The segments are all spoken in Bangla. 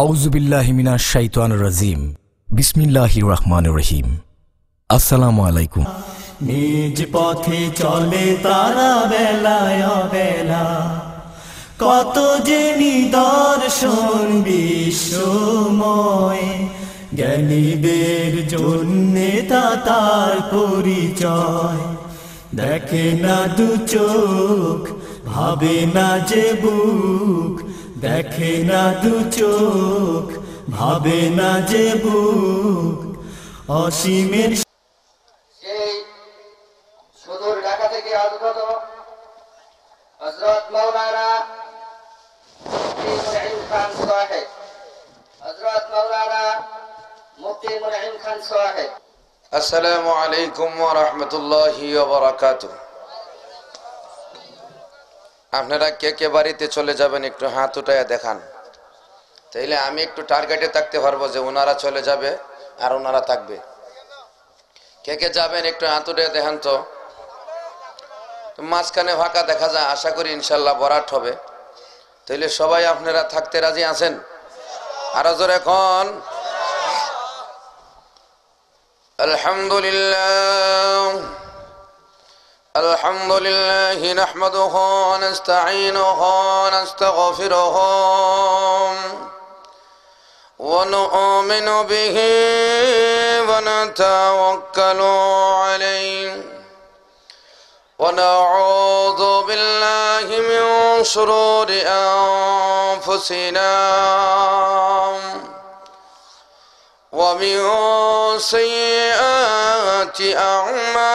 আউযু বিল্লাহি মিনাশ শাইতানির রাজিম। বিসমিল্লাহির রহমানির রহিম। আসসালামু আলাইকুম। নিজ পথে চলে তারা বেলায় বেলা, কত যে নিদর্শন বিশ্বময়। জ্ঞানীদের জন্যে তার পরিচয়, দেখে না দু চোখ ভাবে না যে বুক, দেখে না দু চোখ ভাবে না যে বুক। অসীমের সেই সুদূর ঢাকা থেকে আগত হযরত মাওলানা মুফতি মুনঈম খান সাহেব, হযরত মাওলানা মুফতি মুনঈম খান সাহেব। আসসালামু আলাইকুম ওয়া রাহমাতুল্লাহি ওয়া বারাকাতুহু। আপনারা কে কে বাড়িতে চলে যাবেন একটু হাত উঠায়া দেখান, তাইলে আমি একটু টার্গেটে থাকতে পারবো যে ওনারা চলে যাবে আর ওনারা থাকবে। কে কে যাবেন একটু হাত উঠায়া দেখান তো। মাঝখানে ফাঁকা দেখা যায়, আশা করি ইনশাল্লাহ ভরাট হবে। তাইলে সবাই আপনারা থাকতে রাজি আছেন? আরো জোরে এখন আলহামদুলিল্লাহ। الحمد لله نحمده ونستعينه ونستغفره ونؤمن به ونتوكل عليه ونعوذ بالله من شرور أنفسنا ومن سيئات أعمالنا،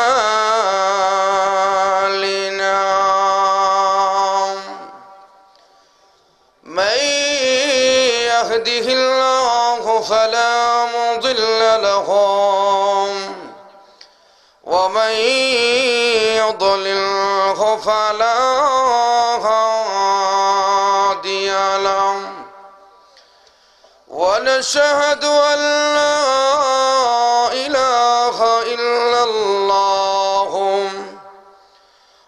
من يهده الله فلا مضل له ومن يضلله فلا هادي له، ونشهد أن لا إله إلا الله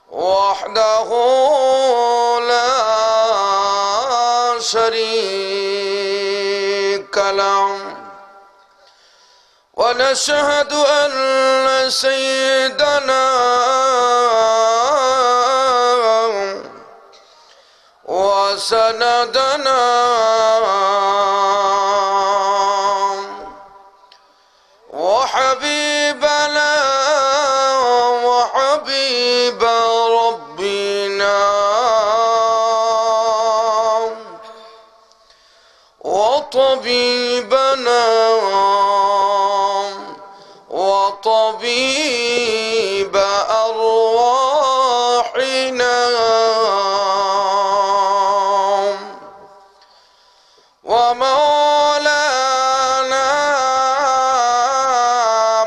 وحده لا شريك له، ونشهد أن سيدنا وسندنا وحبيبنا وحبيب ربنا وطبيبنا وطبيب أرواحنا ومولانا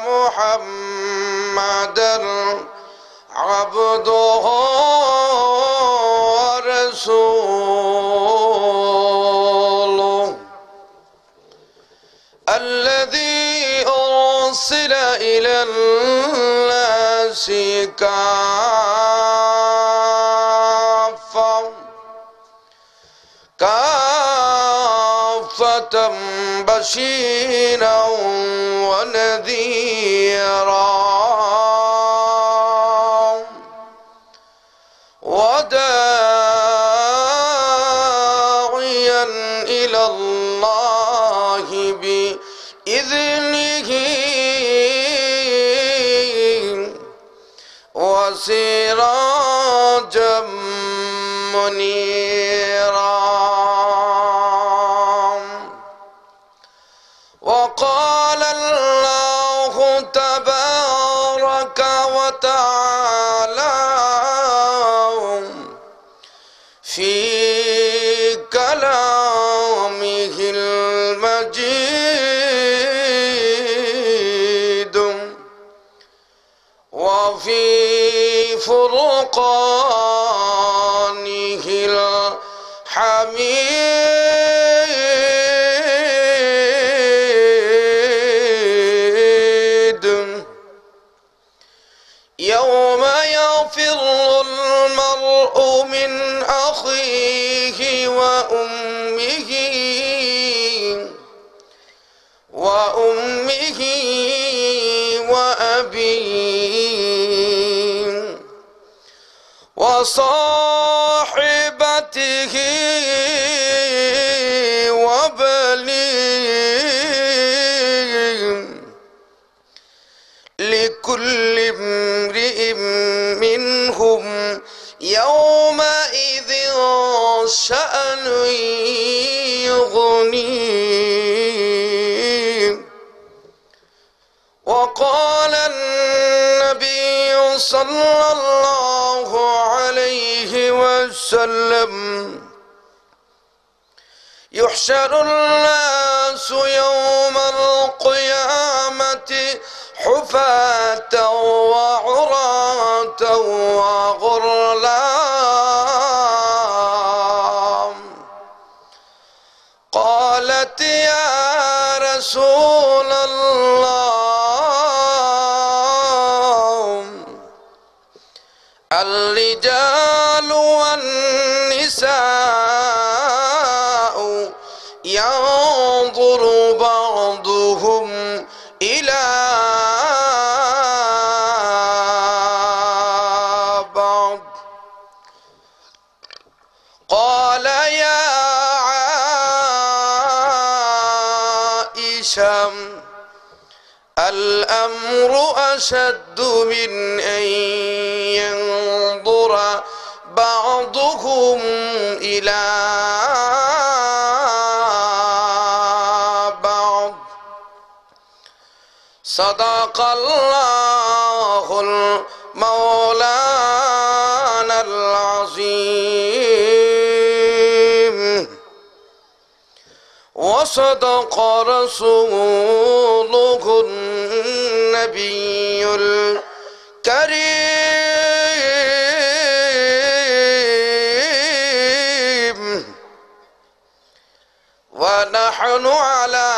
محمدا عبده ورسوله الذي أرسل إلى الناس كافة بشيرا ونذيرا وداعيا إلى الله بإذنه وسراجا منيرا. وقال الله تبارك وتعالى في كلامه المجيد وفي فرقانه الحميد يوم يفر المرء من أخيه وأمه وصاحبته وبنيه لكل امرئ منهم يومئذ شأن يغنيه وقال النبي صلى الله عليه وسلم يحشر الناس يوم القيامة حفاة وعراة وغرلا قالت يا رسول الله الرجال والنساء ينظر بعضهم إلى بعض قال يا عائشة الأمر أشد من أن ينظر بعضهم إلى بعض صدق الله المولانا العظيم وصدق رسوله النبي الكريم ونحن على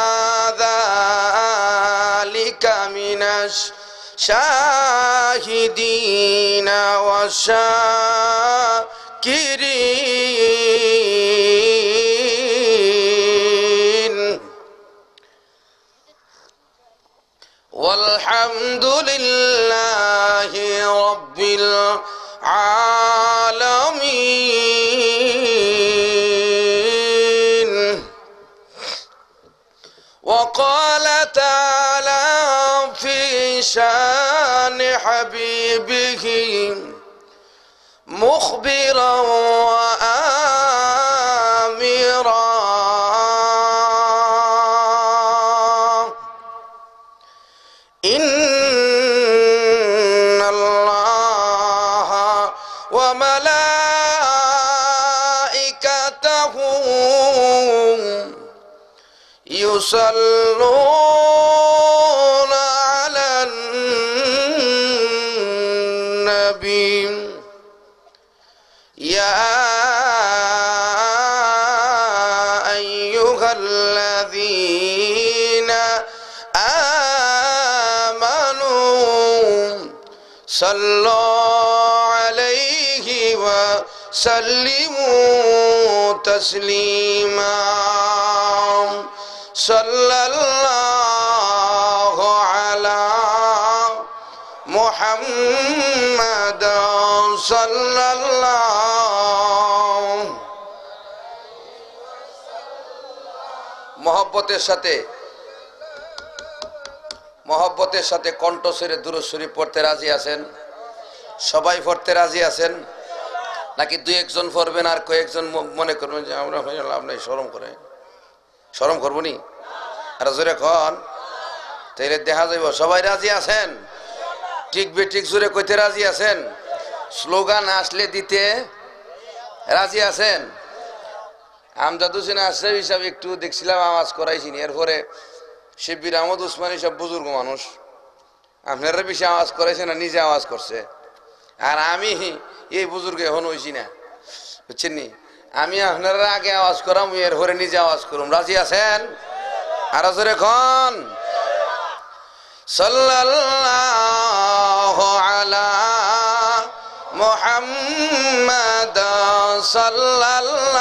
ذلك من الشاهدين والشاكرين والحمد لله رب العالمين وقال تعالى في شان حبيبه مخبرا وآمرا إن الله وملائكته يصلون على النبي يا أيها الذين آمنوا صلوا عليه وسلموا تسليما صلى الله على محمد صلى الله মহব্বতের সাথে কণ্ঠস্বরে দুরূদ শরীফ পড়তে রাজি আছেন? সবাই পড়তে রাজি আছেন নাকি দুই একজন পড়বেন আর কয়েকজন মনে করবেন যে আমরা হয়ে লাভ নাই, শরম করে? শরম করবো নি? আর জোরে খন তাইলে দেখা যাইব। সবাই রাজি আছেন? ঠিক বেঠিক জোরে কইতে রাজি আছেন? স্লোগান আসলে দিতে রাজি আছেন? আমজাদ হোসেন আশরাফ হিসাব একটু দেখছিলাম আওয়াজ করাইছিনি, এরপরে শিবির আহমদ উসমানী সব বুজুর্গ মানুষ, আপনারা বেশি আওয়াজ করাইছে না, নিজে আওয়াজ করছে। আর আমি এই বুজুর্গ এখন হইছি না, বুঝছেন নি? আমি আপনারা আগে আওয়াজ করাম, এরপরে নিজে আওয়াজ করুম। রাজি আছেন? আর জোরে খন সাল্লাল্লাহু আলা মুহাম্মাদ সাল্লাল্লাহু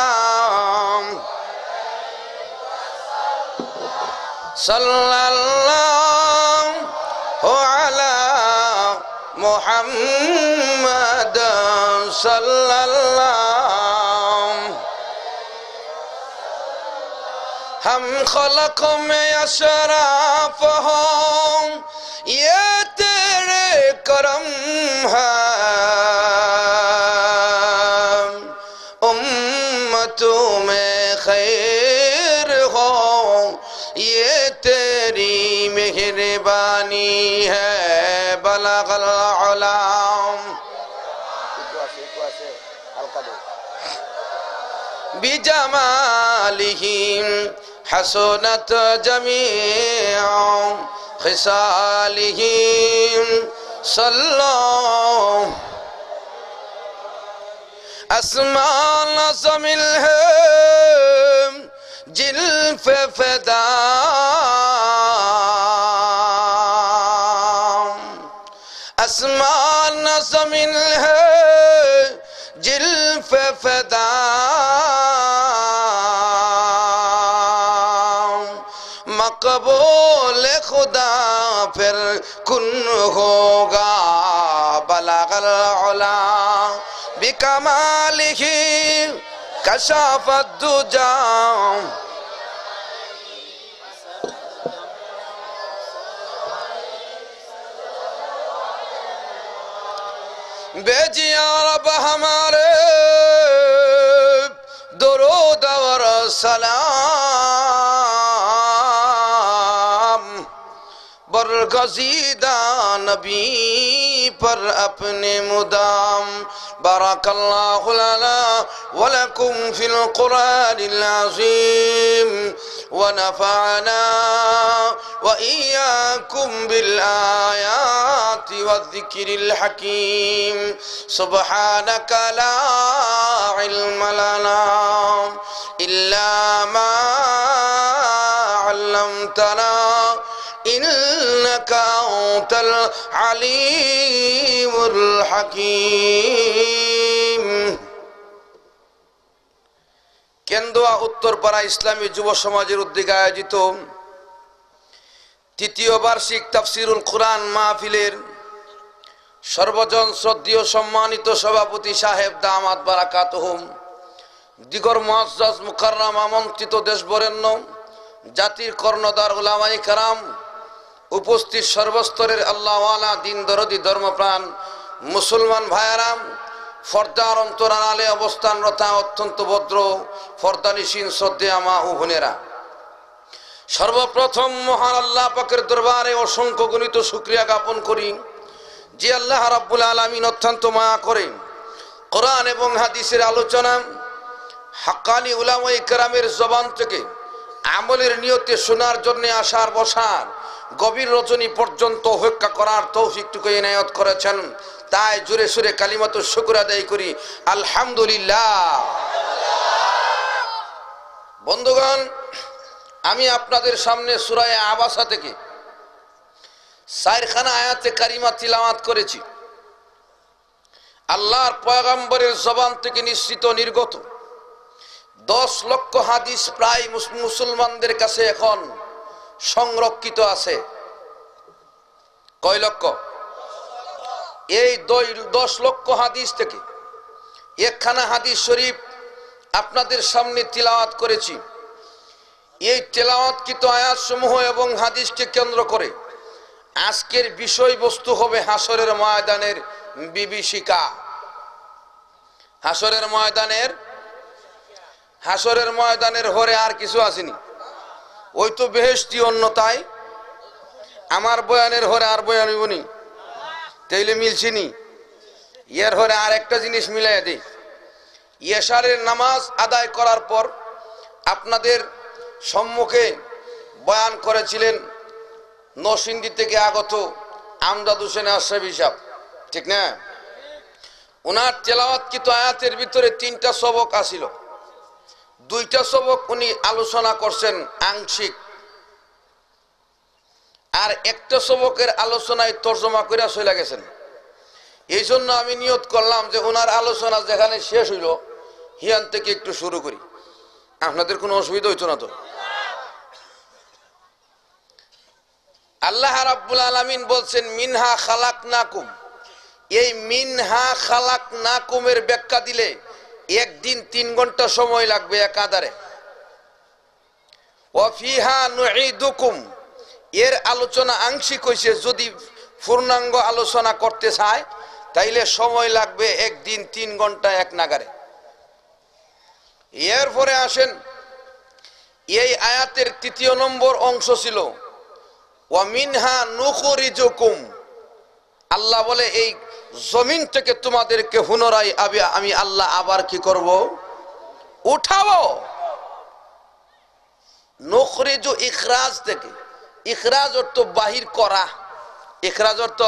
আলা মুহাম্মাদ सल्लल्लाहु हम खलक में अशराफ हो ये तेरे करम है उम्मतों में खैर हो ये तेरी मेहरबानी है बलगल उलाम बिजमालिहिम हसनत जमीअ खिसालिहिम सल्लल्लाहु आसमान ज़मीन है जिल्फ फ़िदा आसमान ज़मीन है जिल्फ फ़िदा मक़बूल खुदा फिर कुन होगा बलगल उला बिकमालिही कशाफत दुजा बेजिया रब हमारे दुरूद और सलाम बरगज़ीदा नबी पर अपने मुदाम बारकल्लाहु लना व लकुम फिल कुरानिल अज़ीम व नफ़अना व इय्याकुम बिल आयाति व ज़िक्रिल हकीम सुब्हानका ला इल्म लना इल्ला मा अल्लमतना इन्नका अंतल अलीमुल हकीम। केंदुआ उत्तरपाড়া ইসলামী যুব সমাজের উদ্যোগে আয়োজিত তৃতীয় বার্ষিক তাফসিরুল কুরআন মাহফিলের সর্বজন শ্রদ্ধেয় সম্মানিত সভাপতি সাহেব দামাত বারাকাতুহুম, দিগর মুআজ্জাজ মুকাররম আমন্ত্রিত দেশবরেণ্য জাতির কর্ণধার উলামায়ে কেরাম, উপস্থিত সর্বস্তরের আল্লাহওয়ালা দিন দরদি ধর্মপ্রাণ মুসলমান ভাইয়েরাম, ফর্দার অন্তরালে অবস্থানরতা অত্যন্ত ভদ্র ফর্দানিসীন শ্রদ্ধেয়া মা ও বোনেরা, সর্বপ্রথম মহান আল্লাহ পাকের দরবারে অসংখ্য গণিত শুকরিয়া জ্ঞাপন করি যে আল্লাহ রাব্বুল আলামিন অত্যন্ত মায়া করে কোরআন এবং হাদিসের আলোচনা হাক্কানি উলামায়ে কেরামের জবান থেকে আমলের নিয়তে শোনার জন্য আসার বসার গভীর রজনী পর্যন্ত অপেক্ষা করার তৌফিকটুকু ইনায়াত করেছেন। তাই জোরে সুরে কালিমাতু শুকর আদায় করি আলহামদুলিল্লাহ। বন্ধুগণ, আমি আপনাদের সামনে সূরা আবাসা থেকে 4খানা আয়াতে কারিমা তিলাওয়াত করেছি। আল্লাহর পয়গম্বরের জবান থেকে নিঃসৃত নির্গত 10 লক্ষ হাদিস প্রায় মুসলমানদের কাছে এখন সংরক্ষিত আছে। কয় লক্ষ? এই 10 লক্ষ হাদিস থেকে একখানা হাদিস শরীফ আপনাদের সামনে তিলাওয়াত করেছি। এই তেলাওয়াতকৃত আয়াতসমূহ এবং হাদিসকে কেন্দ্র করে আজকের বিষয়বস্তু হবে হাসরের ময়দানের বিভীষিকা। হাসরের ময়দানের হরে আর কিছু আসেনি, ওই তো বেহেশতি অন্যতায় আমার বয়ানের হরে আর বয়ান হইবনি, তাইলে মিলছিনি। এর হরে আর একটা জিনিস মিলাই দেই, এশারের নামাজ আদায় করার পর আপনাদের সম্মুখে বয়ান করেছিলেন নরসিংদী থেকে আগত আমজাদ হোসেন আশরাফি সাহেব, ঠিক না? ওনার তেলাওয়াতকৃত আয়াতের ভিতরে 3টা সবক আসিল, 2টা সবক উনি আলোচনা করছেন আংশিক, আর একটা সবকের আলোচনায় তর্জমা করে চলে গেছেন। এই জন্য আমি নিয়ত করলাম যে ওনার আলোচনা যেখানে শেষ হইল হিয়ান থেকে একটু শুরু করি, আপনাদের কোনো অসুবিধা হইতো না তো? আল্লাহ রাব্বুল আলামিন বলছেন মিনহা খালাকনাকুম, এই মিনহা খালাকনাকুমের ব্যাখ্যা দিলে একদিন 3 ঘন্টা সময় লাগবে একাধারে। ওয়া ফিহা নুঈদুকুম, এর আলোচনা আংশিক হইছে, যদি পূর্ণাঙ্গ আলোচনা করতে চায় তাইলে সময় লাগবে একদিন 3 ঘন্টা এক নাগারে। এরপরে আসেন, এই আয়াতের 3য় নম্বর অংশ ছিল ওয়া মিনহা নুখরিজুকুম, আল্লাহ বলে এই জমিন থেকে তোমাদেরকে পুনরায় আমি আল্লাহ আবার কি করব, উঠাবো। নুখরিজু ইখরাজ থেকে, ইখরাজ অর্থ বাহির করা, ইখরাজ অর্থ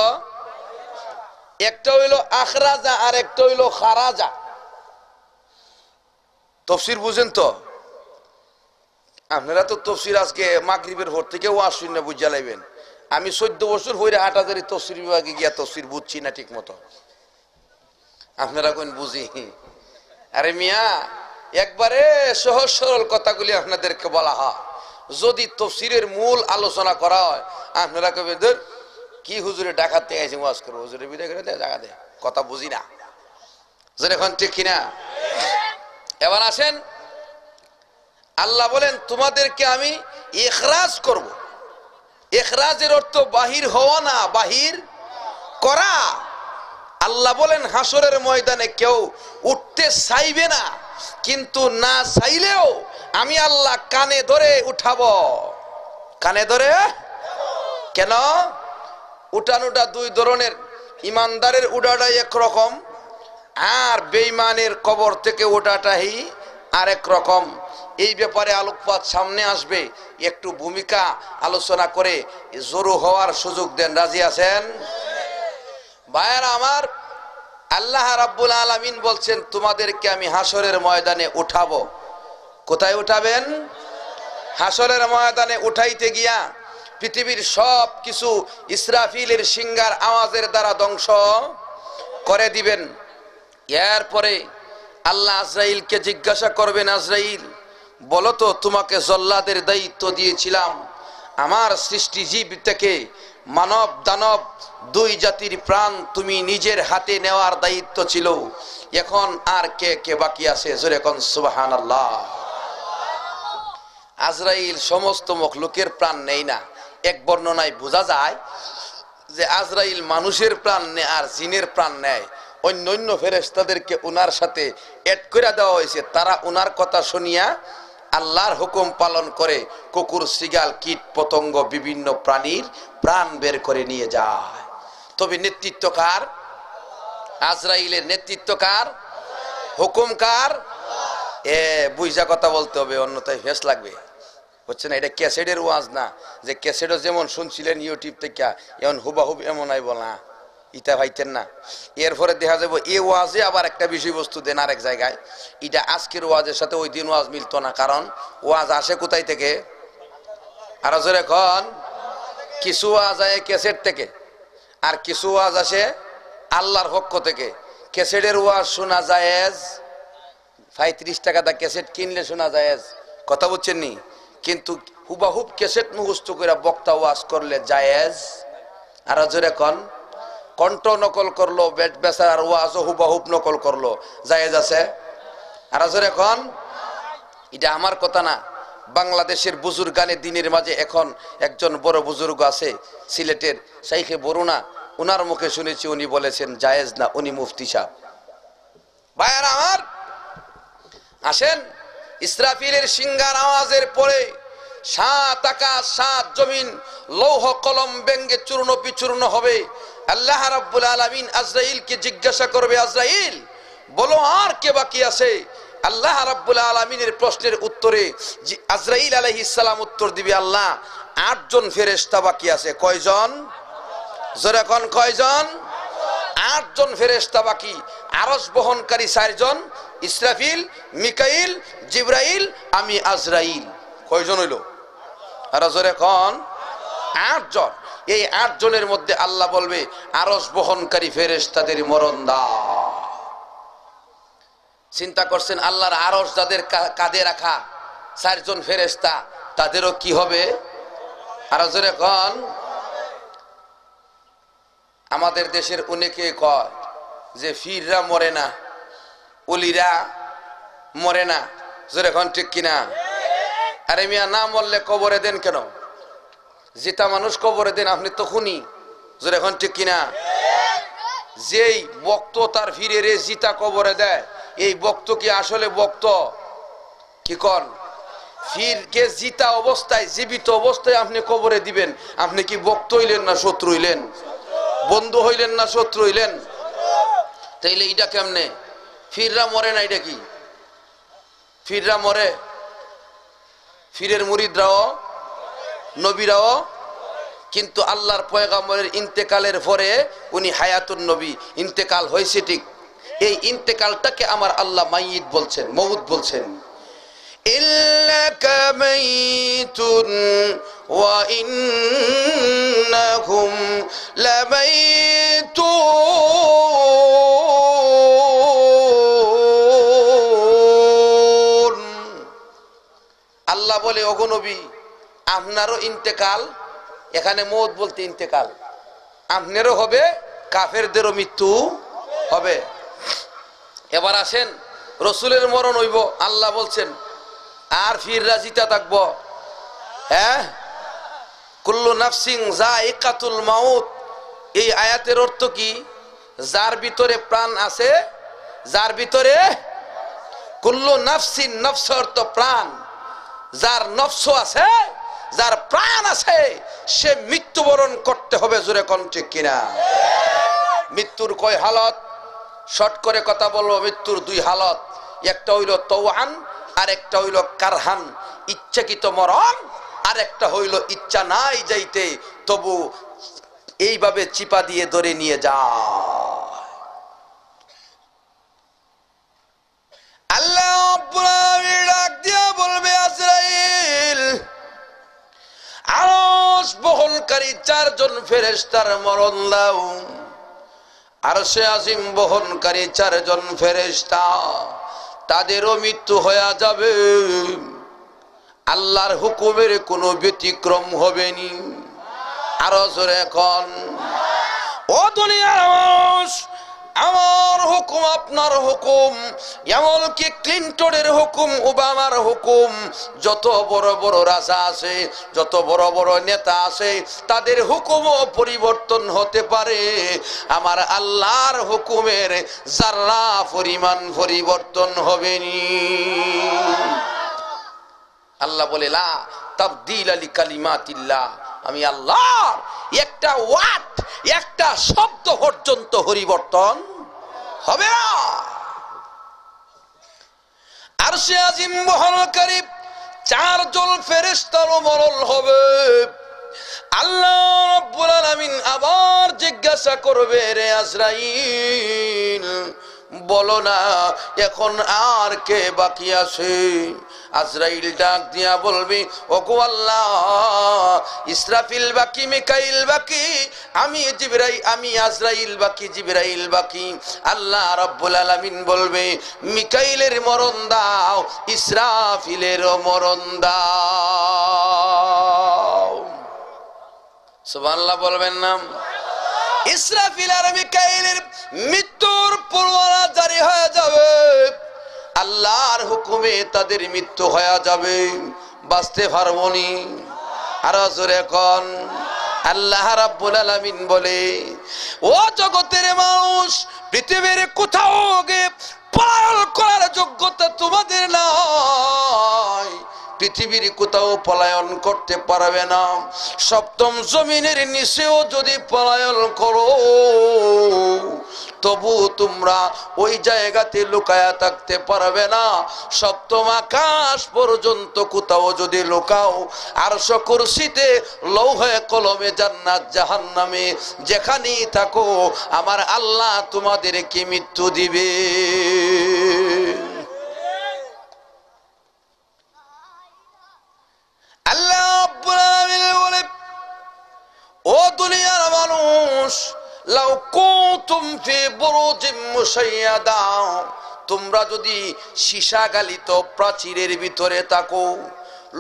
একটা হইলো আখরাজা আর একটা হইলো খারাজা। তাফসীর বুঝেন তো? আপনারা তো তাফসীর আজকে মাগরিবের ভোর থেকে ওয়াজ শুনে বুঝা লাইবেন। আমি 14 বছর হইরে হাটাজারি তাফসীর বিভাগে গিয়া তাফসীর বুঝছি না ঠিক মতো। আপনারা কোন বুঝি? আরে মিয়া, একবারে সহজ সরল কথাগুলি আপনাদেরকে বলা হয়। যদি তাফসীরের মূল আলোচনা করা হয় আপনারা কবে ধর কি হুজুরে ডাকাতে আইছে ওয়াজ করব, হুজুরে বিদায় করে দেয় জায়গা দে, কথা বুঝি না। যে এখন ঠিক কিনা? এবার আসেন, আল্লাহ বলেন তোমাদেরকে আমি ইখরাজ করব। ইখরাজের অর্থ বাহির হওয়া না, বাহির করা। আল্লাহ বলেন হাসরের ময়দানে কেউ উঠতে চাইবে না, কিন্তু না চাইলেও আমি আল্লাহ কানে ধরে উঠাবো। কানে ধরে কেন? উঠানোটা 2 ধরনের, ইমানদারের উঠাটাই একরকম আর বেঈমানের কবর থেকে ওঠাটাই আরেক রকম। এই ব্যাপারে আলোকপাত সামনে আসবে, একটু ভূমিকা আলোচনা করে জোরু হওয়ার সুযোগ দেন। রাজি আছেন ভাইয়েরা আমার? আল্লাহ রাব্বুল আলামিন বলছেন তোমাদেরকে আমি হাসরের ময়দানে উঠাবো। কোথায় উঠাবেন? হাসরের ময়দানে উঠাইতে গিয়া পৃথিবীর সব কিছু ইসরাফিলের সিংহার আওয়াজের দ্বারা ধ্বংস করে দিবেন। এরপরে আল্লাহ আজরাইলকে জিজ্ঞাসা করবেন, আজরাইল বলো তো তোমাকে জল্লাদের দায়িত্ব দিয়েছিলাম, আমার সৃষ্টি জীব থেকে মানব দানব 2 জাতির প্রাণ তুমি নিজের হাতে নেওয়ার দায়িত্ব ছিল, এখন আর কে কে বাকি আছে? জোরে কোন সুবহানাল্লাহ। আজরাইল সমস্ত মখলুকের প্রাণ নেই না। এক বর্ণনায় বোঝা যায় যে আজরাইল মানুষের প্রাণ নেয় আর জিনের প্রাণ নেয়। অন্য ফেরেশতাদেরকে উনার সাথে এড করে দেওয়া হয়েছে, তারা উনার কথা শুনিয়া আল্লাহর হুকুম পালন করে কুকুর, শিগাল, কীট পতঙ্গ বিভিন্ন প্রাণীর প্রাণ বের করে নিয়ে যায়। তবে নেতৃত্ব কার? আজরাইলের নেতৃত্ব কার? হুকুম কার? বুঝা কথা বলতে হবে, অন্যথায় ফেস লাগবে। হচ্ছে না, এটা ক্যাসেটের ওয়াজ না যে ক্যাসেটও যেমন শুনছিলেন ইউটিউব থেকে এমন হুবাহুব এমন আই বলা, ইটা ভাইতেন না। এরপরে দেখা যাবো এ ওয়াজে আবার একটা বিষয়বস্তু দেন আরেক জায়গায়, এটা আজকের ওয়াজের সাথে ওই দিন ওয়াজ মিলতো না। কারণ ওয়াজ আসে কোথায় থেকে? আর এখন কিছু ওয়াজ আয় ক্যাসেট থেকে আর কিছু ওয়াজ আসে আল্লাহর পক্ষ থেকে। ক্যাসেটের ওয়াজ শোনা জায়েজ, 35 টাকা দা ক্যাসেট কিনলে শোনা জায়েজ, কথা বুঝছেন নি? কিন্তু হুবাহুব ক্যাসেট মুখস্থ করে বক্তা ওয়াজ করলে জায়েজ। আর এখন কণ্ঠ নকল করলো, বেচার ওয়াজও হুবাহুব নকল করলো, জায়েজ আছে? আর এখন এটা আমার কথা না, বাংলাদেশের বুজুর্গানে দিনের মাঝে এখন একজন বড় বুজুর্গ আছে সিলেটের শাইখে বরুণা, উনার মুখে শুনেছি উনি বলেছেন জায়েজ না, উনি মুফতি সাহেব। ভাইয়ারা আমার আসেন, ইসরাফিলের সিংহার আওয়াজের পরে 7 আকাশ 7 জমিন লৌহ কলম ব্যঙ্গে চূর্ণ বিচূর্ণ হবে। আল্লাহ রাব্বুল আলামিন আজরাইলকে জিজ্ঞাসা করবে, আজরাইল বলো আর কে বাকি আছে? আল্লাহ রাব্বুল আলামিনের প্রশ্নের উত্তরে আজরাইল আলাইহিস সালাম উত্তর দিবে, আল্লাহ 8 জন ফেরেশতা বাকি আছে। কয়জন? জোরে কোন কয়জন? 8 জন ফেরেশতা বাকি। আরশ বহনকারী 4 জন, ইসরাফিল, মিকাইল, জিবরাইল, আমি আজরাইল। কয়জন হইল? আর জোরে কোন? 8 জন। এই 8 জনের মধ্যে আল্লাহ বলবে আরশ বহনকারী ফেরেশতাদের মরণ দাও। চিন্তা করছেন আল্লাহর আরশ যাদের কাঁধে রাখা 4 জন ফেরেশতা, তাদেরও কি হবে? আর জোরে কোন? আমাদের দেশের অনেকে কয় যে ফিররা মরে না, অলিরা মরে না। জোরে এখন ঠিক কিনা? আরে মিয়া, না মরলে কবরে দেন কেন? জিতা মানুষ কবরে দেন, আপনি তো খুনি। জোরে এখন ঠিক কিনা? যেই বক্ত তার ফিরে জিতা কবরে দেয়, এই বক্ত কি আসলে বক্ত? কি কন? ফিরকে জিতা অবস্থায়, জীবিত অবস্থায় আপনি কবরে দিবেন, আপনি কি বক্ত হইলেন না শত্রু হইলেন? বন্ধু হইলেন না শত্রু হইলেন? তাইলে এইটা কেমনে? ফিররা মরে না, এটা কি? ফিররা মরে? ফিরের মুরিদরাও, নবীরাও। কিন্তু আল্লাহর পয়গাম্বরের ইন্তেকালের পরে উনি হায়াতুন নবী, ইন্তেকাল হয়েছে ঠিক। এই ইন্তেকালটাকে আমার আল্লাহ মাইয়িত বলছেন, মউত বলছেন। ইল্লাকা মাইতুন ওয়া ইন্নাহুম লামাইতুন। আল্লাহ বলে, ওগো নবী, আপনারও ইন্তেকাল, এখানে মউত বলতে ইন্তেকাল, আপনারও হবে, কাফেরদেরও মৃত্যু হবে। এবার আসেন, রসুলের মরণ হইব, আল্লাহ বলছেন, আর ফিররা জিতা থাকবো। হ্যাঁ, কুল্লু নাফসিন যায়িকাতুল মাউত। এই আয়াতের অর্থ কি? যার ভিতরে প্রাণ আছে, যার ভিতরে কুল্লু নাফসিন, নফস অর্থ প্রাণ, যার নফস আছে, যার প্রাণ আছে, সে মৃত্যুবরণ করতে হবে। জোরে কোন ঠিক কিনা? মৃত্যুর কয় হালত? শর্ট করে কথা বলবো, মৃত্যুর দুই হালত। একটা হইল তওয়ান, আর একটা হইল কারহান, ইচ্ছাকৃত মরণ। আর একটা হইল ইচ্ছা নাই যাইতে, তবু এইভাবে চিপা দিয়ে ধরে নিয়ে যায়। আল্লাহ ডাক দিয়া বলবে, আজরাইল, আরশ বহনকারী 4 জন ফেরেশতার মরণ দাও। আরশে আজিম বহনকারী 4 জন ফেরেশতা, তাদেরও মৃত্যু হয়ে যাবে। আল্লাহর হুকুমের কোনো ব্যতিক্রম হবে নি। আরো জোরে এখন, ও দুনিয়ার মানুষ, আমার হুকুম, আপনার হুকুম, এমনকি ক্লিন্টনের হুকুম, ওবামার হুকুম, যত বড় বড় রাজা আছে, যত বড় বড় নেতা আছে, তাদের হুকুমও পরিবর্তন হতে পারে। আমার আল্লাহর হুকুমের যারা পরিমাণ পরিবর্তন হবে নি। আল্লাহ বলে, লা তাবদীলা লিকালিমাতিল্লাহ। আমি আল্লাহর একটা ওয়ার্ড, একটা শব্দ পর্যন্ত পরিবর্তন হবে না। আরশে আজিম বহনকারী 4 জন ফেরেশতার মরণ হবে। আল্লাহ রাব্বুল আলামিন আবার জিজ্ঞাসা করবে, রে আজরাইল, বলো না এখন আর কে বাকি আছে? আজরাইল ডাক দিয়া বলবি, ওগো আল্লাহ, ইসরাফিল বাকি, মিকাইল বাকি, আমি জিবরাইল, আমি আজরাইল বাকি, জিবরাইল বাকি। আল্লাহ রাব্বুল আলামিন বলবে, মিকাইলের মরণ দাও, ইসরাফিলেরও মরণ দাও। সুবহানাল্লাহ বলবেন না? ইসরাফিল আর মিকাইলের মৃত্যুর পরোয়ানা জারি হয়ে যাবে। আল্লাহর হুকুমে তাদের মৃত্যু হয়ে যাবে, বাঁচতে পারবো নি। আর জোরে কোন, আল্লাহ রাব্বুল আলামিন বলে, ও জগতের মানুষ, পৃথিবীর কোথাও গিয়ে পলায়ন করার যোগ্যতা তোমাদের নাই। পৃথিবীর কোথাও পলায়ন করতে পারবে না। সপ্তম জমিনের নিচেও যদি পলায়ন করো, তবু তোমরা ওই জায়গাতে লুকায়া থাকতে পারবে না। সপ্তম আকাশ পর্যন্ত কোথাও যদি লুকাও, আরশ কুরসিতে, লৌহে কলমে, জান্নাত জাহান্নামে, যেখানেই থাকো, আমার আল্লাহ তোমাদেরকে মৃত্যু দিবে। আল্লাহ রাব্বুল আলামিন বলে, ও দুনিয়ার মানুষ, লাউ কুনতুম ফি বুরুজিম মুশাইয়াদা, তোমরা যদি সীসা গালিত প্রাচীরের ভিতরে থাকো,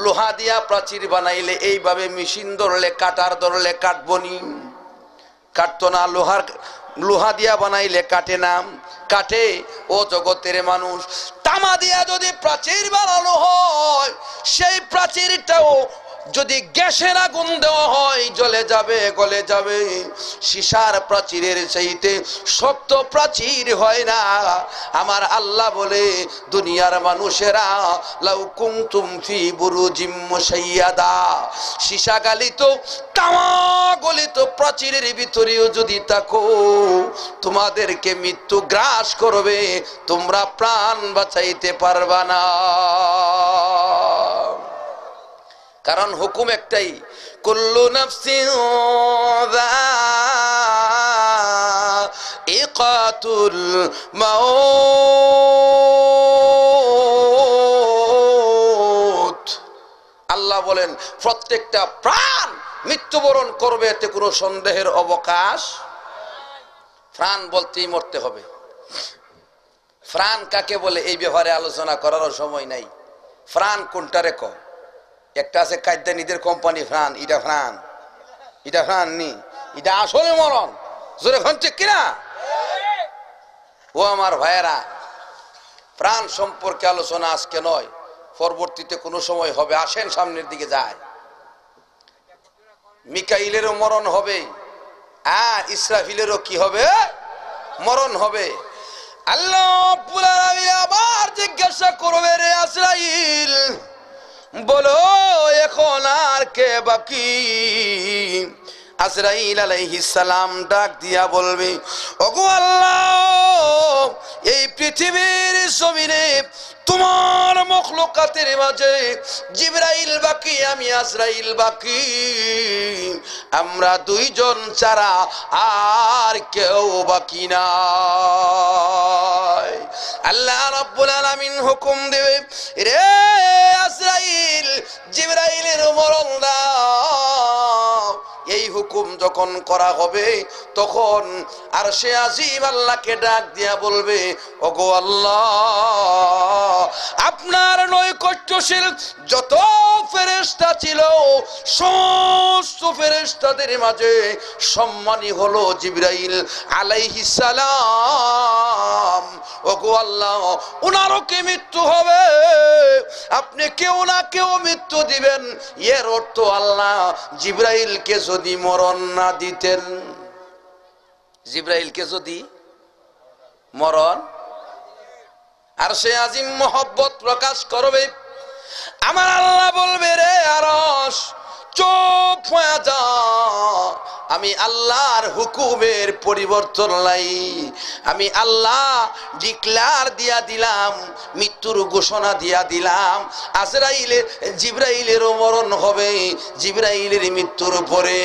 লোহা দিয়া প্রাচীর বানাইলে এইভাবে মেশিন ধরলে, কাটার ধরলে কাটবনি। কাটতো না, লোহা দিয়া বানাইলে কাটে না, কাটে। ও জগতের মানুষ, তামা দিয়া যদি প্রাচীর বানানো হয়, সেই প্রাচীরটাও যদি গ্যাসের আগুন দেওয়া হয় জ্বলে যাবে, গলে যাবে। সীসার প্রাচীরের চাইতে শক্ত প্রাচীর হয় না। আমার আল্লাহ বলে, দুনিয়ার মানুষেরা লাউ কুনতুম ফি বুরুজিম মুশাইয়াদা, সীসা গালিত তামা গলিত প্রাচীরের ভিতরেও যদি থাকো, তোমাদেরকে মৃত্যু গ্রাস করবে, তোমরা প্রাণ বাঁচাইতে পারবা না। কারণ হুকুম একটাই, কুল্লু নাফসিন যায়িকাতুল মাউত। আল্লাহ বলেন প্রত্যেকটা প্রাণ মৃত্যুবরণ করবে, এতে কোনো সন্দেহের অবকাশ। প্রাণ বলতেই মরতে হবে। প্রাণ কাকে বলে এই ব্যাপারে আলোচনা করারও সময় নাই। প্রাণ কোনটা রেখো? একটা আছে কাদ্যানীদের কোম্পানি ফ্রান, এটা ফ্রান, এটা ফ্রান নি, এটা আসলে মরণ। জোরে এখন ঠিক কিনা? ও আমার ভাইয়েরা, প্রাণ সম্পর্কে আলোচনা আজকে নয়, পরবর্তীতে কোনো সময় হবে। আসেন সামনের দিকে যায়। মিকাইলেরও মরণ হবে, ইসরাফিলেরও কি হবে? মরণ হবে। আল্লাহ রাব্বুল আলামিন আবার জিজ্ঞাসা করবে, রে আজরাইল বলো এখন আর কে বাকি? আজরাইল আলাইহিস সালাম ডাক দিয়া বলবে, ওগো আল্লাহ, এই পৃথিবীর জমিনে তোমার মখলুকাতের মাঝে জিবরাইল বাকি, আমি আজরাইল বাকি, আমরা দুইজন ছাড়া আর কেউ বাকি নাই। আল্লাহ রাব্বুল আলামিন হুকুম দেবে, রে আজরাইল, জিবরাইলের মরণ দাও। এই হুকুম যখন করা হবে, তখন আরশে আজিম আল্লাহকে ডাক দিয়া বলবে, ওগো আল্লাহ, আপনার নৈকট্যশীল যত ফেরেশতা ছিল, সমস্ত ফেরেশতাদের মাঝে সম্মানী হলো জিবরাইল আলাইহিস সালাম। ওগো আল্লাহ, উনারও কি মৃত্যু হবে? আপনি কেউ না কেউ মৃত্যু দিবেন। এর অর্থ আল্লাহ জিবরাইলকে যদি মরণ না দিতেন, জিবরাইলকে যদি মরণ, আর সে আজিম মহব্বত প্রকাশ করবে। আমার আল্লাহ বলবে, রে আরশ চুপ হয়ে যা, আমি আল্লাহর হুকুমের পরিবর্তন নাই। আমি আল্লাহ ডিক্লার দিয়া দিলাম, মৃত্যুর ঘোষণা দিয়া দিলাম। আজরাইলের, জিবরাইলেরও মরণ হবে। জিবরাইলের মৃত্যুর পরে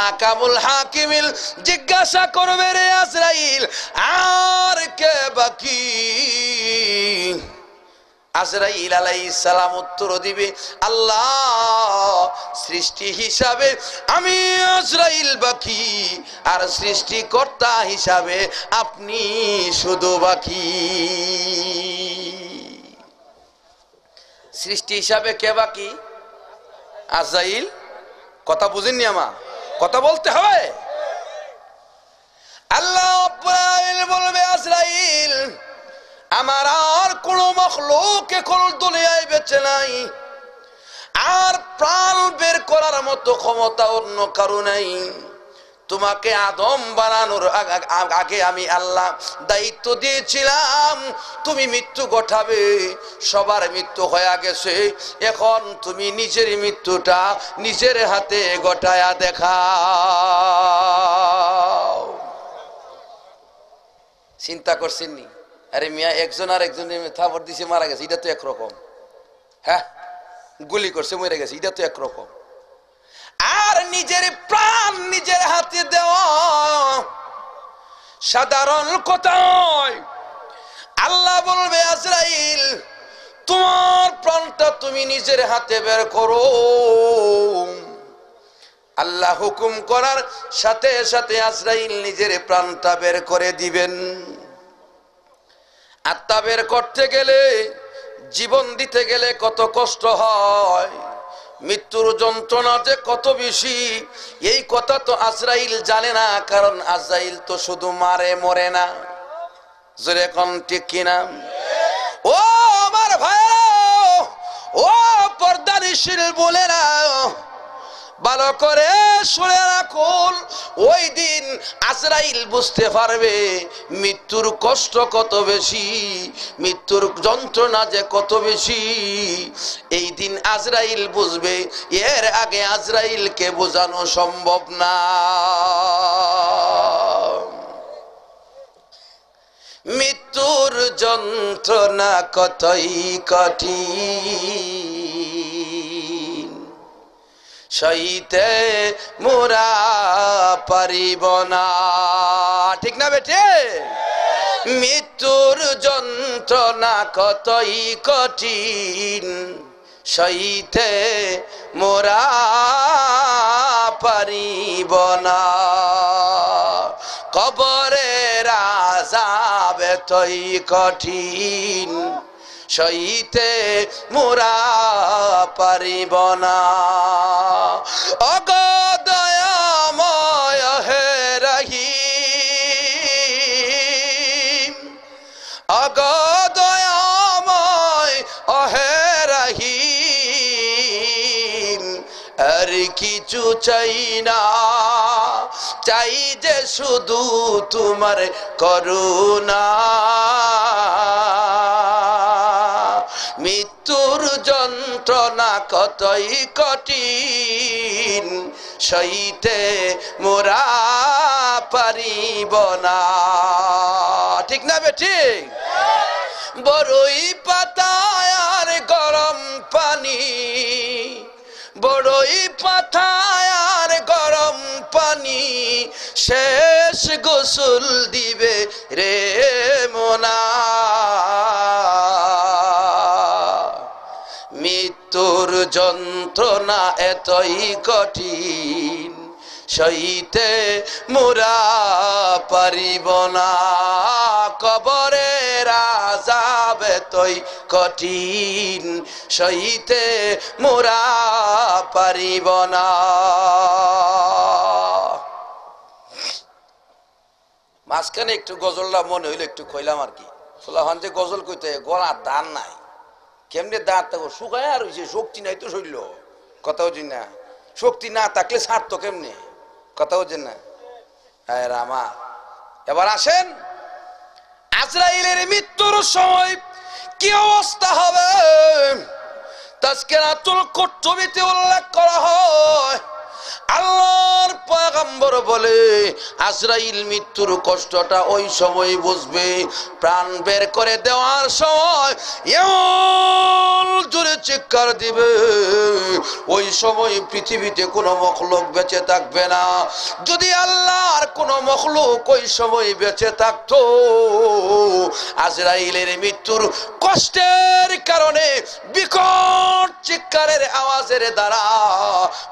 আকামুল হাকিমিল জিজ্ঞাসা করবে, রে আজরাইল আর কে বাকি? আজরাইল আলাইহিস সালাম উত্তর দিবে, আল্লাহ, সৃষ্টি হিসাবে আমি আজরাইল বাকি, আর সৃষ্টিকর্তা হিসাবে আপনি শুধু বাকি। সৃষ্টি হিসাবে কে বাকি? আজরাইল। কথা বুঝেননি? আমার কথা বলতে হবে। আল্লাহ বলবে, আজরাইল, আমার আর কোন মখলুক এখন দুনিয়ায় বেঁচে নাই, আর প্রাণ বের করার মতো ক্ষমতা অন্য কারো নাই। তোমাকে আদম বানানোর আগে আমি আল্লাহ দায়িত্ব দিয়েছিলাম, তুমি মৃত্যু ঘটাবে। সবার মৃত্যু হয়ে গেছে, এখন তুমি নিজের মৃত্যুটা নিজের হাতে ঘটায়া দেখাও। চিন্তা করছেন নি? আরে মিয়া, একজন আর একজনের থাপড় দিছে, মারা গেছে, এটা তো একরকম। হ্যাঁ, গুলি করছে, মরে গেছে, এটা তো একরকম। আর নিজের প্রাণ নিজের হাতে দেওয়া সাধারণ কথা নয়। আল্লাহ বলবে, আজরাইল, তোমার প্রাণটা তুমি নিজের হাতে বের করো। আল্লাহ হুকুম করার সাথে সাথে আজরাইল নিজের প্রাণটা বের করে দিবেন। আত্মা বের করতে গেলে, জীবন দিতে গেলে কত কষ্ট হয়। মৃত্যুর যন্ত্রণা যে কত বেশি এই কথা তো আজরাইল জানে না, কারণ আজরাইল তো শুধু মারে মরে না। জোরে কোন ঠিক কিনা? ও আমার ভাইরা, ও পর্দানিশীল বোনেরা, ভালো করে শুনে রাখুন, ওই দিন আজরাইল বুঝতে পারবে মৃত্যুর কষ্ট কত বেশি, মৃত্যুর যন্ত্রণা যে কত বেশি। এই দিন আজরাইল বুঝবে, এর আগে আজরাইলকে বোঝানো সম্ভব না। মৃত্যুর যন্ত্রণা কতই কঠিন, সইতে মোরা পারিব না। ঠিক না বেটে? মৃত্যুর যন্ত্রণা কতই কঠিন, সইতে মোরা পারিব না। কবরের আযাব এতই কঠিন, সইতে মোরা পারিব না। অগদয়াময় হে রহিম, অগদয়াময় হে রহিম, আর কিছু চাই না, চাই যে শুধু তোমার করুণা। মৃত্যুর যন্ত্রণা কতই কঠিন, সইতে মোরা পারিব না। ঠিক না বেটি? বড়ই পাতায় আর গরম পানি, বড়ই পাতায় আর গরম পানি, শেষ গোসল দিবে রে মোনা। মৃত্যুর যন্ত্রণা এতই কঠিন, সইতে মোরা পারিব না। কবরের আযাব এতই কঠিন, সইতে মোরা পারিব না। মাঝখানে একটু গজলটা মনে হইলো, একটু কইলাম আর কি। ফুলাহান যে গজল কইতে গলার দান নাই, কেমনে দাঁত থাকো শুকায় আর হয়েছে, শক্তি নাই তো শৈল। কথা হচ্ছে না, শক্তি না থাকলে ছাড়তো কেমনে? কথা হচ্ছে না? হ্যাঁ রামা। এবার আসেন, আজরাইলের মৃত্যুর সময় কি অবস্থা হবে তাজকিরাতুল কুতুবিতে উল্লেখ করা হয়। আল্লাহর পয়গম্বর বলে আজরাইল মৃত্যুর কষ্টটা ওই সময় বুঝবে, প্রাণ বের করে দেওয়ার সময় এমন জোরে চিৎকার দিবে, ওই সময় পৃথিবীতে কোনো মখলুক বেঁচে থাকবে না। যদি আল্লাহর কোনো মখলুক ওই সময় বেঁচে থাকতো, আজরাইলের মৃত্যুর কষ্টের কারণে বিকট চিৎকারের আওয়াজের দ্বারা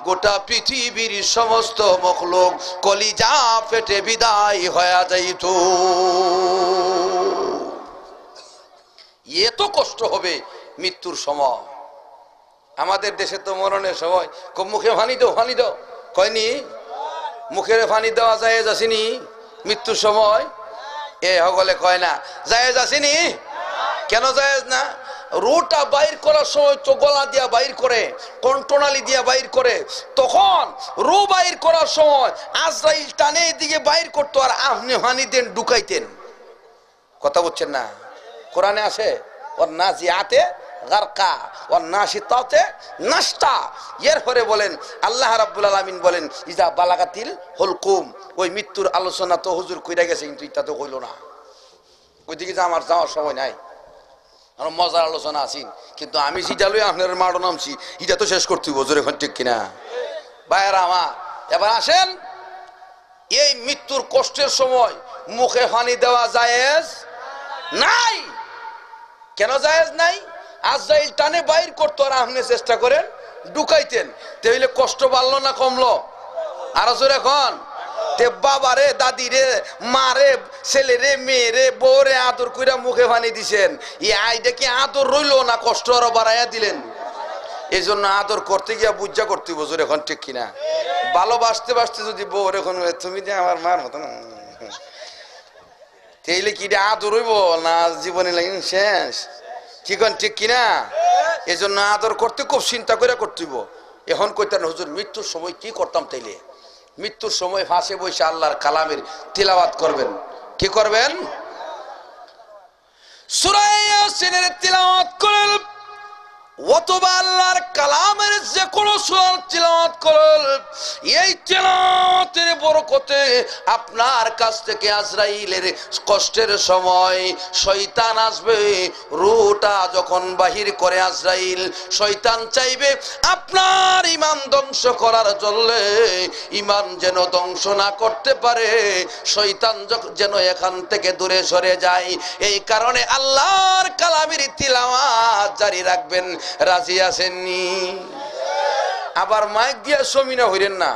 গোটা পৃথিবীর সমস্ত মখলুক কলিজা ফেটে বিদায় হয়ে যাইত। এত কষ্ট হবে মৃত্যুর সময়। আমাদের দেশে তো মরণের সময় মুখে পানি দাও, পানি দাও কয়নি? মুখের পানি দেওয়া যায় যাসিনি মৃত্যুর সময়? এ হগলে কয় না জায়েজ আসেনি। কেন জায়েজ না? রুটা বাইর করার সময় তো গলা দিয়া বাইর করে, কন্ট্রোনালি দিয়া বাইর করে, তখন রু বাইর করার সময় আজরাইল টানে দিকে বাইর করতো আর আপনি হানি দেন ঢুকাইতেন। কথা বলছেন না? কোরআনে আছে ওর নাজিআতে গারকা ওর নাশিতাতে নাশতা। এরপরে বলেন আল্লাহ রাব্বুল আলামিন বলেন ইজা বালাগাতিল হুলকুম। ওই মৃত্যুর আলোচনা তো হুজুর কইরা গেছে, কিন্তু এটা তো কইল না। ওইদিকে যে আমার যাওয়ার সময় নাই, আমার মজার আলোচনা আছি, কিন্তু আমি যেটা লই আপনার মাঠও নামছি এটা তো শেষ করতে হইব। জোরে ঠিক কিনা ভাইয়েরা আমার? এবার আসেন, এই মৃত্যুর কষ্টের সময় মুখে পানি দেওয়া জায়েজ নাই। কেন জায়েজ নাই? আজরাইল টানে বাইর করতো আর আপনি চেষ্টা করেন ঢুকাইতেন, তাহলে কষ্ট বাড়লো না কমলো? আরো জোরে এখন তে বাবারে দাদিরে মারে ছেলেরে মেয়েরে বউরে আদর কইরা মুখে পানি দিছেন, এই আইডা কি আদর রইল না কষ্ট আরো বাড়াইয়া দিলেন? এই জন্য আদর করতে গিয়া বুঝা করতে বছর এখন ঠিক কিনা ভালোবাসতে বাসতে যদি বউ এখন তুমি যে আমার মার মতো না তাইলে কি আদর হইব না জীবনে লাগে শেষ কি কোন ঠিক কিনা এই জন্য আদর করতে খুব চিন্তা করে করতেইব এখন কইতেন হুজুর মৃত্যুর সময় কি করতাম তাইলে মৃত্যুর সময় ফাঁসে বসে আল্লাহর কালামের তিলাওয়াত করবেন কি করবেন সূরা ইয়াসিনের তিলাওয়াত করেন অথবা আল্লাহর কালামের যে কোনো সূরা তিলাওয়াত করেন এই তিলাওয়াতের বরকতে আপনার কাছ থেকে আজরাইলের কষ্টের সময় শয়তান আসবে রূহটা যখন বাহির করে আজরাইল শয়তান চাইবে আপনার ঈমান ধ্বংস করার জন্য ঈমান যেন ধ্বংস না করতে পারে শয়তান যেন এখান থেকে দূরে সরে যায় এই কারণে আল্লাহর কালামের তিলাওয়াত জারি রাখবেন রাজি আছেননি আবার মাইক দিয়া সমিনা হইরেন না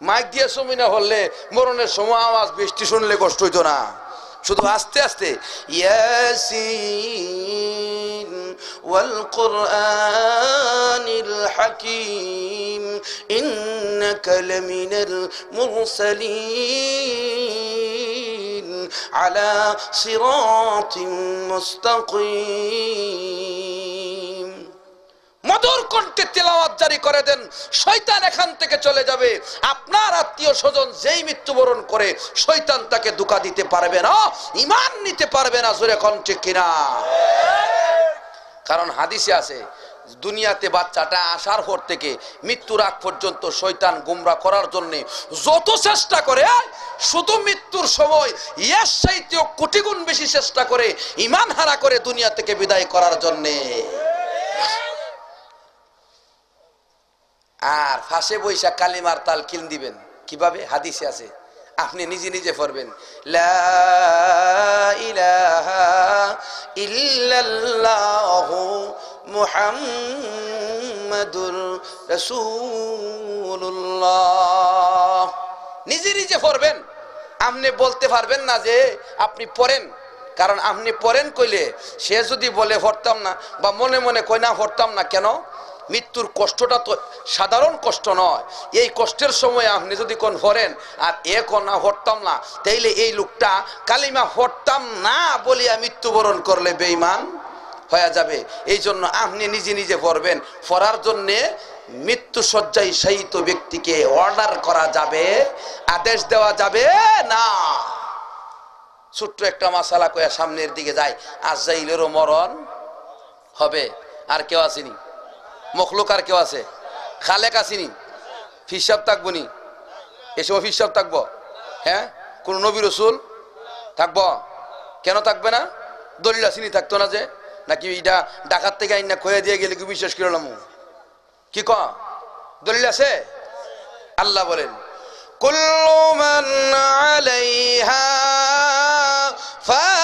মাইক দিয়া সমিনা হলে মরণের সময় আওয়াজ বৃষ্টি শুনলে কষ্ট হইতো না শুধু আস্তে আস্তে ইয়াসিন ওয়াল কুরআনিল হাকীম ইন্নাকা লামিনাল মুরসালিন আলা সিরাতিন মুস্তাকিম মধুর কণ্ঠে তেলাওয়াত জারি করে দেন শয়তান এখান থেকে চলে যাবে আপনার আত্মীয় স্বজন যেই মৃত্যুবরণ করে শয়তান তাকে ধোঁকা দিতে পারবে না ঈমান নিতে পারবে না জোরে কণ্ঠে কিনা কারণ হাদিসে আছে দুনিয়াতে বাচ্চাটা আসার পর থেকে মৃত্যুর আগ পর্যন্ত শয়তান গুমরা করার জন্য যত চেষ্টা করে শুধু মৃত্যুর সময় এর চাইতে কোটি গুণ বেশি চেষ্টা করে ঈমান হারা করে দুনিয়া থেকে বিদায় করার জন্য আর ফাঁসে বৈশা কালিমার তালকিন দিবেন কিভাবে হাদিসে আছে আপনি নিজে নিজে পড়বেন লা ইলাহা ইল্লাল্লাহু মুহাম্মাদুর রাসূলুল্লাহ নিজে নিজে পড়বেন আপনি বলতে পারবেন না যে আপনি পড়েন কারণ আপনি পড়েন কইলে সে যদি বলে পড়তাম না বা মনে মনে কই না পড়তাম না কেন মৃত্যুর কষ্টটা তো সাধারণ কষ্ট নয় এই কষ্টের সময় আপনি যদি কোন পড়েন আর না পড়তাম না তাইলে এই লোকটা কালিমা পড়তাম না বলিয়া মৃত্যুবরণ করলে বেঈমান হয়ে যাবে এই জন্য আপনি নিজে নিজে পড়বেন পড়ার জন্যে মৃত্যু শয্যায় শয়িত ব্যক্তিকে অর্ডার করা যাবে আদেশ দেওয়া যাবে না ছোট্ট একটা মাসালা কয়া সামনের দিকে যায় আজরাইলেরও মরণ হবে আর কেউ আসেনি মখলুক আর কেউ আছে খালেক আসেনি ফিসাব থাকবো নি এসব ফিসাব থাকবো হ্যাঁ কোন নবী রাসূল থাকবো কেন থাকবে না দলিল আসেনি থাকতো না যে নাকি এটা ডাকাত থেকে আইন না খয়ে দিয়ে গেলে কি বিশ্বাস করলাম কি ক দলিল আছে আল্লাহ বলেন কুল্লু মান আলাইহা ফান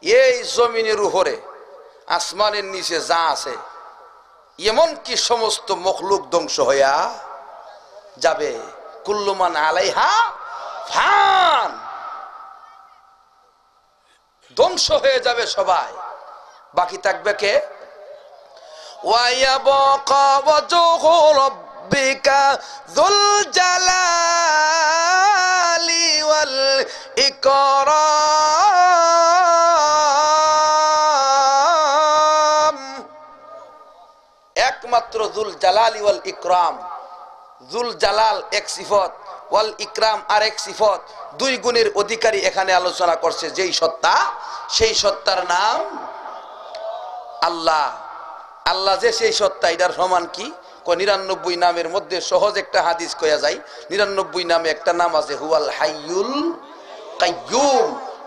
এই জমিনের উপরে আসমানের নিচে যা আছে এমন কি সমস্ত মখলুক ধ্বংস হইয়া যাবে কুল্লু মান আলাইহা ফান ধ্বংস হয়ে যাবে সবাই বাকি থাকবে কে ওয়ায়াবকা ওয়াজহু রাব্বিকা যুল জালালি ওয়াল ইকরাম একমাত্র যুল জালালি ওয়াল ইকরাম যুল জালাল এক সিফত ওয়াল ইকরাম আর এক সিফত দুই গুণের অধিকারী এখানে আলোচনা করছে যেই সত্তা সেই সত্তার নাম আল্লাহ আল্লাহ যে সেই সত্তা এটার সমান কি ৯৯ নামের মধ্যে সহজ একটা হাদিস কয়া যায় ৯৯ নামে একটা নাম আছে হুয়াল হাইয়ুল কাইয়ুম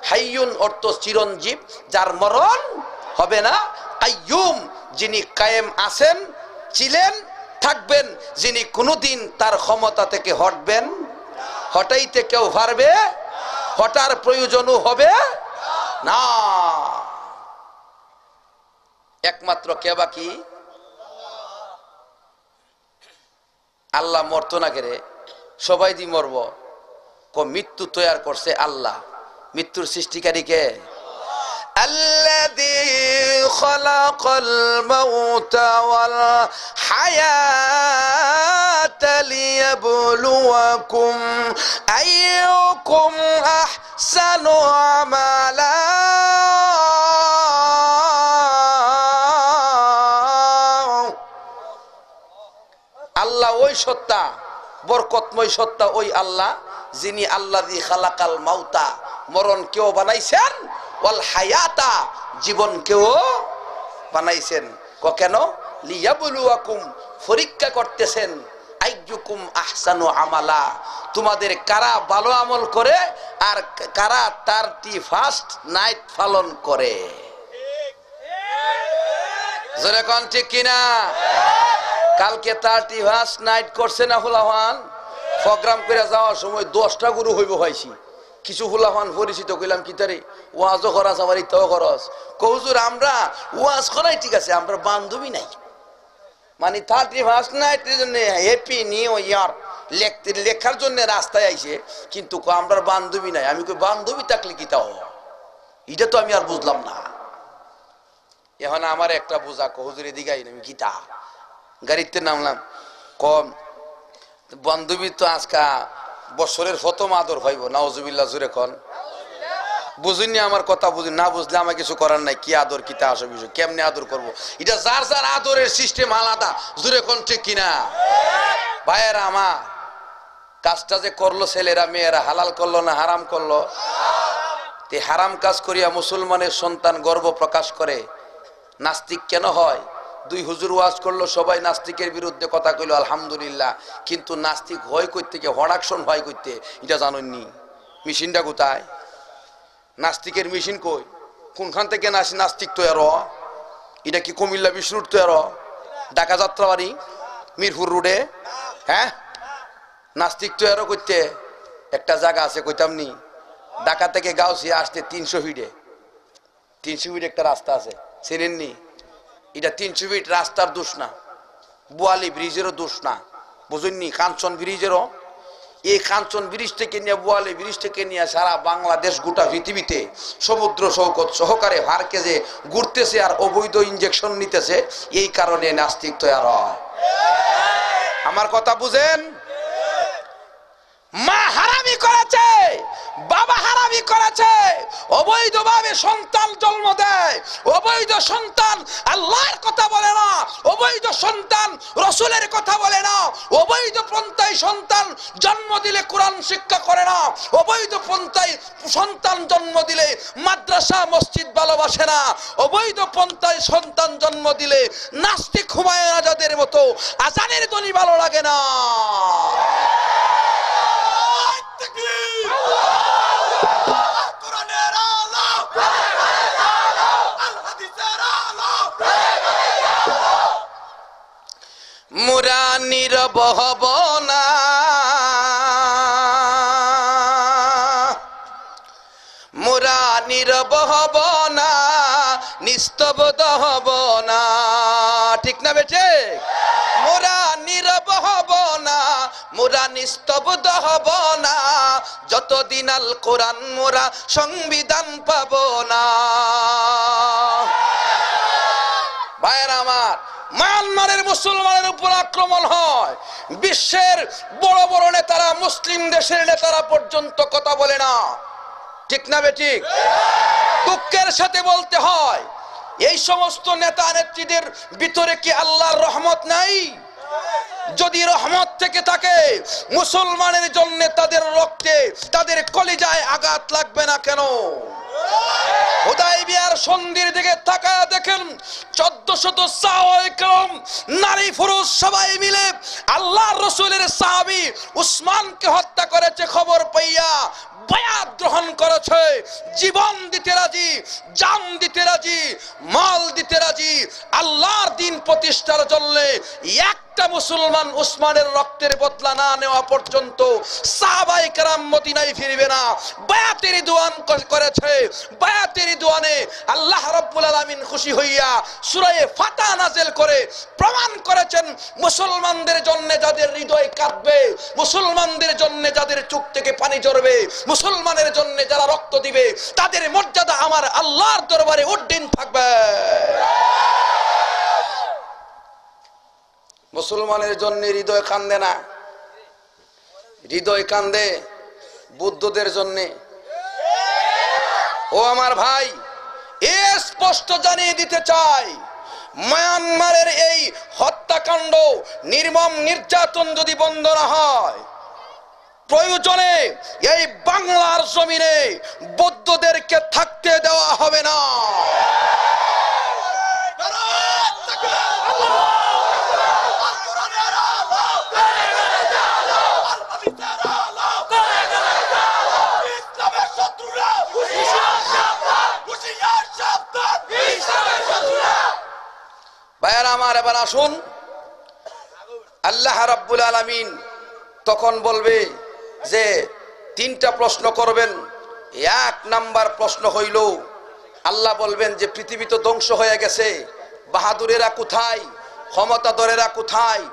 হাইয়ুন অর্থ চিরঞ্জীব যার মরণ হবে না কাইয়ুম যিনি কায়েম আছেন ছিলেন থাকবেন যিনি কোনোদিন তার ক্ষমতা থেকে হটবেন হটাইতে কেউ পারবে হটার প্রয়োজনও হবে না একমাত্র কে বাকি আল্লাহ মরতো না কেরে সবাই দি মরব মৃত্যু তৈরি করছে আল্লাহ। মৃত্যুর সৃষ্টিকারী কে? الذي خلق الموت والحياة ليبلوكم أيكم أحسن عملا আল্লাহ ওই সত্তা, বরকতময় সত্তা ওই আল্লাহ যিনি আল্লাযী খালাকাল মাউতা, মরণ কেউ বানাইছেন, ওয়াল হায়াতা, জীবন কেউ বানাইছেন। কেন? লিয়াবলুয়াকুম, পরীক্ষা করতেছেন, আইয়ুকুম আহসানু আমালা, তোমাদের কারা ভালো আমল করে আর কারা 31st নাইট পালন করে। জোরে কোন ঠিক কিনা? কালকে 31st নাইট করছে না হুলাহান? প্রোগ্রাম করে যাওয়ার সময় 10টা গরু হইব হইছি। কিছু হুলাহান পরিচিত কইলাম কি তারে, ওয়াজও খরচ আমার ইত্যাও খরচ। কহুজুর আমরা ওয়াজ করাই ঠিক আছে, আমরা বান্ধবী নাই। মানে 31st নাইটের জন্য হ্যাপি নিউ ইয়ার লেখার জন্য রাস্তায় আইছে, কিন্তু আমরা বান্ধবী নাই। আমি কই বান্ধবী থাকলে কি তাও, এটা তো আমি আর বুঝলাম না। এখন আমার একটা বোঝা, হুজুর এদিকে আইন, আমি গীতা গাড়িতে নামলাম, কম বান্ধবী তো আজকা বছরের প্রথম আদর হইব, নাউজুবিল্লাহ, জুরে কন। বুঝিনি আমার কথা, বুঝিনি, না বুঝলে আমার কিছু করার নাই। কি আদর কিতা আসে বিষয়, কেমনে আদর করব, এটা যার যার আদরের সিস্টেম আলাদা। জুরে কোন ঠিক কিনা? ভাইয়েরা আমার, কাজটা যে করলো ছেলেরা মেয়েরা, হালাল করলো না হারাম করলো? তে হারাম কাজ করিয়া মুসলমানের সন্তান গর্ব প্রকাশ করে। নাস্তিক কেন হয়? 2 হুজুর ওয়াজ করলো, সবাই নাস্তিকের বিরুদ্ধে কথা কইলো, আলহামদুলিল্লাহ, কিন্তু নাস্তিক হয় কই থেকে, হড়াকশন হয় কইতে, এটা জানেননি? মেশিনটা কোথায়? নাস্তিকের মেশিন কই? কোনখান থেকে নাস্তিক তৈরি? এটা কি কুমিল্লা বিশ্ব রোড তৈরি, ঢাকা যাত্রাবাড়ি, মিরপুর রোডে? হ্যাঁ, নাস্তিক তৈরি করতে একটা জায়গা আছে, কইতাম নি, ঢাকা থেকে গাউসিয়া আসতে 300 ফিটে, 300 ফিট একটা রাস্তা আছে, চেনেননি? এটা 300 ফিট রাস্তার দোষ না, বোয়ালি ব্রিজেরও দোষ না, বুঝেননি? কাঞ্চন ব্রিজেরও, এই কাঞ্চন ব্রিজ থেকে নিয়ে বোয়ালি ব্রিজ থেকে নিয়ে সারা বাংলাদেশ গোটা পৃথিবীতে সমুদ্র সৈকত সহকারে ভারকে যে ঘুরতেছে আর অবৈধ ইনজেকশন নিতেছে, এই কারণে নাস্তিক তৈরি হয়। আমার কথা বুঝেন? মা হারামি করেছে, বাবা হারামি করেছে, অবৈধভাবে সন্তান জন্ম দেয়, অবৈধ সন্তান আল্লাহর কথা বলে না, অবৈধ সন্তান রসুলের কথা বলে না, অবৈধ পন্থায় সন্তান জন্ম দিলে কোরআন শিক্ষা করে না, অবৈধ পন্থায় সন্তান জন্ম দিলে মাদ্রাসা মসজিদ ভালোবাসে না, অবৈধ পন্থায় সন্তান জন্ম দিলে নাস্তিক হুমায়ুন আজাদের মতো আজানের ধ্বনি ভালো লাগে না। মুরা নীরব হব না, মুরা নীরব হব না, নিস্তব্ধ হব না, ঠিক না বেঠে? মোরা নীরব হব না, মোরা নিস্তব্ধ হব না, যতদিন আল কোরআন মোরা সংবিধান পাব না। ভাইয়েরা আমার, মায়ানমারের মুসলমানের উপর আক্রমণ হয়, বিশ্বের বড় বড় নেতারা, মুসলিম দেশের নেতারা পর্যন্ত কথা বলে না, ঠিক না বেঠিক? দুঃখের সাথে বলতে হয়, এই সমস্ত নেতা নেত্রীদের ভিতরে কি আল্লাহর রহমত নাই? যদি রহমত থেকে থাকে, মুসলমানের জন্য তাদের রক্তে, তাদের কলিজায় আঘাত লাগবে না কেন? হুদায়বিয়ার সন্ধির দিকে তাকায় দেখেন, 1400 সাহাবায়ে কেরাম নারী পুরুষ সবাই মিলে আল্লাহর রাসূলের সাহাবী উসমানকে হত্যা করেছে খবর পাইয়া বায়াত গ্রহণ করেছে, জীবন দিতে রাজি, জান দিতে রাজি, মাল দিতে রাজি আল্লাহর দিন প্রতিষ্ঠার জন্য। একটা মুসলমান উসমানের রক্তের বদলা না নেওয়া পর্যন্ত সাহাবায়ে কেরাম মদিনায় ফিরবে না। বায়াতের রিদওয়ান করেছে, বায়াতের রিদওয়ানে আল্লাহ রাব্বুল আলামিন খুশি হইয়া সূরা ফাতিহা নাযিল করে প্রমাণ করেছেন মুসলমানদের জন্য যাদের হৃদয় কাঁদবে, মুসলমানদের জন্য যাদের চোখ থেকে পানি ঝরবে, মুসলমানের জন্য যারা রক্ত দিবে তাদের মর্যাদা আমার আল্লাহর দরবারে উড্ডীন থাকবে। মুসলমানের জন্য হৃদয় কান্দে না, হৃদয় কান্দে বুদ্ধদের জন্য। ও আমার ভাই, স্পষ্ট জানিয়ে দিতে চাই, মায়ানমারের এই হত্যাকাণ্ড, নির্মম নির্যাতন যদি বন্ধ না হয়, প্রয়োজনে এই বাংলার জমিনে বৌদ্ধদেরকে থাকতে দেওয়া হবে না। ভাইয়ারা আমার, এবার আসুন, আল্লাহ রাব্বুল আলামিন তখন বলবে যে তিনটা প্রশ্ন করবেন। এক নাম্বার প্রশ্ন হইল, আল্লাহ বলবেন যে পৃথিবী তো ধ্বংস হয়ে গেছে, বাহাদুরেরা কোথায়, ক্ষমতাধরেরা কোথায়?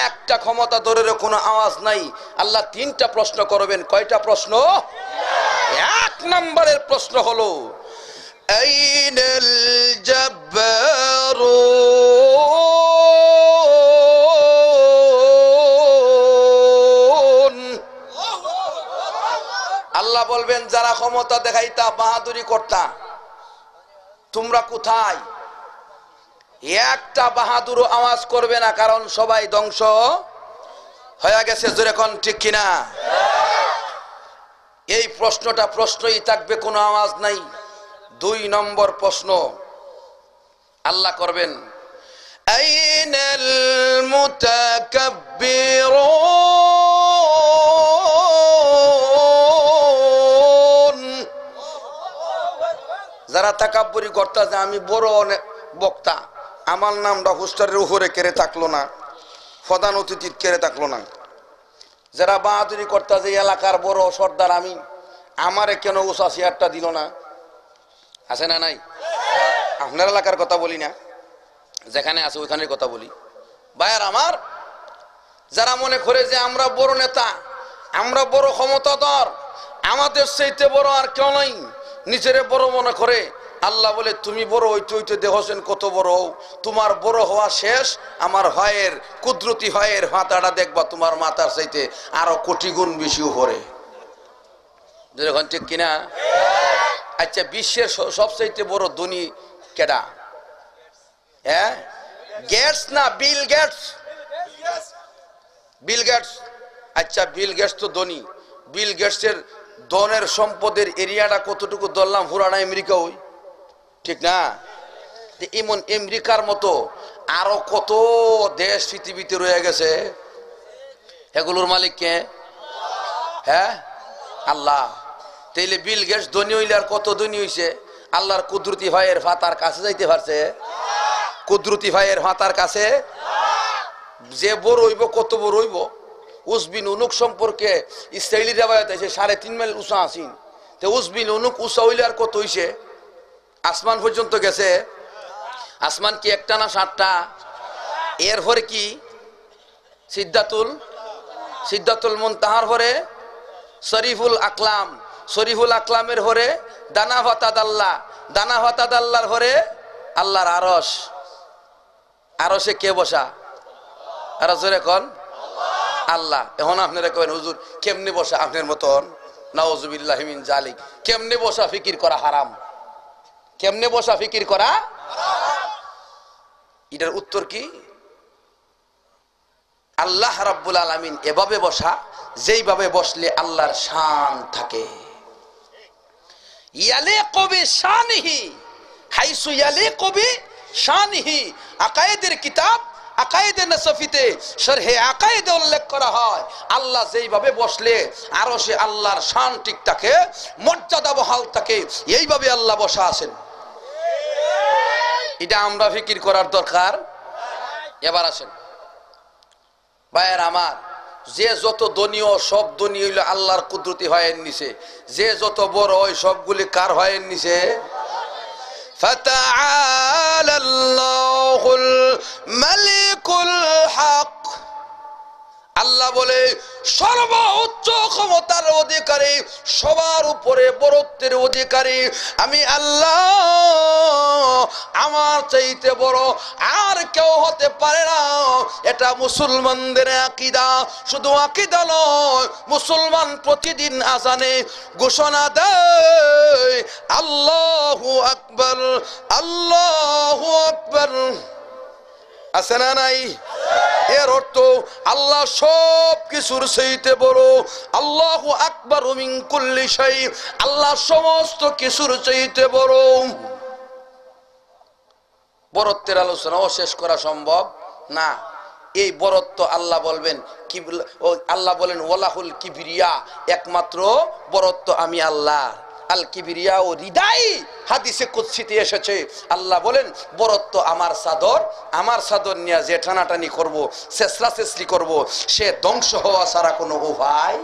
একটা ক্ষমতাধরেরও কোনো আওয়াজ নাই। আল্লাহ তিনটা প্রশ্ন করবেন। কয়টা প্রশ্ন? এক নাম্বারের প্রশ্ন হলো আইনাল জাব্বারুন। আল্লাহ বলবেন যারা ক্ষমতা দেখাইতা, বাহাদুরি করতা, তোমরা কোথায়? একটা বাহাদুরও আওয়াজ করবে না, কারণ সবাই ধ্বংস হয়ে গেছে। জোরে কোন ঠিক কিনা? এই প্রশ্নটা প্রশ্নই থাকবে, কোনো আওয়াজ নাই। দুই নম্বর প্রশ্ন আল্লাহ করবেন আইনাল মুতাকাব্বিরুন। যারা তাকাব্বুরি করতা যে আমি বড় বক্তা, আমার নামটা হোস্টারের উপরে কেড়ে থাকলো না, প্রধান অতিথির কেড়ে থাকলো না। যারা বাহাদুরি করতা যে এলাকার বড় সর্দার আমি, আমারে কেন উষা চেয়ারটা দিল না? আছে না নাই? আপনার এলাকার কথা বলি না, যেখানে আছে ওইখানের কথা বলি। ভাইয়ার আমার, যারা মনে করে যে আমরা বড় নেতা, আমরা বড় ক্ষমতাধর, আমাদের চাইতে বড় আর কেউ নাই, নিজেরে বড় মনে করে, আল্লাহ বলে তুমি বড় হইতে হইতে দেখছেন কত বড় হও, তোমার বড় হওয়া শেষ, আমার ভাইয়ের কুদরতি ভাইয়ের মাথাটা দেখবা তোমার মাথার চাইতে আরো কোটি গুণ বেশি উপরে। যখন ঠিক কিনা? আচ্ছা, বিশ্বের সবচাইতে বড় ধনী কেডা? হ্যাঁ, গেটস না বিল গেটস? Bill Gates. আচ্ছা, বিল গেটস তো ধনী। বিল গেটসের ধনের সম্পদের এরিয়াটা কতটুকু ধরলাম, পুরানা আমেরিকা হই, ঠিক না? এমন আমেরিকার মতো আরো কত দেশ পৃথিবীতে রয়ে গেছে, এগুলোর মালিক কে? হ্যাঁ, আল্লাহ। তাইলে বিল গেটস ধনী হইলে আর কত ধনী হইছে? আল্লাহর কুদরতি ভাইয়ের ফাতার কাছে যাইতে পারছে? কুদরতি ভাইয়ের ফাতার কাছে যে বড় হইব, কত বড় হইব? উসবিন উনুক সম্পর্কে ইসরাইলি রেওয়ায়াত আছে 3.5 মাইল উঁচা আসিন। তো উসবিন উনুক উঁচা হইলে আর কত হইছে? আসমান পর্যন্ত গেছে। আসমান কি একটা না 7টা? এরপরে কি সিদ্ধাতুল মুনতাহার পরে শরীফুল আকলাম, শরীফুল আকলামের হরে দানা হতাদাল্লাহ, দানা হতাদাল্লার হরে আল্লাহর আরশ। আরশে কে বসা? আর জোরে কোন? আল্লাহ। এখন আপনারা কবেন হুজুর কেমনে বসা আপনার মতন? নাউজুবিল্লাহি মিন জালিক। কেমনে বসা ফিকির করা হারাম। কেমনে বসা ফিকির করা? এটার উত্তর কি? আল্লাহ রাব্বুল আলামিন এভাবে বসা যেইভাবে বসলে আল্লাহর শান থাকে। ইয়ালিকু বিশানিহি হাইসু ইয়ালিকু বিশানিহি। আকায়েদের কিতাব আকায়েদে নাসফিতে শরহে আকায়েদে উল্লেখ করা হয় আল্লাহ যেইভাবে বসলে আরশে আল্লাহর শান ঠিক থাকে, মর্যাদা বহাল থাকে, এইভাবে আল্লাহ বসা আছেন। এটা আমরা ফিকির করার দরকার। এবার আসেন ভাইয়ের আমার, যে যত দনীয় সব দনীয় হইল আল্লাহর কুদরতি হয়ের নিচে, যে যত বড় ওই সবগুলি কার হয়ের নিচে? ফাতাআলা আল্লাহুল মালিকুল হক। আল্লাহ বলে সর্বোচ্চ ক্ষমতার অধিকারী, সবার উপরে বড়ত্বের অধিকারী আমি আল্লাহ, আমার চাইতে বড় আর কেউ হতে পারে না। এটা মুসলমানদের আকীদা, শুধু আকীদা নয়, মুসলমান প্রতিদিন আযানে ঘোষণা দেয় আল্লাহু আকবার, আল্লাহু আকবার। আছে না নাই? এর অর্থ আল্লাহ সব কিছুর চাইতে বড়, আল্লাহু আকবার মিন কুল্লি শাই, আল্লাহ সমস্ত কিছুর চাইতে বড়। বড়ত্বের আলোচনাও শেষ করা সম্ভব না। এই বড়ত্ব আল্লাহ বলবেন কি, আল্লাহ বলেন ওয়ালাহুল কিবরিয়া, একমাত্র বড়ত্ব আমি আল্লাহ। আল কিবরিয়া ও হৃদয়, হাদিসে কুদসিতে এসেছে আল্লাহ বলেন বড়ত্ব আমার চাদর, আমার চাদর নিয়ে যে টানাটানি করব, চেষ্টা চেষ্টি করব, সে ধ্বংস হওয়া ছাড়া কোনো উপায়।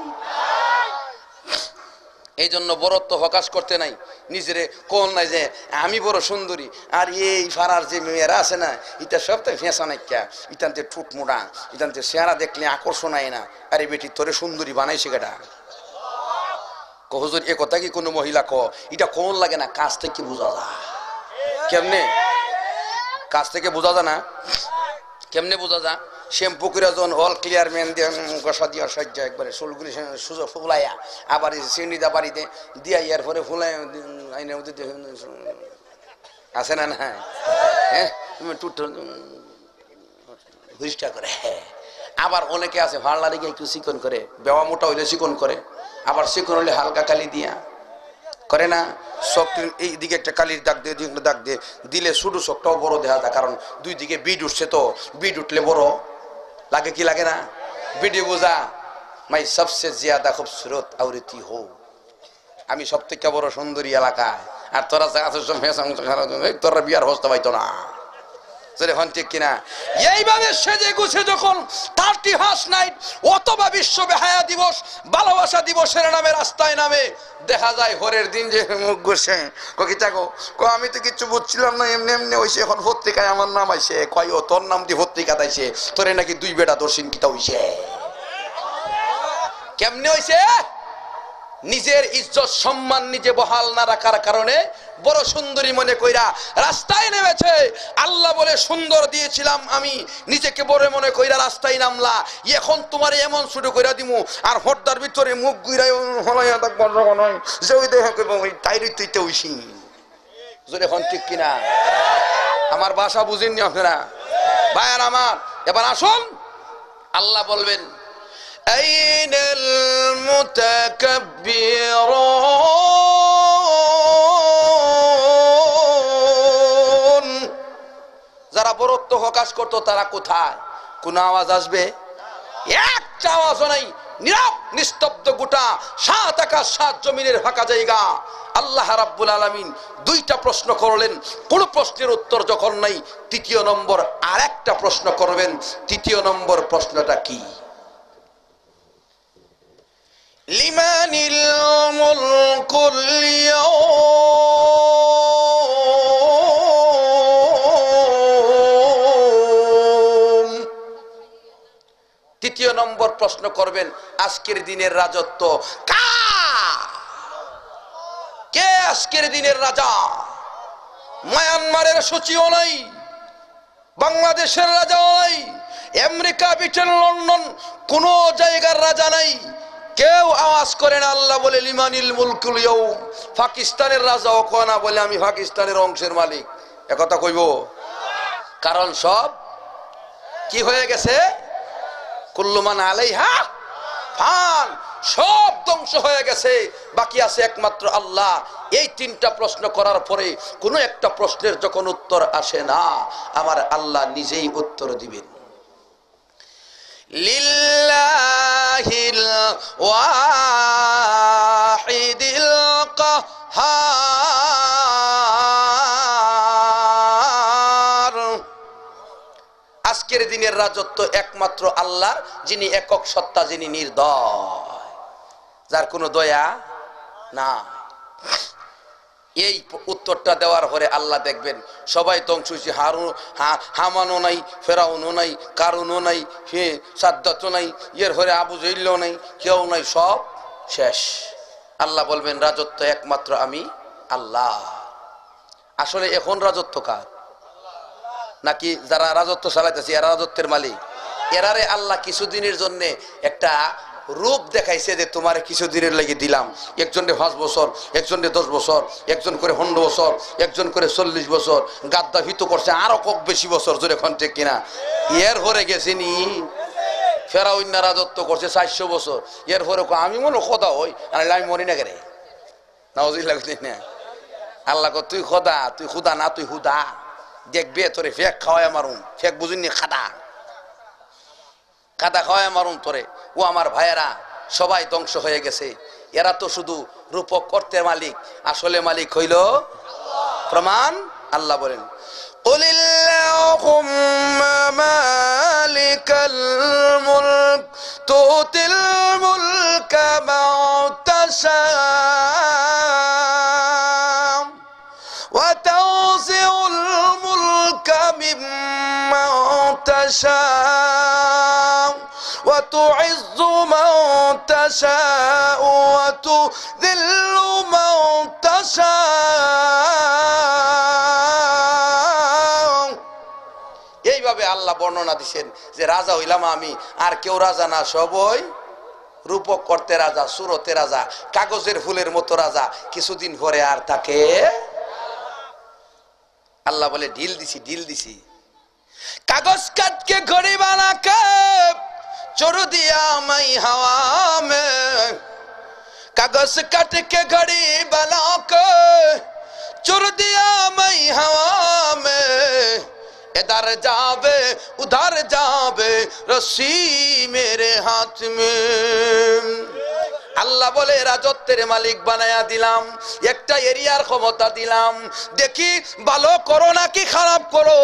এই জন্য বড়ত্ব প্রকাশ করতে নাই, নিজেরে কোন নাই যে আমি বড় সুন্দরী, আর এই ফারার যে মেয়েরা আছে না এটা সব তো ফেঁসা নাইকা, ইতানতে ঠুট মোড়া, ইতানতে চেহারা দেখলে আকর্ষণ হয় না। আরে বেটি তোরে সুন্দরী বানাইছে কেটা? হুজুর এ কথা কি কোনো মহিলা ক? এটা কোন লাগে না, কাছ থেকে বোঝা যায়। কেমনে কাছ থেকে বোঝা যায় না? কেমনে বোঝা যায়? শ্যাম্পু করে যখন অল ক্লিয়ার ম্যান দিয়ে গসা দিয়া সহ্য একবারে চুলগুলি সুযোগ ফুলাইয়া আবার চিনিদা বাড়িতে দিয়া ইয়ার পরে ফুলাই আছে না না? হ্যাঁ টুট হুইস্টা করে। আবার অনেকে আছে ভাড়ারে গিয়ে একটু চিকন করে, বেওয়া মোটা হইলে চিকন করে, আবার চিকন হলে হালকা কালি দিয়া করে না। চোখ এই দিকে একটা কালির দাগ দিয়ে দাগ দিয়ে দিলে শুধু চোখটাও বড় দেখা যায়, কারণ দুই দিকে বিড উঠছে, তো বিড উঠলে বড় লাগে কি লাগে না? বিডি বোঝা মাই সবচেয়ে জিয়াদা খুবসুরত আওরতি হো, আমি সব থেকে বড় সুন্দরী এলাকায়, আর তোরা তোরা বিয়ার হস্তে পাইতো না। ঠিক কিনা? এইভাবে সেজে গুছে যখন 31 নাইট অথবা বিশ্ব বেহায়া দিবস, ভালোবাসা দিবসের নামে রাস্তায় নামে, দেখা যায় হরের দিন যে মুখ ঘুরছে আমি তো কিচ্ছু বুঝছিলাম না, এমনি এমনি হয়েছে, এখন পত্রিকায় আমার নাম আইছে, কয় ও তোর নাম দিয়ে পত্রিকা দিয়েছে, তোরে নাকি 2 বেটা দর্শিন কিতা হইছে। কেমনে হইছে? নিজের ইজ্জত সম্মান নিজে বহাল না রাখার কারণে বড় সুন্দরী মনে কইরা রাস্তায় নেমেছে। আল্লাহ বলে সুন্দর দিয়েছিলাম আমি, নিজেকে বড় মনে কইরা রাস্তায় নামলা, এখন তোমার এমন শুরু কইরা দিমু, আর হরদার ভিতরে মুখ গুইরাই হলাইয়া থাক বড় নয় যে ওই দেখে কইব ওই তাইরি তুইতে হইছি। যদি এখন ঠিক কিনা? আমার ভাষা বুঝেননি আপনারা ভাইয়ার আমার। এবার আসুন আল্লাহ বলবেন আইনাল মুতাকাব্বিরুন, যারা বড়ত্ব প্রকাশ করতো তারা কোথায়? কোন আওয়াজ আসবে? একটা আওয়াজ নাই, নীরব নিস্তব্ধ গোটা 7 আকাশ 7 জমিনের ফাঁকা জায়গা। আল্লাহ রাব্বুল আলামিন 2টা প্রশ্ন করলেন, কোন প্রশ্নের উত্তর যখন নাই, 3য় নম্বর আরেকটা প্রশ্ন করবেন। 3য় নম্বর প্রশ্নটা কি? লিমানিল মুলকুল ইয়াউম। 3য় নম্বর প্রশ্ন করবেন, আজকের দিনের রাজত্ব কার? কে আজকের দিনের রাজা? মায়ানমারের সূচিও নাই, বাংলাদেশের রাজাও নাই, আমেরিকা, ব্রিটেন, লন্ডন কোন জায়গার রাজা নাই। কেউ আওয়াজ করে না। আল্লাহ বলে লিমানিল মুলকুল ইয়াউম। পাকিস্তানের রাজাও কয় না, বলে আমি পাকিস্তানের অংশের মালিক, একথা কইব? কারণ সব কি হয়ে গেছে? কুল্লু মান আলাইহা ফান, সব ধ্বংস হয়ে গেছে, বাকি আছে একমাত্র আল্লাহ। এই 3টা প্রশ্ন করার পরে কোনো একটা প্রশ্নের যখন উত্তর আসে না, আমার আল্লাহ নিজেই উত্তর দিবেন। লিল্লাহিল ওয়াহিদিল কাহ্হার। আজকের দিনের রাজত্ব একমাত্র আল্লাহর, যিনি একক সত্তা, যিনি নির্দয়, যার কোনো দয়া না। এই উত্তরটা দেওয়ার পরে আল্লাহ দেখবেন সবাই ধ্বংস হয়েছে। হামানও নাই, ফেরাউনও নাই, কারুনও নাই, সাদ্দাতও নাই, এর হরে আবু জেইলও নাই, কেউ নাই, সব শেষ। আল্লাহ বলবেন রাজত্ব একমাত্র আমি আল্লাহ। আসলে এখন রাজত্ব কার? নাকি যারা রাজত্ব চালাইতেছে এরা রাজত্বের মালিক? এরারে আল্লাহ কিছুদিনের জন্য একটা রূপ দেখাইছে যে তোমার কিছুদিনের লেগে দিলাম। একজনে 5 বছর, একজনে 10 বছর, একজন করে 15 বছর, একজন করে 40 বছর, গাদ্দা ভিত করছে আরো খুব বেশি বছর, জোরে এখন ঠিক কিনা? এর হরে গেছে নি ফেরাউন রাজত্ব করছে 400 বছর। এর হরে আমি মনে খোদা হই, আমি মরি না কেন? নাউজুবিল্লাহ না। আল্লাহ কো তুই খোদা, তুই খুদা না, তুই হুদা। দেখবে তোরে ফেক খাওয়ায় মারুম। ফেক বুঝিনি? খাদা কাদা খাওয়ায় মারুন তোরে। ও আমার ভাইয়েরা, সবাই ধ্বংস হয়ে গেছে। এরা তো শুধু রূপক করতে মালিক, আসলে মালিক হইল প্রমাণ। আল্লাহ বলেন কুলিল্লাহুম্মা মালিকাল মুলক তুতিল মুলকা মান তাশা ওয়া তাউজিউল মুলকা মিম্মান তাশা وتعز من تشاء وتذل من تشاء। এইভাবে আল্লাহ বর্ণনা দিচ্ছেন যে রাজা হইলাম আমি, আর কেউ রাজা না, সবই রূপক করতে রাজা, সুরতে রাজা, কাগজের ফুলের মতো রাজা। কিছুদিন পরে আর তাকে আল্লাহ বলে ঢিল দিছি, ঢিল দিছি। কাগজ কাটকে ঘড়ি বানাকে छोड़ दिया मैं हवा में, कागज कट के घड़ी बना के छोड़ दिया मैं हवा में। इधर जावे उधर जावे रस्सी मेरे हाथ में। আল্লাহ বলে রাজত্বের মালিক বানায়া দিলাম, একটা এরিয়ার ক্ষমতা দিলাম, দেখি ভালো করো নাকি খারাপ করো,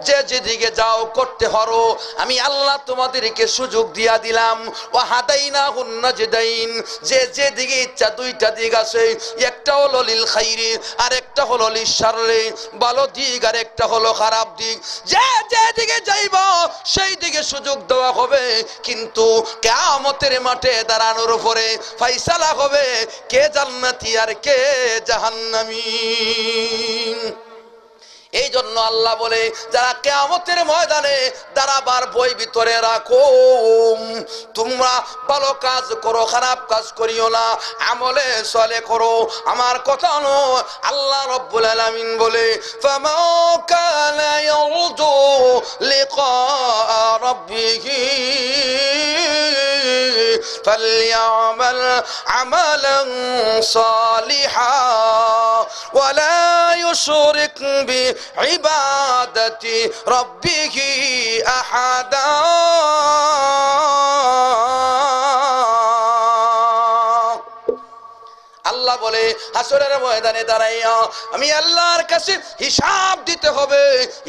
যে যেদিকে যাও করতে হরো। আমি আল্লাহ তোমাদেরকে সুযোগ দিয়া দিলাম। ওয়া হাদাইনাহুন নাজদাইন, যে যেদিকে ইচ্ছা দুইটা দিক আছে, একটা হলো লিল খাইরি আর একটা হলো লিল শাররি, ভালো দিক আর একটা হলো খারাপ দিক। যে যেদিকে যাইবা সেই দিকে সুযোগ দেওয়া হবে, কিন্তু কিয়ামতের মাঠে দাঁড়ানোর উপরে ফাইসালা হবে কে জান্নাতি আর কে জাহান্নামী। এই জন্য আল্লাহ বলে যারা কিয়ামতের ময়দানে দাঁড়াবার বই ভিতরে রাখো, তোমরা ভালো কাজ করো, খারাপ কাজ করিও না, আমলে সলে করো। আমার কথা নয়, আল্লাহ রাব্বুল আলামিন বলে ফামা কানা ইয়ারজু লিকা রাব্বিহি فليعمل عملا صالحا ولا يشرك بعبادة ربه أحدا। আল্লাহ বলে হাসরের ময়দানে দাঁড়াইয়া আমি আল্লাহর কাছে হিসাব দিতে হবে।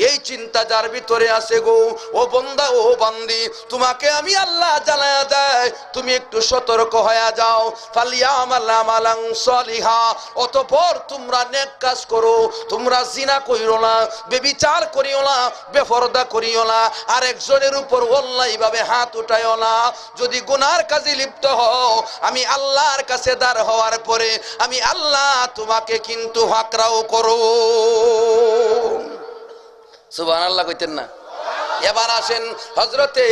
এই চিন্তা যার ভিতরে আছে গো, ও বান্দা ও বান্দি, তোমাকে আমি আল্লাহ জানায়া দেয়, তুমি একটু সতর্ক হয়ে যাও। ফালিয়ামাল আমালান সলিহা, অতঃপর তোমরা নেক কাজ করো। তোমরা জিনা করিও না, ব্যভিচার করিও না, বেপরদা করিও না, আর একজনের উপর অন্যায় ভাবে হাত উঠাইও না। যদি গুনার কাজে লিপ্ত হও, আমি আল্লাহর কাছে দাঁড় হওয়ার পরে আমি আল্লাহ তোমাকে কিন্তু হাকরাও করো। সুবহানাল্লাহ কইতেন না? এবার আসেন, হযরতে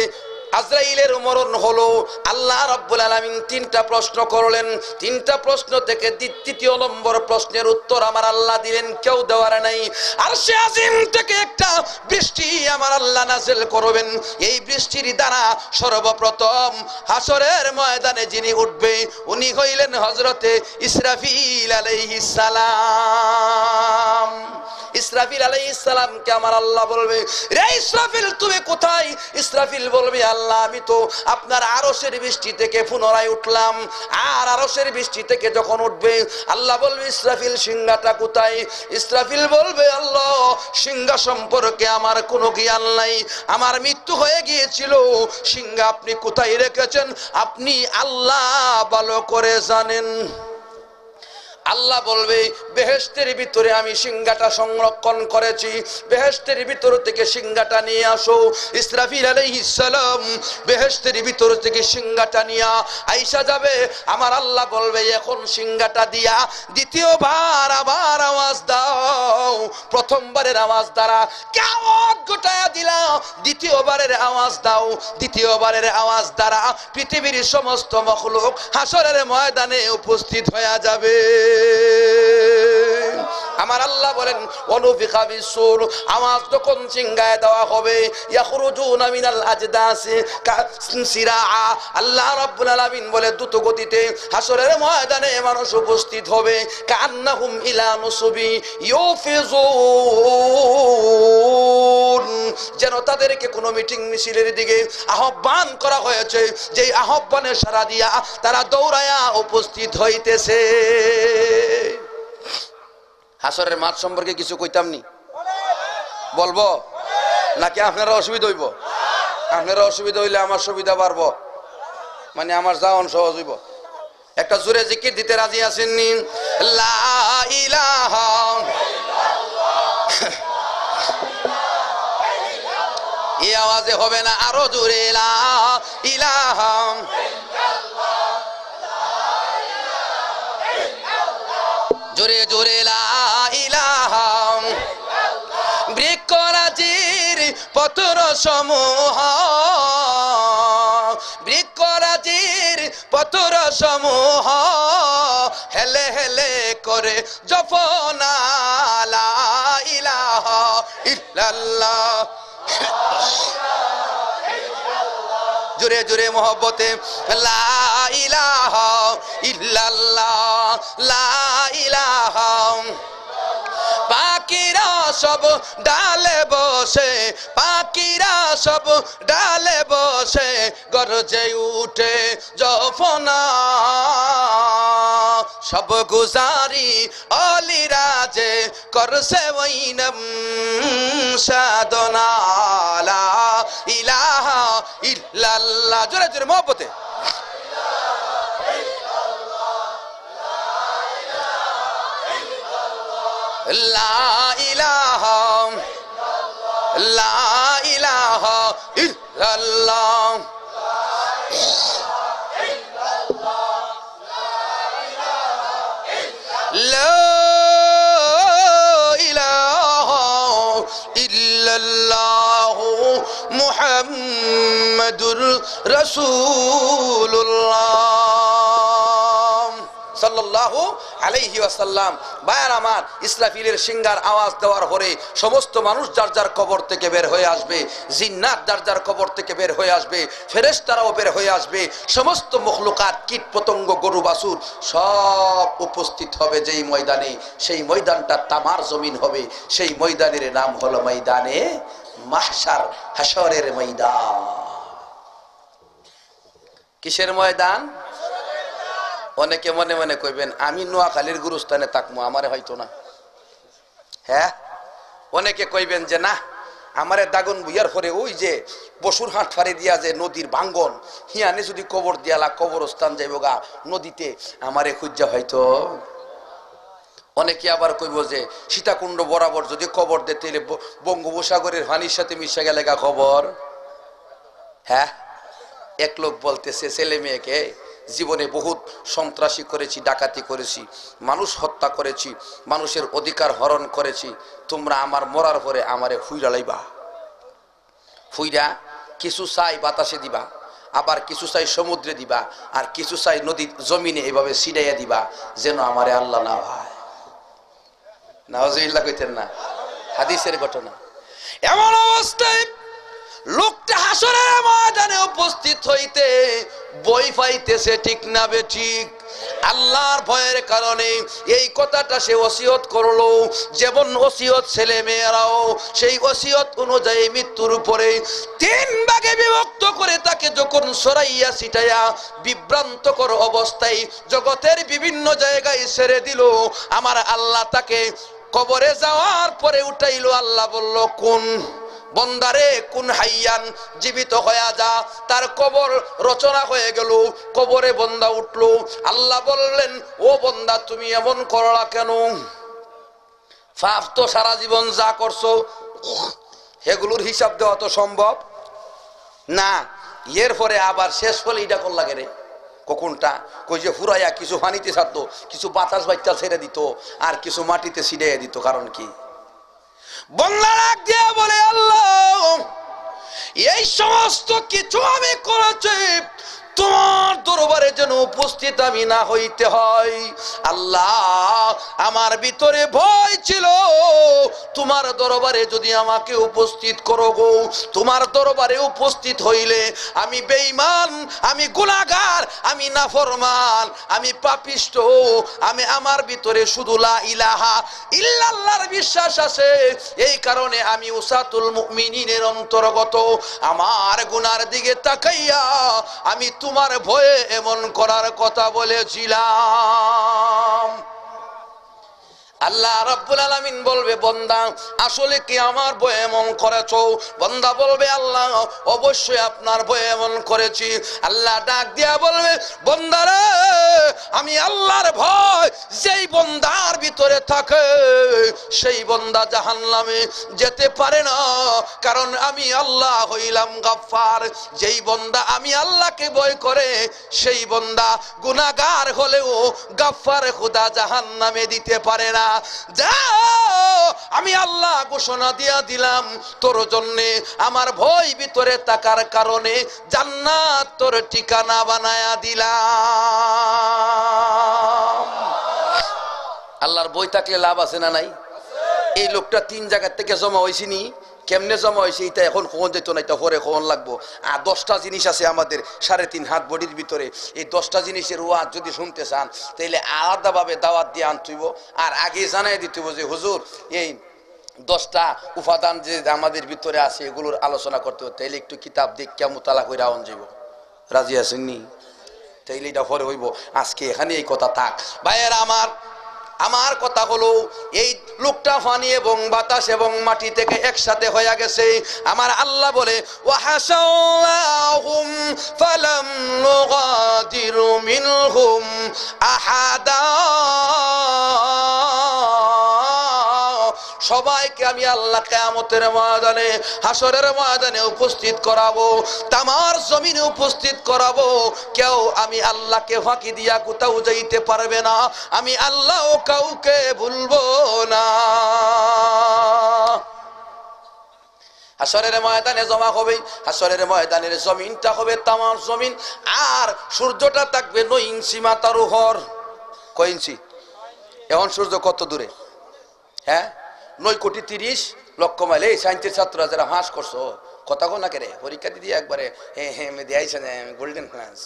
আজরাইলের মরণ হলো। আল্লাহ রাব্বুল আলামিন 3টা প্রশ্ন করলেন। 3টা প্রশ্ন থেকে 3য় নম্বর প্রশ্নের উত্তর আমার আল্লাহ দিলেন, কেউ দেওয়ার নাই। আরশে আজিম থেকে একটা বৃষ্টি আমার আল্লাহ নাযিল করবেন। এই বৃষ্টির দ্বারা সর্বপ্রথম হাসরের ময়দানে যিনি উঠবে উনি হইলেন হযরতে ইসরাফিল আলাইহিস সালাম। ইসরাফিল আলাইহিস সালামকে আমার আল্লাহ বলবে, রে ইসরাফিল তুমি কোথায়? ইসরাফিল বলবে, আল্লাহ আল্লাহ আমি তো আপনার আরশের বৃষ্টি থেকে পুনরায় উঠলাম। আর আরশের বৃষ্টি থেকে যখন উঠবে আল্লাহ বলবে ইসরাফিল সিংহাটা কোথায়? ইসরাফিল বলবে আল্লাহ সিংহা সম্পর্কে আমার কোনো জ্ঞান নাই, আমার মৃত্যু হয়ে গিয়েছিল, সিংহা আপনি কোথায় রেখেছেন আপনি আল্লাহ ভালো করে জানেন। আল্লাহ বলবে বেহেশতের ভিতরে আমি সিংহাটা সংরক্ষণ করেছি, বেহেশতের ভিতর থেকে সিংহাটা নিয়ে আসো। ইসরাফিল আলাইহিস সালাম বেহেশতের ভিতর থেকে সিংহাটা নিয়ে আইসা যাবে। আমার আল্লাহ বলবে এখন সিংহাটা দিয়া দ্বিতীয়বার আবার আওয়াজ দাও। প্রথমবারের আওয়াজ দ্বারা কিয়ামত ঘটায়া দিলা, দ্বিতীয়বারের আওয়াজ দাও, দ্বিতীয়বারের আওয়াজ দ্বারা পৃথিবীর সমস্ত মখলুক হাসরের ময়দানে উপস্থিত হয়ে যাবে। আমার আল্লাহ বলেন অনুফিখা বিসসূর, আওয়াজ যখন সিংহায় দেওয়া হবে ইয়াখরুজুনা মিনাল আজদাসি কাসিরাআ, আল্লাহ রাব্বুল আলামিন বলে দ্রুত গতিতে হাসরের ময়দানে মানুষ উপস্থিত হবে। কান্নাহুম ইলা নুসুবি ইউফিজুন, যেন তাদেরকে কোনো মিটিং মিছিলের দিকে আহ্বান করা হয়েছে, যেই আহ্বানে সাড়া দিয়া তারা দৌড়ায়া উপস্থিত হইতেছে। হাসরের মাঠ সম্পর্কে কিছু কইতাম নি, বলবো নাকি আপনারা অসুবিধা হইব? আপনারা অসুবিধা হইলে আমার সুবিধা বাড়বো, মানে আমার যাওয়ান সহজ হইব। একটা জোরে জিকির দিতে রাজি আছেন নি? লা ইলাহা এই আওয়াজে হবে না, আরো জোরে লা ইলাহা। জোরে জোরে লা ইলাহা। বৃক্ষরাজির পতর সমূহ, বৃক্ষরাজির পতর সমূহ হেলে হেলে করে জপনা লা ইলাহা ইল্লাল্লাহ। জোরে জোরে মোহব্বতে লা ইলাহা ইল্লাল্লাহ, লা ইলাহা। পাখিরা সব ডালে বসে, পাখিরা সব ডালে বসে গর্জে উঠে জফনা, সব গুজারি অলিরাজে করছে ওইনম সাধনা লা ইলাহা ইল্লাল্লাহ। জোরে জোরে মোহব্বতে লা ইলাহা লা ইলাহা ইল্লাল্লাহ। লা ইলাহা ইল্লাল্লাহ মুহাম্মাদুর রাসূলুল্লাহ সাল্লাল্লাহু আলাইহি ওয়াসাল্লাম। ভাইয়ার আমার, ইসরাফিলের সিংহার আওয়াজ দেওয়ার পরে সমস্ত মানুষ যার যার কবর থেকে বের হয়ে আসবে, জিন্নাত যার যার কবর থেকে বের হয়ে আসবে, ফেরেশতারাও বের হয়ে আসবে, সমস্ত মখলুকাত কীট পতঙ্গ গরু বাছুর সব উপস্থিত হবে যেই ময়দানে। সেই ময়দানটা তামার জমিন হবে, সেই ময়দানের নাম হলো ময়দানে মাহশার, হাসরের ময়দান। কিসের ময়দান? অনেকে মনে মনে কইবেন আমি নোয়াখালীর গুরুস্থানে থাকবো, আমারে হয়তো না। হ্যাঁ, অনেকে কইবেন যে না আমারে দাগন বুইয়ার পরে ওই যে বসুর হাট ফাড়ি দিয়া যে নদীর ভাঙ্গন হিয়ানে যদি কবর দিয়ালা কবরস্থান যাইব গা নদীতে, আমারে খুঁজা হয়তো। অনেকে আবার কইব যে সীতাকুণ্ড বরাবর যদি কবর দিতে হইলে বঙ্গোপসাগরের পানির সাথে মিশে গেলে গা খবর। হ্যাঁ, এক লোক বলতেছে ছেলে মেয়েকে জীবনে বহুত সন্ত্রাসী করেছি, ডাকাতি করেছি, মানুষ হত্যা করেছি, মানুষের অধিকার হরণ করেছি, তোমরা আমার মরার পরে আমারে ফুইরা লাইবা, ফুইরা কিছু চাই বাতাসে দিবা, আবার কিছু চাই সমুদ্রে দিবা, আর কিছু চাই নদীর জমিনে এভাবে ছিড়াইয়া দিবা, যেন আমারে আল্লাহ না ভাই। নাউজুবিল্লাহ কইতেন না? হাদিসের ঘটনা। এমন অবস্থায় লোকটা হাসরের ময়দানে উপস্থিত হইতে বই পাইতেছে, ঠিক না বে ঠিক? আল্লাহর ভয়ের কারণে এই কথাটা সে ওসিয়ত করলো। যেমন ওসিয়ত ছেলে মেয়েরাও সেই ওসিয়ত অনুযায়ী মৃত্যুর উপরে 3 ভাগে বিভক্ত করে তাকে যখন সরাইয়া ছিটাইয়া বিভ্রান্তকর অবস্থায় জগতের বিভিন্ন জায়গায় ছেড়ে দিল, আমার আল্লাহ তাকে কবরে যাওয়ার পরে উঠাইলো। আল্লাহ বলল, কোন বন্দারে কুন হাইয়ান, জীবিত হয়ে যা। তার কবর রচনা হয়ে গেল, কবরে বন্দা উঠলো। আল্লাহ বললেন, ও বন্দা তুমি এমন করলা কেন? পাপ তো সারা জীবন যা করছো এগুলোর হিসাব দেওয়া তো সম্ভব না। এরপরে আবার শেষ হলে এটা করলা রে কখনটা কই যে ফুরাইয়া কিছু পানিতে ছাড়তো, কিছু বাতাস বাচ্চা ছেড়ে দিত, আর কিছু মাটিতে ছিড়িয়ে দিত। কারণ কি? বন্দা ডাক দিয়া বলে, আল্লাহ এই সমস্ত কিছু আমি করেছি তোমার দরবারে যেন উপস্থিত আমি না হইতে হয়। আল্লাহ আমার ভিতরে ভয় ছিল, তোমার দরবারে যদি আমাকে উপস্থিত করো গো, তোমার দরবারে উপস্থিত হইলে আমি বেঈমান, আমি গুনাহগার, আমি নাফরমান, আমি পাপিষ্ঠ, আমি আমার ভিতরে শুধু লা ইলাহা ইল্লাল্লাহর বিশ্বাস আছে। এই কারণে আমি উসাতুল মুমিনিনের অন্তর্গত। আমার গুনার দিকে তাকাইয়া আমি তোমার ভয়ে এমন করার কথা বলেছিলাম। আল্লাহ রাব্বুল আলামিন বলবে, বান্দা আসলে কি আমার ভয়ে এমন করেছো? বান্দা বলবে, আল্লাহ অবশ্যই আপনার ভয়ে এমন করেছি। আল্লাহ ডাক দিয়া বলবে, বান্দারে আমি আল্লাহর ভয় যেই বান্দার ভিতরে থাকে সেই বান্দা জাহান্নামে যেতে পারে না, কারণ আমি আল্লাহ হইলাম গাফফার। যেই বান্দা আমি আল্লাহকে ভয় করে সেই বান্দা গুনাহগার হলেও গাফফার খোদা জাহান্নামে দিতে পারে না। যাও আমি আল্লাহ ঘোষণা দিয়া দিলাম, তোর জন্যে আমার ভয় ভিতরে থাকার কারণে জান্নাত তোর ঠিকানা বানায়া দিলাম। আল্লাহর বই থাকলে লাভ আছে না নাই? এই লোকটা 3 জায়গা থেকে জমা হয়েছিনি, কেমনে জমা হয়েছে এটা এখন কখন যেত না, এটা পরে কখন লাগবো। আর 10টা জিনিস আছে আমাদের 3.5 হাত বডির ভিতরে। এই 10টা জিনিসের ওয়াজ যদি শুনতে চান তাইলে আলাদাভাবে দাওয়াত দিয়ে আনতেইব, আর আগে জানাই দিতে হবে যে হুজুর এই 10টা উপাদান যে আমাদের ভিতরে আছে এগুলোর আলোচনা করতে হবে। তাইলে একটু কিতাব দেখে মোতালা করে আওয়ান যাইব। রাজি আছেননি? তাইলে এটা পরে হইব। আজকে এখানে এই কথা থাক। ভাইয়েরা আমার কথা হলো, এই লোকটা পানি এবং বাতাস এবং মাটি থেকে একসাথে হয়ে গেছে। আমার আল্লাহ বলে, ওয়াহাশাল্লাহুম ফালাম নুগাদিরু মিনহুম আহাদা। সবাইকে আমি আল্লাহ কিয়ামতের ময়দানে, হাসরের ময়দানে উপস্থিত করাবো, তামার জমিনে উপস্থিত করাবো। কেউ আমি আল্লাহকে ফাঁকি দিয়া কোথাও যাইতে পারবে না। আমি আল্লাহ কাউকে ভুলবো না। হাসরের ময়দানে জমা হবে, হাসরের ময়দানের জমিনটা হবে তামার জমিন, আর সূর্যটা থাকবে 9 ইঞ্চি মাথার উপর। কয় ইঞ্চি? এখন সূর্য কত দূরে? হ্যাঁ, 9,30,00,000 মাইল। এই সায়েন্সের ছাত্ররা যারা হাস করছো কথা কো না কেরে, পরীক্ষা দিদি একবারে দিয়েছে গোল্ডেন ক্লাস।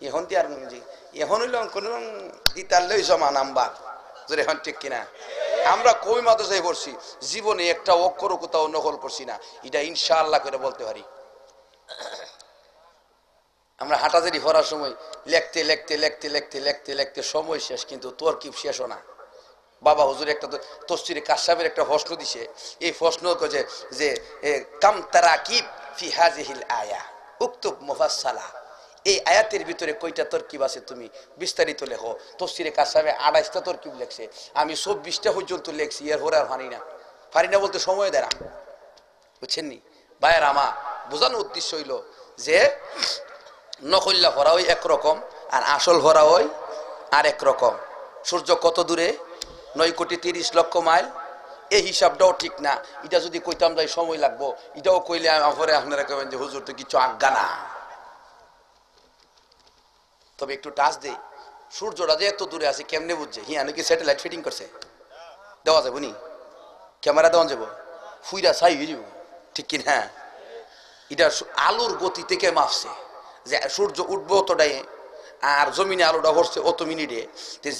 এখন দিয়ে আর এখন হইল কোনো গীতার লই জমা নাম্বার যদি এখন ঠিক কিনা। আমরা কই মাদ্রাসায় পড়ছি, জীবনে একটা অক্ষর কোথাও নকল করছি না, এটা ইনশাআল্লাহ করে বলতে পারি। আমরা হাঁটাজারি পড়ার সময় লেখতে লেখতে লেখতে লেখতে লেখতে লেখতে সময় শেষ, কিন্তু তোর কি শেষও না। বাবা হুজুর একটা তফসিরে কাশাবের একটা প্রশ্ন দিছে। এই প্রশ্ন যে যে কাম তারাকিব ফি হাযিহিল আয়া উক্তুব মুফাসসালা। এই আয়াতের ভিতরে কয়টা তরকিব আছে তুমি বিস্তারিত লেখো। তফসিরে কাশাবে 28টা তরকিব লেখছে, আমি 24টা পর্যন্ত লেখছি। এর পরে আর পারি না বলতে সময় দেয় না, বুঝছেন নি ভাইয়ের? আমার বোঝানোর উদ্দেশ্য হইল যে নকল্লা ভরা ওই একরকম, আর আসল ভরা ওই আর একরকম। সূর্য কত দূরে? 9,30,00,000 মাইল। এই হিসাবটাও ঠিক না। এটা যদি কইতাম যাই সময় লাগবো, এটাও কইলে পরে আপনারা কবেন যে হুজুর তো কিছু আজ্ঞা না। তবে একটু টাচ দেই, সূর্যটা যে এত দূরে আছে কেমনে বুঝছে? হিয়া নাকি স্যাটেলাইট ফিটিং করছে, দেওয়া যাবো নি? ক্যামেরা দেওয়া যাবো, ফুইরা ছাই হয়ে যাব, ঠিক কিনা? হ্যাঁ, এটা আলোর গতি থেকে মাপছে যে সূর্য উঠবো অতটাই, আর জমিনে আলুটা ভরছে অত মিনিটে,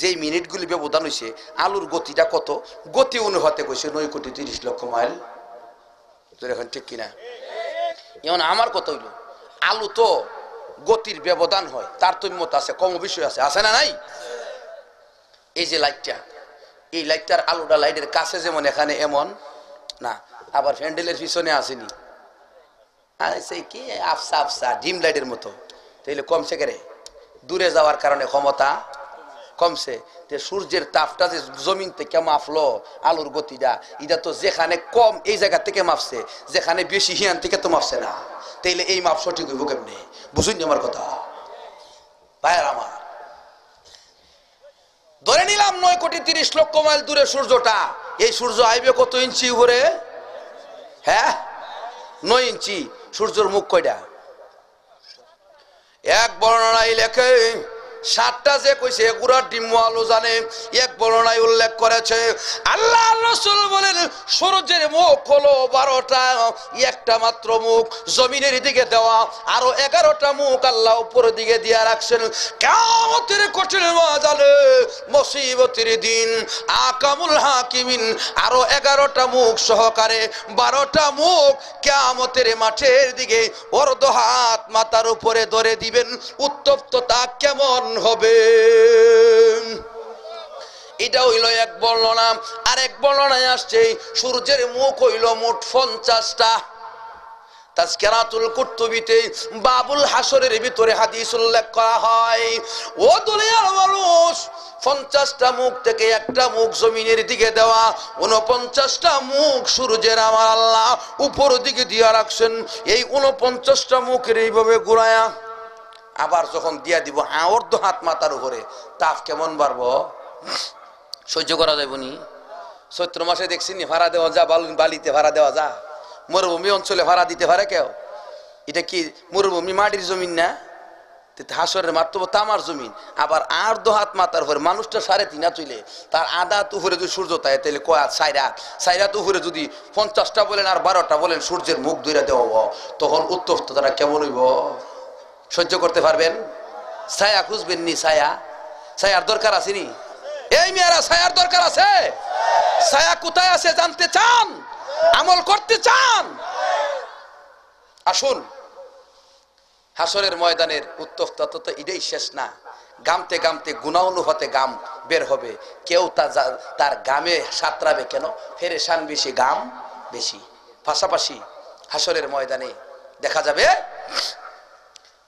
যেই মিনিটগুলি ব্যবধান হয়েছে আলুর গতিটা কত, গতি অনুপাতে কইছে 9,30,00,000 মাইল। এখন ঠিক কিনা? যেমন আমার কথা হইল আলু তো গতির ব্যবধান হয়, তারতম্য আছে, কম বিষয় আছে, আছে না নাই? এই যে লাইটটা, এই লাইটটার আলুটা লাইটের কাছে যেমন এখানে এমন না, আবার হ্যান্ডেলের পিছনে আসেনি, সেই কি আফসা আফসা ডিম লাইটের মতো, তাইলে কমছে কেরে? দূরে যাওয়ার কারণে ক্ষমতা কমছে। সূর্যের তাপটা যে জমিন থেকে মাপলো আলুর গতিটা, এটা তো যেখানে কম এই জায়গা থেকে মাপছে, যেখানে বেশি হিয়ান থেকে তো মাপছে না, তাইলে এই মাপ সঠিক হইব কেমনে? বুঝুন আমার কথা ভাইয়ার আমার। ধরে নিলাম 9,30,00,000 মাইল দূরে সূর্যটা, এই সূর্য আইবে কত ইঞ্চি উপরে? হ্যাঁ 9 ইঞ্চি। সূর্যের মুখ কয়টা? এক বর্ণনায় লেখে 7টা, যে কইছে এগুড়ার ডিম আলো জানে। এক বর্ণনায় উল্লেখ করেছে আল্লাহ রাসূল বলেন সূর্যের মুখ হলো 12টা, একটা মাত্র মুখ জমিনের দিকে দেওয়া, আরো 11টা মুখ আল্লাহ উপরের দিকে দিয়ে রাখছেন। কিয়ামতের কঠিন ময়দানে মুসিবতের দিন আকামুল হাকিমিন আরো 11টা মুখ সহকারে 12টা মুখ কিয়ামতের মাঠের দিকে অর্ধ হাত মাথার উপরে ধরে দিবেন। উত্তপ্ততা কেমন হবে? এটা হইল এক বর্ণনা। আরেক বর্ণনায় আসছে সূর্যের মুখ হইল মোট 50টা। তাজকিরাতুল কুতুবিতে বাবুল হাসরের ভিতরে হাদিস উল্লেখ করা হয়, ও দুনিয়ার মানুষ 50টা মুখ থেকে একটা মুখ জমিনের দিকে দেওয়া, 49টা মুখ সূর্যের আমার আল্লাহ উপর দিকে দিয়ে রাখছেন। এই 49টা মুখের এইভাবে ঘুরায়া আবার যখন দিয়া দিব অর্ধ হাত মাথার উপরে, তাপ কেমন বাড়বো? সহ্য করা যাইব নি? চৈত্র মাসে দেখছি নি ভাড়া দেওয়া যা, বালিতে ভাড়া দেওয়া যা, মরুভূমি অঞ্চলে ভাড়া দিতে পারে কেউ? এটা কি মরুভূমি মাটির জমিন না? হাসরের মাঠ তো তামার জমিন। আবার অর্ধ হাত মাথার উপরে মানুষটা 3.5 হাত হইলে তার আধা হাত উপরে যদি সূর্য তাই, তাহলে কয় হাত? 4 হাত। 4 হাত উপরে যদি 50টা বলেন আর 12টা বলেন সূর্যের মুখ ধরে দেওয়া, তখন উত্তপ্ততাটা কেমন হইব? সহ্য করতে পারবেন? ছায়া খুঁজবেন নি? ছায়ার দরকার আছে নি? এই মেয়েরা ছায়ার দরকার আছে? ছায়া কোথায় আছে জানতে চান? আমল করতে চান? আসুন, হাসরের ময়দানের উত্তপ্ততা তো এটাই শেষ না। গামতে গামতে গুনাহ অনুপাতে গাম বের হবে। কেউ তার গামে সাঁতরাবে কেন? ফেরেশান বেশি, গাম বেশি। পাশাপাশি হাসরের ময়দানে দেখা যাবে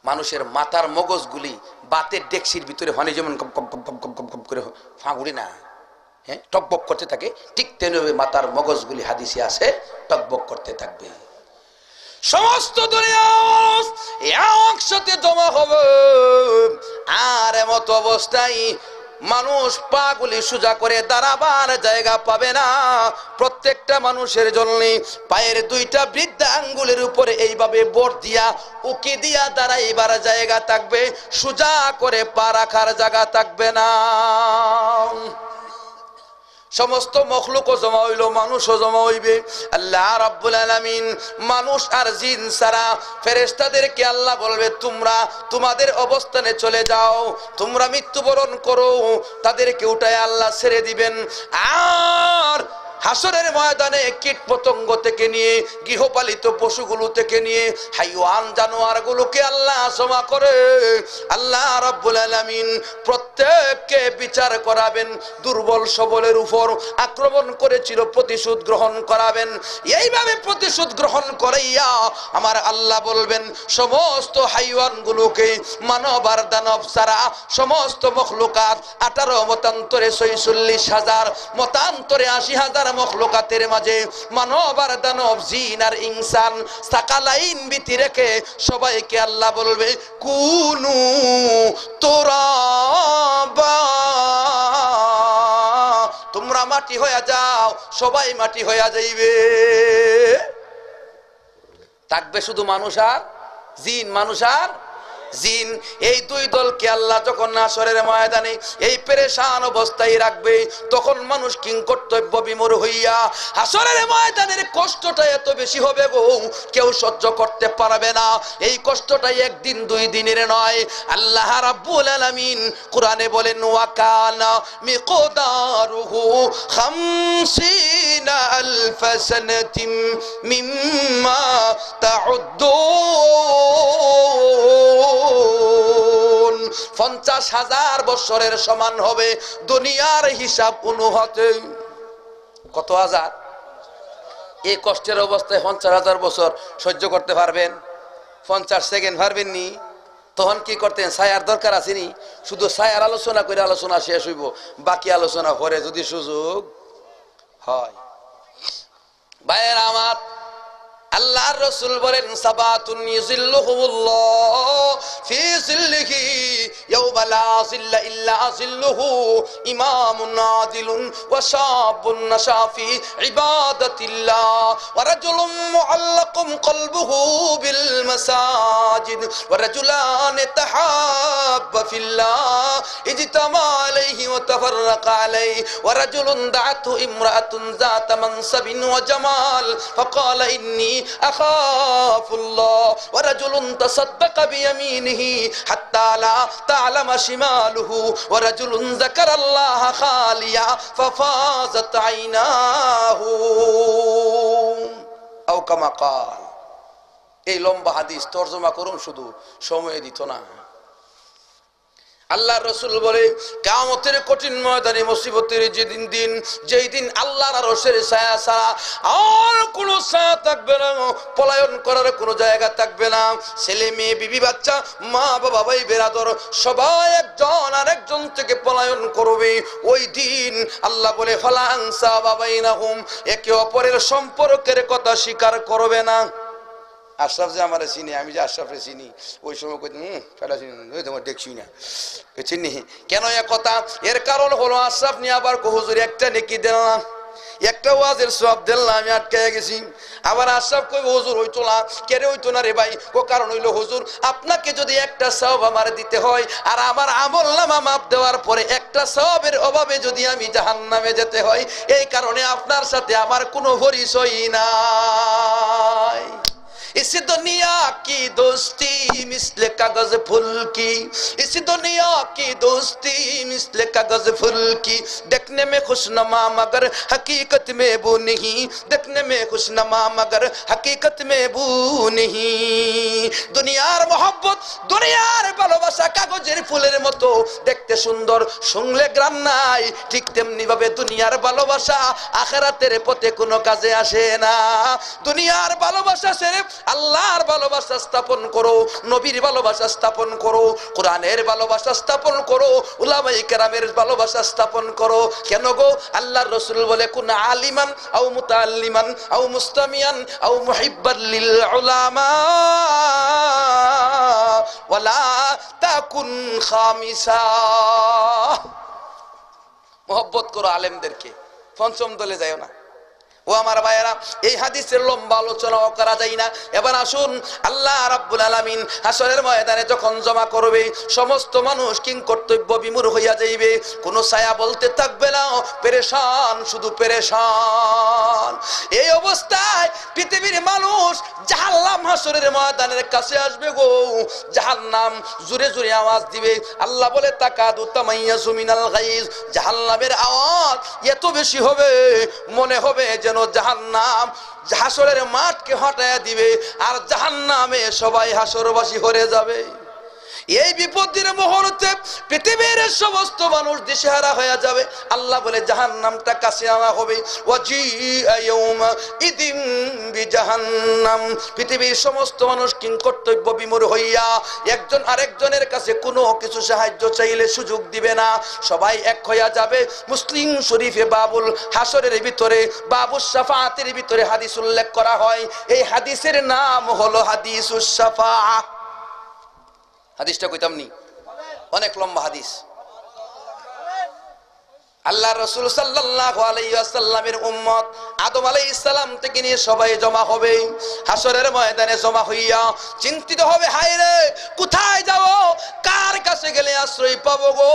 মানুষের মাথার মগজগুলি বাতের ডেকসির ভিতরে হনে যেমন কম কম কম কম কম কম কম করে ফাঁগুড়ি না, হ্যাঁ, টকবক করতে থাকে, ঠিক তেমনি মাথার মগজগুলি হাদিসে আছে টকবক করতে থাকবে। সমস্ত দুনিয়া একসাথে জমা হবে, আর এমত অবস্থায় মানুষ পাগুলি সোজা করে দাঁড়াবার জায়গা পাবে না। প্রত্যেকটা মানুষের জন্য পায়ের 2টা বৃদ্ধা আঙ্গুলের উপরে এইভাবে বোট দিয়া উকি দিয়া দাঁড়াইবার জায়গা থাকবে, সোজা করে পা রাখার জায়গা থাকবে না। সমস্ত মখলুকও জমা হইল, মানুষও জমা হইবে। আল্লাহ রাব্বুল আলামিন মানুষ আর জিন ছাড়া ফেরেশতাদেরকে আল্লাহ বলবে তোমরা তোমাদের অবস্থানে চলে যাও, তোমরা মৃত্যুবরণ করো। তাদেরকে উঠায় আল্লাহ ছেড়ে দিবেন। আর হাসরের ময়দানে কীট পতঙ্গ থেকে নিয়ে গৃহপালিত পশুগুলো থেকে নিয়ে হাইওয়ান জানোয়ারগুলোকে আল্লাহ জমা করে আল্লাহ রাব্বুল আলামিন প্রত্যেককে বিচার করাবেন। দুর্বল সবলের উপর আক্রমণ করেছিল প্রতিশোধ গ্রহণ করাবেন। এইভাবে প্রতিশোধ গ্রহণ করাইয়া আমার আল্লাহ বলবেন সমস্ত হাইওয়ানগুলোকে, মানব আর দানব ছাড়া সমস্ত মখলুকাত 18 মতান্তরে 46,000, মতান্তরে 80,000 মখলুকাতের মাঝে মানব আর দানব, জিন আর ইনসান সাকালাইন বিতি রেখে সবাইকে আল্লাহ বলবে কুনু তুরাবা, তোমরা মাটি হয়ে যাও। সবাই মাটি হয়ে যাইবে, থাকবে শুধু মানুষ আর জিন, মানুষ আর জিন, এই দুই দলকে আল্লাহ যখন হাসরের ময়দানে এই পেরেশান অবস্থায় রাখবে, তখন মানুষ কিংকর্তব্য বিমূঢ় হইয়া হাসরের ময়দানের কষ্টটা এত বেশি হবে গো, কেউ সহ্য করতে পারবে না। এই কষ্টটা একদিন দুই দিনের নয়। আল্লাহ রাব্বুল আলামিন কোরআনে বলেন, ওয়া কানা মিকদারুহু 50 আলফ সানাতিম মিম্মা তাউদ্দুন, 50,000 বছরের সমান হবে দুনিয়ার হিসাব অনুহতে। কত হাজার? এই কষ্টের অবস্থায় 50,000 বছর সহ্য করতে পারবেন? 50 সেকেন্ড পারবেন নি? তখন কি করতেন? ছায়ার দরকার আসেনি? শুধু ছায়ার আলোচনা করে আলোচনা শেষ হইব, বাকি আলোচনা পরে যদি সুযোগ হয়। ভাইয়েরা আমার, আল্লাহর রাসূল বলেন, সাবাতুন ইযিল্লুহুমুল্লাহ ফি জিল্লিহি ইয়াওমা লা জিল্লা ইল্লা জিল্লুহু, ইমামুন আদিলুন ওয়া শাবুন নাশা ফি ইবাদাতিল্লাহ ওয়া রাজুলুন মুআল্লাকুম কলবুহু বিল মাসাজিদ ওয়া রাজুলান তাহাব্বা ফিল্লাহ ইজতামা আলাইহি ওয়া তাফাররাকা আলাইহি ওয়া রাজুলুন দাআতহু ইমরাআতুন যাতা মানসাবিন ওয়া জামাল ফাকালা ইন্নী আখাফুল্লাহ ওয়া রাজুলুন তাসাদ্দাকা বিয়ামিনিহি হাত্তা লা তা'লামা শিমালুহু ওয়া রাজুলুন যাকারাল্লাহ খালিয়া ফাফাযাত আইনাহু আও কামা ক্বাল। এই লম্বা হাদিস তরজমা করুন, শুধু সময় দিত না। আল্লাহর রাসূল বলে, কিয়ামতের কঠিন ময়দানে মুসিবতের যেই দিন আল্লাহর আরশের ছায়া ছাড়া আর কোনো ছায়া থাকবে না, পলায়ন করার কোনো জায়গা থাকবে না। ছেলে মেয়ে বিবি বাচ্চা মা বাবা ভাই বেরাদর সবাই একজন আরেকজন থেকে পলায়ন করবে। ওই দিন আল্লাহ বলে, ফালা আনসাবা বাইনাহুম, একে অপরের সম্পর্কের কথা স্বীকার করবে না। আশরাফ যে আমার চিনি, আমি যে আশরাফে চিনি, ওই সময় ফেলা চিনি তোমার দেখছি না, চিনি কেন এ কথা? এর কারণ হলো আশরাফ নিয়ে আবার হুজুর একটা নেকি দিল না, একটা ওয়াজের সওয়াব দিল না, আমি আটকে গেছি। আবার আশরাফ কই, হুজুর হইতো না, কেড়ে হইতো না রে ভাই। ও কারণ হইলো, হুজুর আপনাকে যদি একটা সওয়াব আমার দিতে হয়, আর আমার আমলনামা মাপ দেওয়ার পরে একটা সওয়াবের অভাবে যদি আমি জাহান্নামে যেতে হয়, এই কারণে আপনার সাথে আমার কোনো পরিচয় নাই। इस दुनिया की दोस्ती मिस्ले कागज फूल की, इस दुनिया की दोस्ती मिस्ले कागज फूल की, देखने में खुशनुमा मगर हकीकत में वो नहीं, देखने में खुशनुमा मगर हकीकत में वो नहीं। दुनियार मोहब्बत, दुनियार ভালোবাসা কাগজের ফুলের মতো দেখতে সুন্দর, শুনলে গ্রাম নাই, ঠিক তেমনি ভাবে দুনিয়ার ভালোবাসা আখিরাতের পথে কোনো কাজে আসে না। দুনিয়ার ভালোবাসা ছেড়ে আল্লাহর ভালোবাসা স্থাপন করো, নবীর ভালোবাসা স্থাপন করো, কোরআনের ভালোবাসা স্থাপন করো, উলামায়ে কেরামের ভালোবাসা স্থাপন করো। কেন গো? আল্লাহর রাসূল বলে, কুন আলিমান আও মুতাআল্লিমান আও মুস্তামিয়ান আও মুহিব্বান লিল উলামা ওয়ালা তাকুন খামিসা। মোহব্বত করো আলেমদেরকে, পঞ্চম দলে যাও না। ও আমার ভাইয়েরা, এই হাদিসের লম্বা আলোচনাও করা যায় না। এবার আসুন, আল্লাহ রাব্বুল আলামিন হাসরের ময়দানে যখন জমা করবে, সমস্ত মানুষ কিংকর্তব্য বিমূঢ় হইয়া যাইবে, কোনো ছায়া বলতে থাকবে না, পেরেশান, শুধু পেরেশান। এই অবস্থায় পৃথিবীর মানুষ জাহান্নাম হাসরের ময়দানের কাছে আসবে গো। জাহান্নাম জোরে জোরে আওয়াজ দিবে। আল্লাহ বলে, তাকাদু তামাইয়াজু মিনাল গাইজ, জাহান্নামের আওয়াজ এত বেশি হবে, মনে হবে যেন জাহান্নাম হাসরের মাঠকে হটায়া দিবে, আর জাহান্নামে সবাই হাসরবাসী হয়ে যাবে। এই বিপদের মুহূর্তে পৃথিবীর সমস্ত মানুষ দিশেহারা হয়ে যাবে। আল্লাহ বলে, জাহান্নামটা কাছে আনা হবে। ওয়াজিআ ইয়াউমা ইদিন বিজাহান্নাম, পৃথিবীর সমস্ত মানুষ কিংকর্তব্য বিমূঢ় হইয়া একজন আরেকজনের কাছে কোনো কিছু সাহায্য চাইলে সুযোগ দিবে না, সবাই এক হইয়া যাবে। মুসলিম শরীফে বাবুল হাসরের ভিতরে, বাবুস শাফাআতের ভিতরে হাদিস উল্লেখ করা হয়। এই হাদিসের নাম হলো হাদিসুস শাফাআহ। হাদিসটা কইতাম নি, অনেক লম্বা হাদিস। আল্লাহ রাসূল সাল্লাল্লাহু আলাইহি ওয়াসাল্লামের উম্মত আদম আলাইহিস সালাম থেকে নিয়ে সবাই জমা হবে হাসরের ময়দানে। জমা হইয়া চিন্তিত হবে, হায় রে কোথায় যাব, কার কাছে গেলে আশ্রয় পাবো গো।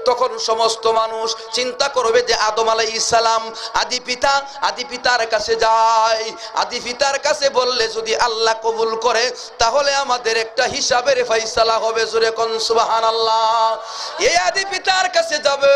তখন সমস্ত মানুষ চিন্তা করবে যে আদম আলাইহিস সালাম আদি পিতার কাছে যায়। আদি পিতার কাছে বললে যদি আল্লাহ কবুল করে তাহলে আমাদের একটা হিসাবের ফয়সালা হবে। জোরে কোন সুবহানাল্লাহ। এই আদি পিতার কাছে যাবে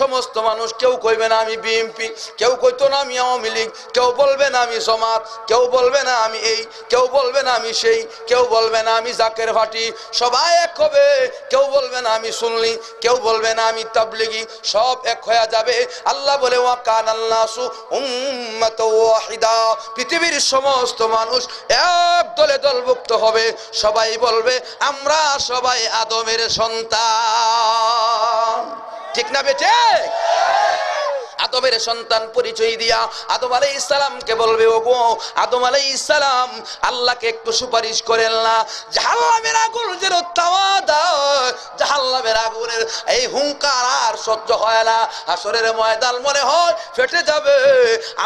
সমস্ত মানুষ। কেউ কইবে না আমি বিএনপি, কেউ কইতো না আমি আওয়ামী লীগ, কেউ বলবে না আমি জামাত, কেউ বলবে না আমি এই, কেউ বলবে না আমি সেই, কেউ বলবে না আমি জাকের ভাটি। সবাই এক হবে। কেউ বলবে না আমি সুন্নি, কেউ বলবে না আমি তাবলিগি। সব এক হয়ে যাবে। আল্লাহ বলে ওয়া কানান নাসু উম্মাতাও ওয়াহিদা। পৃথিবীর সমস্ত মানুষ এক দলে দলভুক্ত হবে। সবাই বলবে আমরা সবাই আদমের সন্তান। ঠিক না বেটে? আদমের সন্তান পরিচয় দিয়া আদম আলাইহিস সালামকে বলবে, ওগো আদম আলাইহিস সালাম আল্লাহকে একটু সুপারিশ করেন না, জাহান্নামের আগুন যেন তাওয়া দেয়। জাহান্নামের আগুনের এই হুঙ্কার আর সহ্য হয় না। হাসরের ময়দান মনে হয় ফেটে যাবে।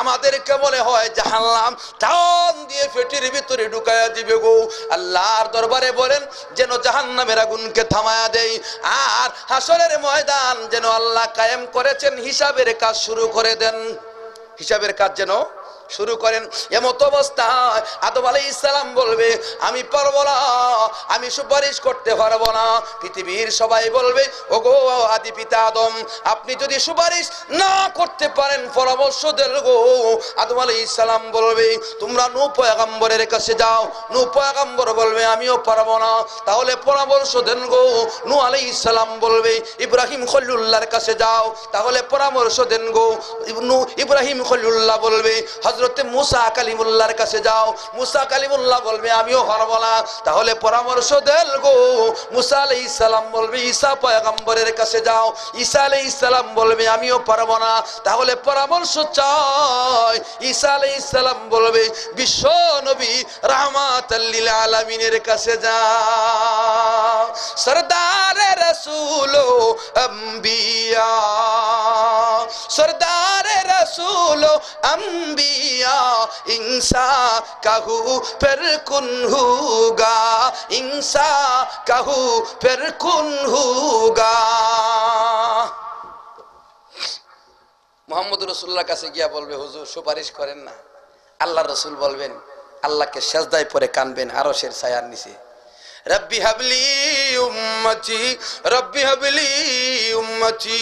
আমাদেরকে মনে হয় জাহান্নাম টান দিয়ে ফেটির ভিতরে ঢুকায়া দিবে গো। আল্লাহর দরবারে বলেন যেন জাহান্নামের আগুনকে থামায়া দেয়। আর হাসরের ময়দান যেন আল্লাহ কায়েম করেছেন হিসাবের কাজ শুরু করে দেন। হিসাবের কাজ যেন শুরু করেন। এমত অবস্থায় আদম আলাইহিস সালাম বলবে আমি পারবো না, আমি সুপারিশ করতে পারবো না। পৃথিবীর সবাই বলবে ওগো আদি পিতা আদম আপনি যদি সুপারিশ না করতে পারেন পরামর্শ দেন গো। আদম আলাইহিস সালাম বলবে তোমরা নূহ পয়গম্বরের কাছে যাও। নূহ পয়গম্বর বলবে আমিও পারবো না, তাহলে পরামর্শ দেন গো। নূহ আলাইহিস সালাম বলবে ইব্রাহিম খলিলুল্লাহর কাছে যাও, তাহলে পরামর্শ দেন গো। ইব্রাহিম খলিলুল্লাহ বলবে হযরতে মুসা কালিমুল্লাহর কাছে যাও। মুসা কালিমুল্লাহ বলবে আমিও পারবো না, তাহলে পরামর্শ দেন গো। মুসা আলাইহিস সালাম বলবে ঈসা পয়গম্বরের কাছে যাও। ঈসা আলাইহিস সালাম বলবে আমিও পারবো না, তাহলে পরামর্শ চাই। ঈসা আলাইহিস সালাম বলবে বিশ্ব নবী রাহমাতাল লিল আলামিনের কাছে যাও। সরদারে রাসূল ও আম্বিয়া, সরদারে রাসূল ও अम्बिया इंसा कहू फिर कुन होगा, इंसा कहू फिर कुन होगा। মুহাম্মদ রাসূলুল্লাহর কাছে গিয়া বলবে হুজুর সুপারিশ করেন না। আল্লাহর রাসূল বলবেন আল্লাহকে সেজদায় পড়ে কানবেন আরশের ছায়ার নিচে, রব্বি হাবলি উম্মতি, রব্বি হাবলি উম্মতি।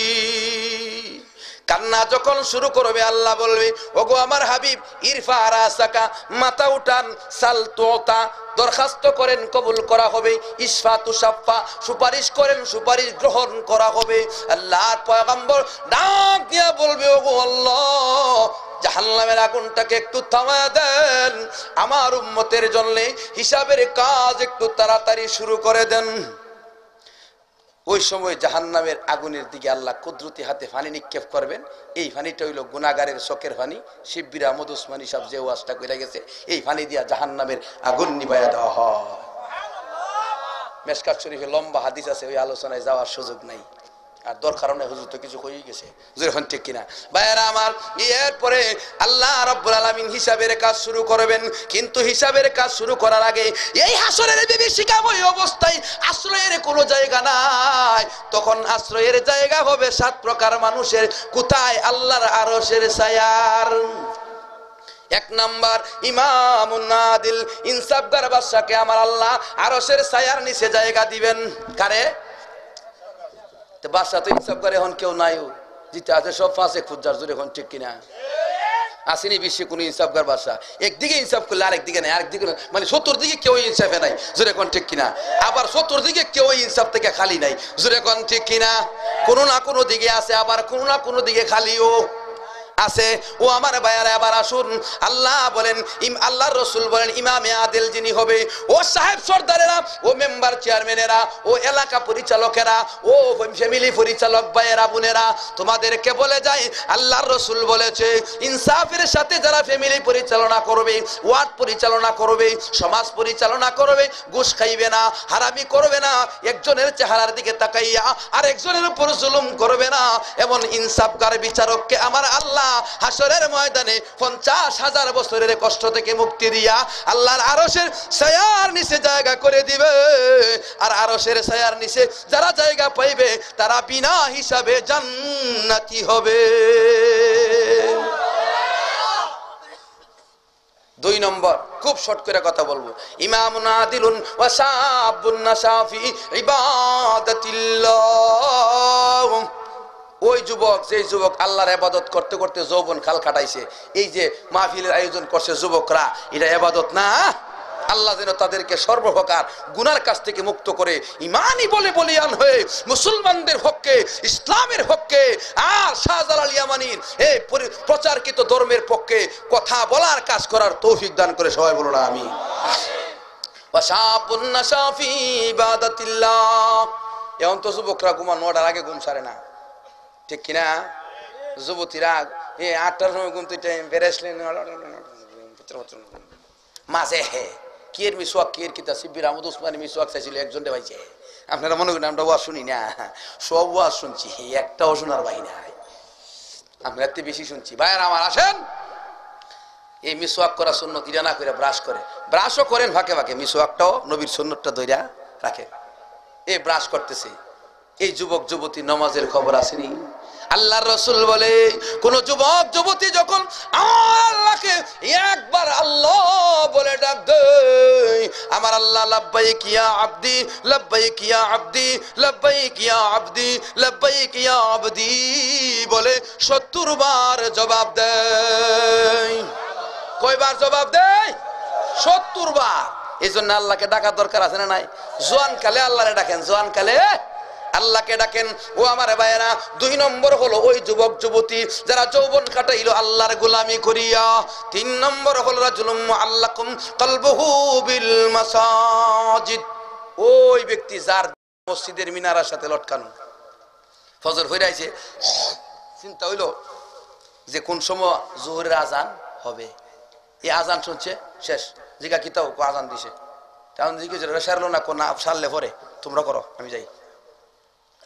কান্না যখন শুরু করবে আল্লাহ বলবে ওগো আমার হাবিব ইরফা রাসাকা, মাথা উঠান, সাল তুতা, দরখাস্ত করেন কবুল করা হবে, ইসফা তুসাফা, সুপারিশ করেন সুপারিশ গ্রহণ করা হবে। আল্লাহর পয়গম্বর ডাক দিয়া বলবে ওগো আল্লাহ জাহান্নামের আগুনটাকে একটু থামায়া দেন, আমার উম্মতের জন্য হিসাবের কাজ একটু তাড়াতাড়ি শুরু করে দেন। ওই সময় জাহান্নামের আগুনের দিকে আল্লাহ কুদরতি হাতে পানি নিক্ষেপ করবেন। এই পানিটা হইল গুনাহগারের চোখের পানি। শিববির আহমদ উসমানী সাহেব যে ওয়াজটা কইরা গেছে এই পানি দিয়া জাহান্নামের আগুন নিভাইয়া দেওয়া হয়। মেশকাত শরীফে লম্বা হাদিস আছে, ওই আলোচনায় যাওয়ার সুযোগ নাই। আর দরকার নেই, হুজুর তো কিছু কইই গেছে, হুজুর এখন ঠিক কিনা ভাইয়েরা আমার। এরপরে আল্লাহ রাব্বুল আলামিন হিসাবের কাজ শুরু করবেন। কিন্তু হিসাবের কাজ শুরু করার আগে এই হাসরের বিভীষিকাময় অবস্থায় আশ্রয়ের কোনো জায়গা নাই। তখন আশ্রয়ের জায়গা হবে 7 প্রকার মানুষের। কোথায়? আল্লাহর আরশের ছায়ার। 1 নাম্বার ইমামুন আদিল, ইনসাফগার বাদশাকে আমার আল্লাহ আরশের ছায়ার নিচে জায়গা দিবেন। কারে? বাদশা তো ইনসাফ করে এখন কেউ নাই, জিতে আছে সব ফাঁসে খুঁজার জোর। এখন ঠিক কিনা? আসেনি বিশ্বে কোন ইনসাফগার বাদশা। একদিকে ইনসাফ করলে আরেকদিকে নাই, আরেকদিকে মানে 70 দিকে কেউ ইনসাফে নাই, জোরে কোন ঠিক কিনা? আবার 70 দিকে কেউ ইনসাফ থেকে খালি নাই, জোরে কোন ঠিক কিনা? কোনো না কোনো দিকে আছে, আবার কোনো না কোনো দিকে খালিও। আছে। ও আমার ভাইয়ারা এবার আসুন, আল্লাহ বলেন, আল্লাহর রাসূল বলেন ইমামে আদিল যিনি হবে, ও সাহেব সরদারেরা, ও মেম্বার চেয়ারম্যানেরা, ও এলাকা পরিচালকেরা, ও ফ্যামিলি পরিচালক ভাইয়েরা বোনেরা, তোমাদেরকে বলে যায় আল্লাহর রাসূল বলেছে ইনসাফের সাথে যারা ফ্যামিলি পরিচালনা করবে, ওয়ার্ড পরিচালনা করবে, সমাজ পরিচালনা করবে, ঘুষ খাইবে না, হারামি করবে না, একজনের চেহারার দিকে তাকাইয়া আর একজনের উপর জুলুম করবে না, এমন ইনসাফগার বিচারককে আমার আল্লাহ হাসরের ময়দানে 50,000 বছরের কষ্ট থেকে মুক্তি দিয়া আল্লাহর আরশের ছায়ার নিচে জায়গা করে দিবে। আর আরশের ছায়ার নিচে যারা জায়গা পাইবে তারা বিনা হিসাবে জান্নাতি হবে। 2 নম্বর, খুব শর্ট করে কথা বলবো, ইমামুন আদিলুন ওয়া শাবুন নাশাফি ইবাদাতিল্লাহ। ওই যুবক, যে যুবক আল্লাহর ইবাদত করতে করতে যৌবন খাল কাটাইছে, এই যে মাহফিলের আয়োজন করছে যুবকরা, এটা ইবাদত না? আল্লাহ যেন তাদেরকে সর্বপ্রকার গুনার কাছ থেকে মুক্ত করে ইমানই বলে বলিয়ান হয়ে মুসলমানদের পক্ষে, ইসলামের পক্ষে আর শাহজালাল ইয়ামানির এই প্রচারকৃত ধর্মের পক্ষে কথা বলার কাজ করার তৌফিক দান করে সবাই বলুন আমিন। ওয়াশাবুন নাশাফি ইবাদাতিল্লাহ। এখন তো যুবকরা ঘুমান 9টার আগে ঘুম সারে না, ঠিক কিনা? যুবতীরা 8টার সময় ঘুমতে টাইম বেরেসলেন মাঝে হে কিয়ের মিসওয়াক কিয়ের কিতা সিব্বির আহমদ উসমানী মিসওয়াক চাইছিল, একজনটা ভাইছে। আপনারা মনে করেন আমরা ওয়াজ শুনি না, সব ওয়াজ শুনছি, একটাও শোনার ভাই নাই, আমরা এত বেশি শুনছি। ভাইয়ার আমার আসেন, এই মিসওয়াক করা সুন্নত, ইরা না করে ব্রাশ করে, ব্রাশও করেন ফাঁকে ফাঁকে, মিসওয়াকটাও নবীর সুন্নতটা ধইরা রাখেন। এই ব্রাশ করতেছে, এই যুবক যুবতী নমাজের খবর আসেনি? আল্লাহর রাসূল বলে কোন যুবক যুবতী যখন আল্লাহকে একবার আল্লাহ বলে ডাক দেয়, আমার আল্লাহ লাব্বাইক ইয়া আবদি, লাব্বাইক ইয়া আবদি, লাব্বাইক ইয়া আবদি, লাব্বাইক ইয়া আবদি বলে 70 বার জবাব দেয়। কয়বার জবাব দেয়? 70 বার। এই জন্য আল্লাহকে ডাকার দরকার আছে না নাই? জোয়ান কালে আল্লাহরে ডাকেন, জোয়ান কালে আল্লাহকে ডাকেন। ও আমার ভাইয়েরা, 2 নম্বর হলো ওই যুবক যুবতী যারা যৌবন কাটাইলো আল্লাহর গোলামি করিয়া। 3 নম্বর হলো রাজুলুম মুআল্লাকুম কলবুহু বিল মাসাজিদ, ওই ব্যক্তি যার মসজিদের মিনারের সাথে লটকানো। ফজর হয়ে আইছে, চিন্তা হইল যে কোন সময় জোহরের আজান হবে, এই আজান শুনছে, শেষ জিগা কিতাও আজান দিছে, তখন জিজ্ঞেস সারলো না, কোন সারলে পরে তোমরা করো আমি যাই।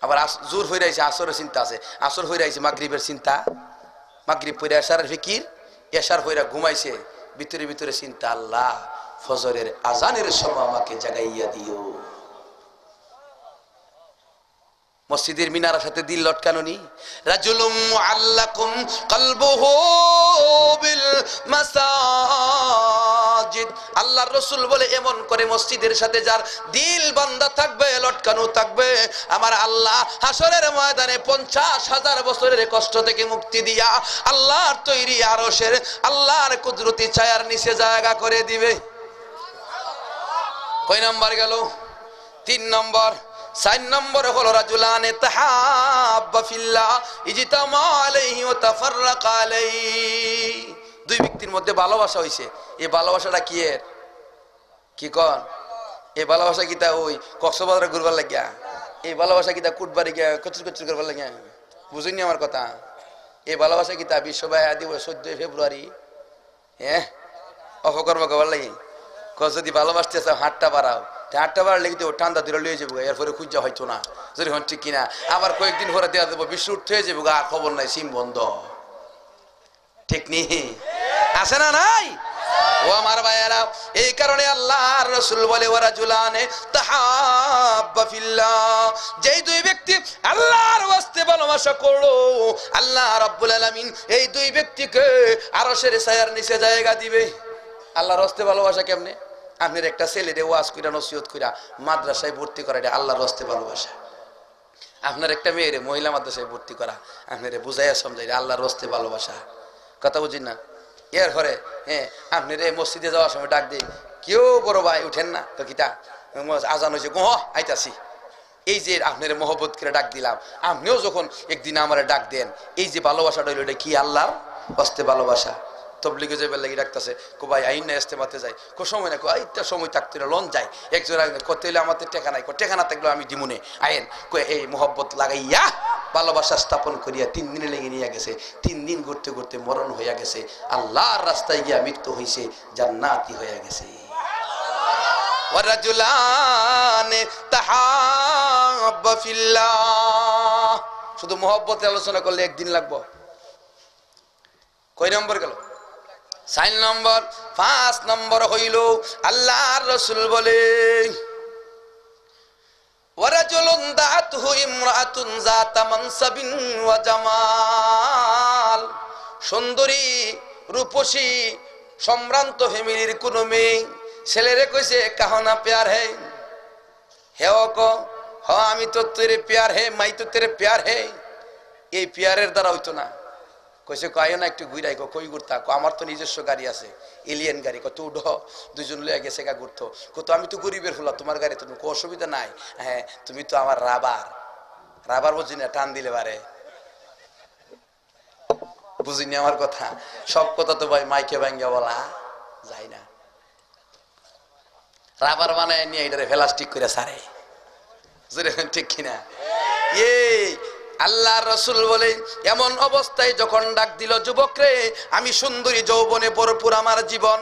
আবার জোর হয়ে রয়েছে, আসরের চিন্তা আছে, আসর হয়ে রয়েছে, মাগরিবের চিন্তা, মাগরিব পড়ে এশারের ফিকির, এশার হইরা ঘুমাইছে, ভিতরে ভিতরে চিন্তা, আল্লাহ ফজরের আজানের সময় আমাকে জাগাইয়া দিও। মসজিদের মিনারের সাথে দিল লটকানো নি। রাজুলুম মুআল্লাকুম কলবুহু বিল মাসাজিদ, আল্লাহর রাসূল বলে এমন করে মসজিদের সাথে যার দিল বান্ধা থাকবে, লটকানো থাকবে, আমার আল্লাহ হাসরের ময়দানে 50,000 বছরের কষ্ট থেকে মুক্তি দিয়া আল্লাহর তৈরি আরশের আল্লাহর কুদরতি ছায়ার নিচে জায়গা করে দিবে। কয় নাম্বার গেল? 3 নম্বর। 4 নম্বর হলো রাজুলানে তাহাব্বা ফিল্লাহ ইজতামা আলাইহি ওয়া তাফাররাকা আলাইহি, 2 ব্যক্তির মধ্যে ভালোবাসা হইছে। এই ভালোবাসাটা কি এর? কি কোন? এই ভালোবাসা কিতা ওই কক্সবাজারে ঘুরবার লাগিয়া? এই ভালোবাসা কিতা কুটবাড়ি গিয়া কচুর কচুর করবার লাগিয়া? বুঝিনি আমার কথা? এই ভালোবাসা কিতা বিশ্ব ভাইয়া দিবস 14 ফেব্রুয়ারি অপকর্ম করবার লাগি? যদি ভালোবাসতে চাও হাতটা বাড়াও, হাতটা বাড়ালে কিন্তু ঠান্ডা ধরে লিয়ে যাবো, এরপরে খুঁজা হয়তো না, যদি হন ঠিক কিনা। আবার কয়েকদিন পরে দেওয়া দেবো, বিশ্ব উঠতে হয়ে যাবো, আর খবর নাই, সিম বন্ধ, ঠিক নি? আছে না নাই? ও আমার ভাইয়েরা, এই কারণে আল্লাহর রাসূল বলে ওয়ারাজুলানে তাহাব্বা ফিল্লাহ, যেই 2 ব্যক্তি আল্লাহর ওয়াস্তে ভালোবাসা করলো, আল্লাহ রাব্বুল আলামিন এই 2 ব্যক্তিকে আরশের ছায়ার নিচে জায়গা দিবে। আল্লাহর ওয়াস্তে ভালোবাসা কেমনে? আপনার একটা ছেলেরে ওয়াজ কইরা নসিহত কইরা মাদ্রাসায় ভর্তি করা, এটা আল্লাহর ওয়াস্তে ভালোবাসা। আপনার একটা মেয়েরে মহিলা মাদ্রাসায় ভর্তি করা, আপনারে বুঝাইয়া সমঝাইয়া আল্লাহর ওয়াস্তে ভালোবাসা। কথা বুঝিন না? এরপরে আপনার এই মসজিদে যাওয়ার সময় ডাক দিই, কেউ বড় ভাই উঠেন না, তো কিতা আজান হয়েছে, গোহ আইতাছি। এই যে আপনার মহব্বত করে ডাক দিলাম, আপনিও যখন একদিন আমার ডাক দেন, এই যে ভালোবাসাটা হইল, এটা কি আল্লাহর অস্তে ভালোবাসা তবলিগে যাইবার লাগি ডাকতেছে কো ভাই আইন না ইস্তেমাতে যাই কো সময় না কো আইটা সময় থাকতে লন যায় একজন কত হইলে আমাদের টেকা নাই কো টেকা না থাকলে আমি দিমুনে আইন কো এই মোহব্বত লাগাইয়া ভালোবাসা স্থাপন করিয়া 3 দিনে লেগে নিয়ে গেছে 3 দিন ঘুরতে ঘুরতে মরণ হইয়া গেছে আল্লাহর রাস্তায় গিয়া মৃত্যু হইছে জান্নাতি হইয়া গেছে ওয়ারাজুলান তাহাব্বা ফিল্লাহ শুধু মোহব্বতের আলোচনা করলে একদিন লাগবে কয় নম্বর গেল 4 নম্বর 5 নম্বর হইল আল্লাহর রাসূল বলে ওয়ারাজুলুন দাআতহু ইমরাআতুন যাতা মানসাবিন ওয়া জামাল সুন্দরী রূপসী সম্ভ্রান্ত ফ্যামিলির কোন মেয়ে ছেলেরে কইছে কাহনা প্যার হে হেও কো হ আমি তো তেরে প্যার হে মাই তো তেরে প্যার হে এই প্যারের দ্বারা হইতো না কইছে কয় না একটু ঘুরাই কই ঘুরতা আমার তো নিজস্ব গাড়ি আছে এলিয়েন গাড়ি কত উঠ দুইজন লইয়া গেছে গা ঘুরতো কত আমি তো গরিবের ফুলা তোমার গাড়ি তো কোনো অসুবিধা নাই হ্যাঁ তুমি তো আমার রাবার বুঝি না টান দিলে পারে বুঝিনি আমার কথা সব কথা তো ভাই মাইকে ভাঙ্গা বলা যায় না রাবার বানায় নিয়ে এটারে প্লাস্টিক করে সারে ঠিক কিনা এই আল্লাহর রাসূল বলে এমন অবস্থায় যখন ডাক দিল যুবক রে আমি সুন্দরী যৌবনে ভরপুর আমার জীবন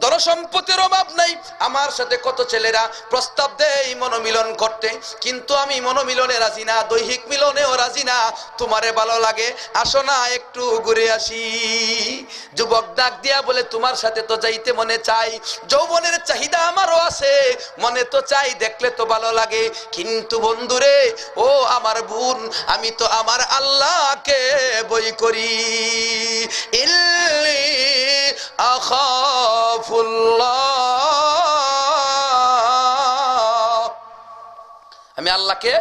ধন সম্পত্তির অভাব নাই আমার সাথে কত ছেলেরা প্রস্তাব দেয় মনোমিলন করতে কিন্তু আমি মনোমিলনে রাজি না দৈহিক মিলনেও রাজি না তোমারে ভালো লাগে আসো না একটু ঘুরে আসি যুবক ডাক দিয়া বলে তোমার সাথে তো যাইতে মনে চাই যৌবনের চাহিদা আমারও আছে মনে তো চাই দেখলে তো ভালো লাগে কিন্তু বন্ধুরে ও আমার বোন আমি তো আমার আল্লাহকে বই করি ইল্লি আমি আল্লাহকে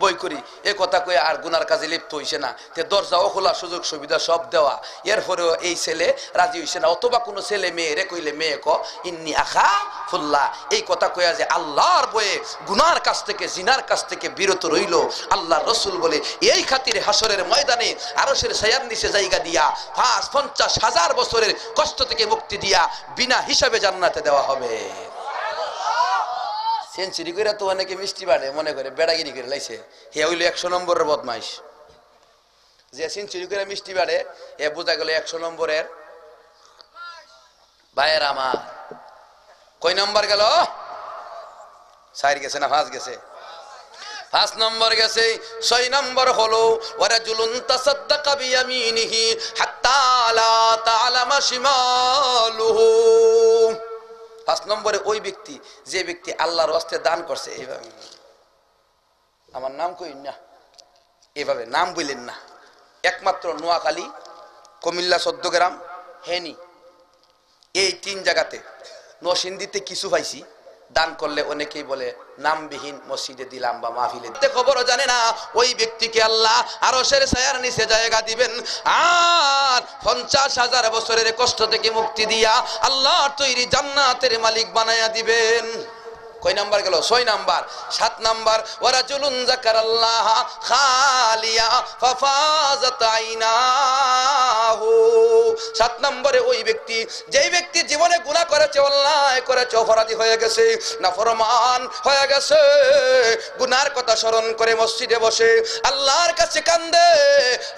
বই করি এ কথা কয়ে আর গুনার কাজে লিপ্ত হইছে না তে দরজাও খোলা সুযোগ সুবিধা সব দেওয়া এরপরেও এই ছেলে রাজি হইছে না অথবা কোনো ছেলে মেয়েরে কইলে মেয়ে ক ইন্নি আখা ফুল্লাহ এই কথা কয়া যে আল্লাহর বয়ে গুনার কাছ থেকে জিনার কাছ থেকে বিরত রইল আল্লাহর রাসূল বলে এই খাতিরে হাসরের ময়দানে আরশের ছায়ার নিচে জায়গা দিয়া 50,000 বছরের কষ্ট থেকে মুক্তি দিয়া বিনা হিসাবে জান্নাতে দেওয়া হবে সেঞ্চুরি করে তো অনেকে মিষ্টি বাড়ে মনে করে বেড়াগিরি করে লাইছে হে হইল 100 নম্বরের বদমাইশ যে সেঞ্চুরি করে মিষ্টি বাড়ে এ বোঝা গেল 100 নম্বরের ভাইয়ের আমার কয় নম্বর গেল 4 গেছে না 5 গেছে 5 নম্বর গেছে 6 নম্বর হলো ওয়ারাজুলুন তাসাদদাকা বিয়ামিনিহি হাত্তা লা তা'লামা শিমালুহু 5 নম্বরে ওই ব্যক্তি যে ব্যক্তি আল্লাহর ওয়াস্তে দান করছে এইভাবে আমার নাম কই না এইভাবে নাম বললেন না একমাত্র নোয়াখালী কুমিল্লা 14 গ্রাম হেনি এই 3 জায়গাতে নরসিংদীতে কিছু পাইছি দান করলে অনেকেই বলে নামবিহীন মসজিদে দিলাম বা মাহফিলে খবরও জানে না ওই ব্যক্তিকে আল্লাহ আরশের ছায়ার নিচে জায়গা দিবেন আর 50,000 বছরের কষ্ট থেকে মুক্তি দিয়া আল্লাহর তৈরি জান্নাতের মালিক বানায়া দিবেন কয় নাম্বার গেল 6 নাম্বার 7 নাম্বার ওয়ারাজুলুন যাকারাল্লাহ খালিয়া ফাফাজাত আইনাহু 7 নম্বরে ওই ব্যক্তি যেই ব্যক্তি জীবনে গুনাহ করেছে অন্যায় করেছে অপরাধী হয়ে গেছে নাফরমান হয়ে গেছে গুনার কথা স্মরণ করে মসজিদে বসে আল্লাহর কাছে কান্দে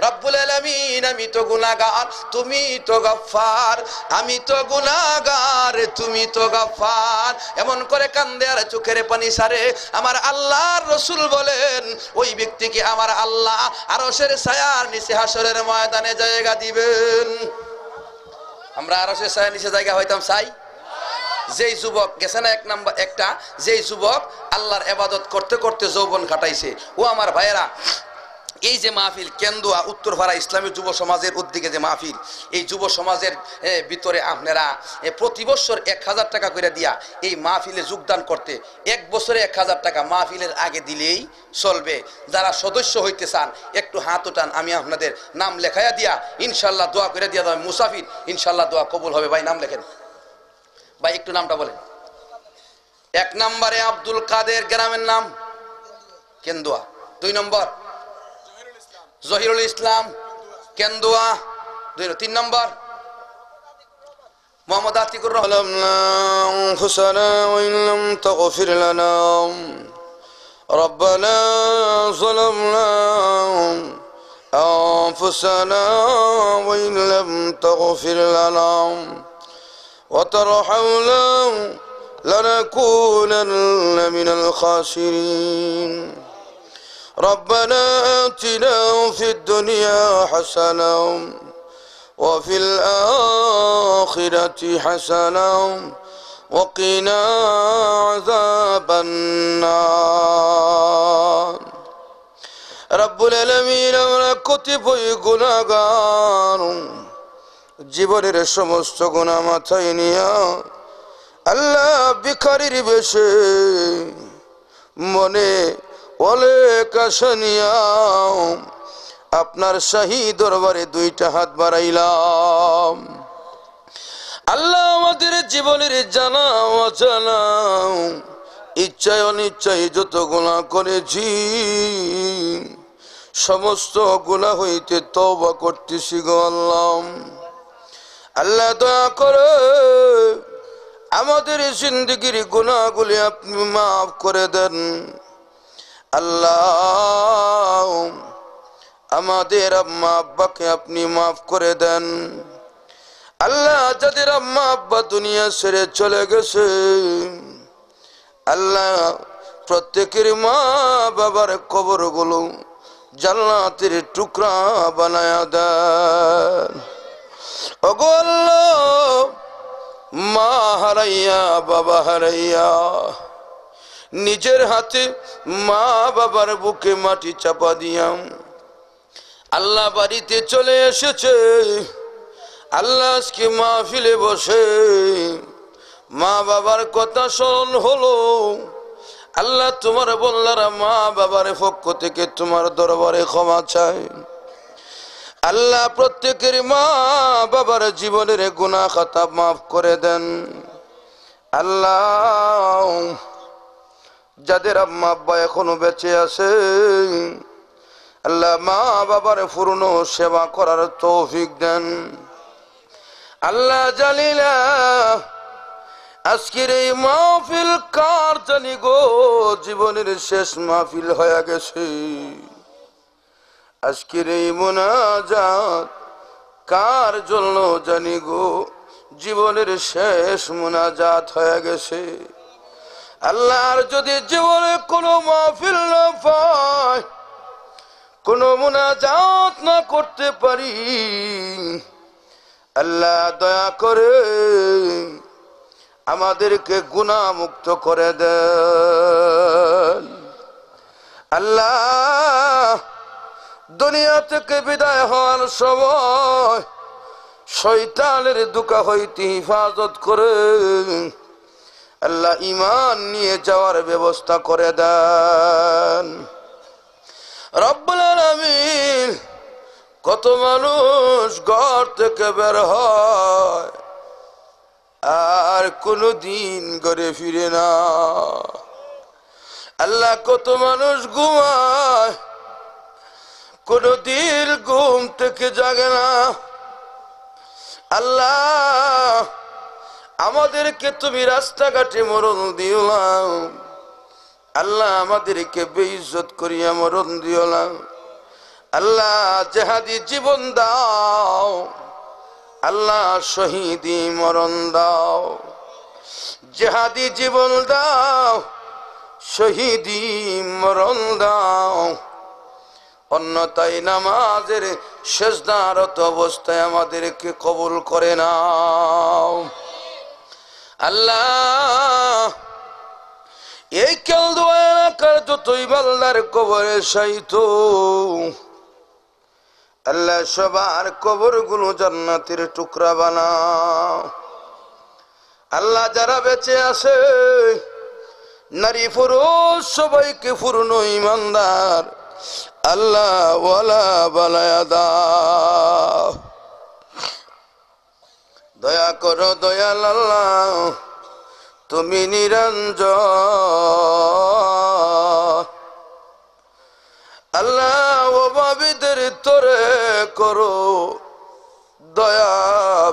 রব্বুল আলামিন আমি তো গুনাহগার তুমি তো গফফার আমি তো গুনাহগার তুমি তো গফফার এমন করে কান্দে আর চোখের পানি সারে আমার আল্লাহর রাসূল বলেন ওই ব্যক্তিকে আমার আল্লাহ আরশের ছায়ার নিচে হাসরের ময়দানে জায়গা দিবেন আমরা আরশের ছায়ার নিচে জায়গা হইতাম চাই যেই যুবক গেছে না 1 নাম্বার একটা যেই যুবক আল্লাহর ইবাদত করতে করতে যৌবন কাটাইছে ও আমার ভাইয়েরা এই যে মাহফিল কেন্দুয়া উত্তরপাড়া ইসলামী যুব সমাজের উদ্যোগে যে মাহফিল এই যুব সমাজের ভিতরে আপনারা প্রতি বছর 1000 টাকা করে দিয়া এই মাহফিলে যোগদান করতে 1 বছরে 1000 টাকা মাহফিলের আগে দিলেই চলবে যারা সদস্য হইতে চান একটু হাত উঠান আমি আপনাদের নাম লেখাইয়া দিয়া ইনশাআল্লাহ দোয়া করে দিয়া দেব মুসাফির ইনশাআল্লাহ দোয়া কবুল হবে ভাই নাম লেখেন ভাই একটু নামটা বলেন 1 নম্বরে আব্দুল কাদের গ্রামের নাম কেন্দুয়া 2 নম্বর জহিরুল ইসলাম কেন্দুয়া 3 নম্বর মোহাম্মদ আতিকুর রহমান হুসানা ওয়া ইল্লাম তাগফির লানা রব্বানা যালামনা আনফুসানা ওয়া ইল্লাম তাগফির লানা ওয়া তারহামনা لنكونن من الخاسرين ربنا آتنا في الدنيا حسنة وفي الآخرة حسنة وقنا عذاب النار رب العالمين আমরা কতিপয় গুনাহগার জীবনের সমস্ত গুনাহ মাথায় নিয়া আল্লাহ ভিখারির বেশে মনে অনেক আশা নিয়া আপনার শাহী দরবারে 2টা হাত বাড়াইলাম আল্লাহ আমাদের জীবনের জানা অজানা ইচ্ছায় অনিচ্ছায় যত গুনাহ করেছি সমস্ত গুনাহ হইতে তওবা করতেছি গো আল্লাহ আল্লাহ দয়া করে আমাদের জিন্দেগির গুনাহগুলি আপনি মাফ করে দেন আল্লাহ আমাদের আম্মা আব্বাকে আপনি মাফ করে দেন আল্লাহ যাদের আম্মা আব্বা দুনিয়া ছেড়ে চলে গেছে আল্লাহ প্রত্যেকের মা বাবার কবরগুলো জান্নাতের টুকরা বানায়া দেন ওগো আল্লাহ মা হারাইয়া বাবা হারাইয়া নিজের হাতে মা বাবার বুকে মাটি চাপা দিয়াম আল্লাহ বাড়িতে চলে এসেছে আল্লাহ আজকে মাহফিলে বসে মা বাবার কথা স্মরণ হলো আল্লাহ তোমার বন্দারা মা বাবার পক্ষ থেকে তোমার দরবারে ক্ষমা চায় আল্লাহ প্রত্যেকের মা বাবার জীবনের গুনাহ খাতা মাফ করে দেন আল্লাহ যাদের আম্মা আব্বা এখনো বেঁচে আছে আল্লাহ মা বাবার পূর্ণ সেবা করার তৌফিক দেন আল্লাহ জালিলা আজকের এই মাহফিল কার জানি গো জীবনের শেষ মাহফিল হয়ে গেছে আজকের এই মুনাজাত কার জন্য জানি গো জীবনের শেষ মুনাজাত হয়ে গেছে আল্লাহর যদি জীবনে কোনো মাহফিল না পায় কোনো মুনাজাত না করতে পারি আল্লাহ দয়া করে আমাদেরকে গুনাহ মুক্ত করে দেন আল্লাহ দুনিয়া থেকে বিদায় হওয়ার সময় শয়তানের ধোঁকা হইতে হিফাজত করে আল্লাহ ঈমান নিয়ে যাওয়ার ব্যবস্থা করে দেন রব্বুল আলামিন কত মানুষ ঘর থেকে বের হয় আর কোনদিন ঘরে ফিরে না আল্লাহ কত মানুষ ঘুমায় কোনদিন ঘুম থেকে জাগে না আল্লাহ আমাদেরকে তুমি রাস্তাঘাটে মরণ দিও না আল্লাহ আমাদেরকে বেইজ্জত করিয়া মরণ দিও না আল্লাহ জিহাদি জীবন দাও আল্লাহ শহীদি মরণ দাও জিহাদি জীবন দাও শহীদি মরণ দাও অন্যথায় নামাজের সেজদারত অবস্থায় আমাদেরকে কবুল করে নাও আল্লাহ এই কেল দোয়া এলাকার যতই বান্দার কবরে শায়িত আল্লাহ সবার কবরগুলো জান্নাতের টুকরা বানাও আল্লাহ যারা বেঁচে আছে নারী পুরুষ সবাইকে পূর্ণ ঈমানদার আল্লাহ ওয়ালা বানায়া দাও দয়া করো দয়াল আল্লাহ তুমি নিরঞ্জন আল্লাহ অভাবীদের তোরে করো দয়া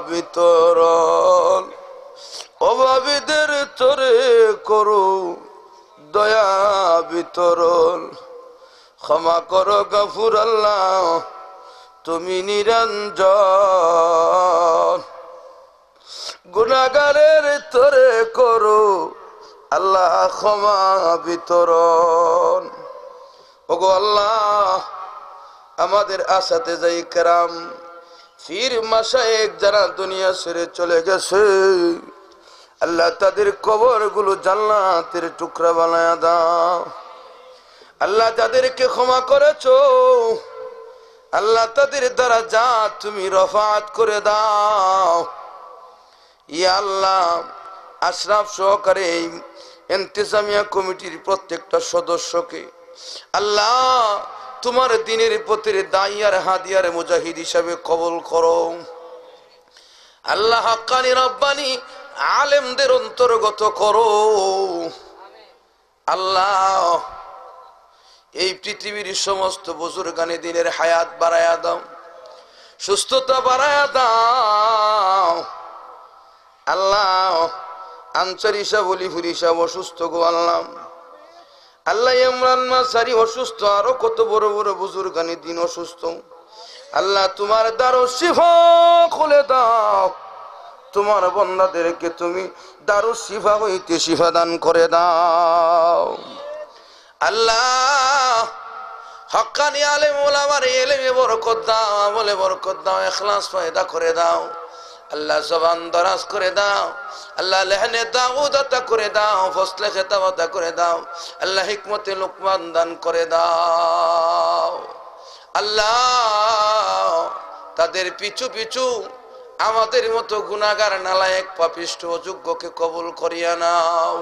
বিতরণ, অভাবীদের তরে করো দয়া বিতরণ, ক্ষমা করো গফুর আল্লাহ তুমি নিরঞ্জন, গুনাহগারের তরে করো আল্লাহ ক্ষমা বিতরণ। ওগো আল্লাহ, আমাদের আসাতেজায়ে কেরাম পীর মাশায়েখ যারা দুনিয়া ছেড়ে চলে গেছে, আল্লাহ তাদের কবরগুলো জান্নাতের টুকরা বানায়া দাও। আল্লাহ তাদেরকে ক্ষমা করেছো, আল্লাহ তাদের দরজাত তুমি রফাত করে দাও। ইয়া আল্লাহ, আশরাফ সহকারে এই ইন্তেজামিয়া কমিটির প্রত্যেকটা সদস্যকে আল্লাহ তোমার দিনের পথের দাইয়ার হাদিয়ার মুজাহিদ হিসাবে কবুল করো। আল্লাহ হাক্কানি রব্বানি আলেমদের অন্তর্গত করো। আল্লাহ এই পৃথিবীর সমস্ত বুজুর্গানে দিনের হায়াত বাড়ায়া দাও, সুস্থতা বাড়ায়া দাও। আল্লাহ আনসার হিসাব অলিফুর হিসাব অসুস্থ গো আল্লাহ, আল্লাহ ইমরান মাসারি অসুস্থ, আরো কত বড় বড় বুজুর্গানি দিন অসুস্থ। আল্লাহ তোমার দারুস শিফা খুলে দাও, তোমার বান্দাদেরকে তুমি দারুস শিফা হইতে শিফা দান করে দাও। আল্লাহ হক্কানি আলেম ওলামার ইলমে বরকত দাও, আমলে বরকত দাও, ইখলাস পয়দা করে দাও। আল্লাহ জবান দরাজ করে দাও, আল্লাহ লেহনে দাউদ আতা করে দাও, ফসলে খেতাব আতা করে দাও। আল্লাহ হিকমতে লুকমান দান করে দাও। আল্লাহ তাদের পিছু পিছু আমাদের মতো গুনাহগার নালায়েক পাপিষ্ঠ অযোগ্যকে কবুল করিয়া নাও।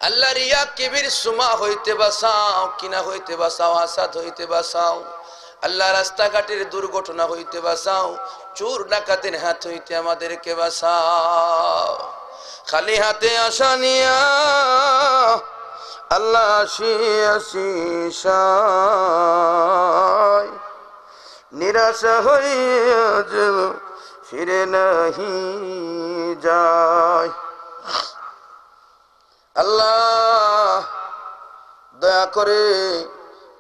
আল্লাহ রিয়া কিবির সুমা হইতে বাঁচাও, কিনা হইতে বাঁচাও, হাসাদ হইতে বাঁচাও। আল্লাহ রাস্তাঘাটের দুর্ঘটনা হইতে বাঁচাও, চোর ডাকাতের হাত হইতে আমাদেরকে বাঁচাও। খালি হাতে আসা নিয়া আল্লাহ আসিয়াশিসায় নিরাশা হইয়া যেন ফিরে নাহি যায়। আল্লাহ দয়া করে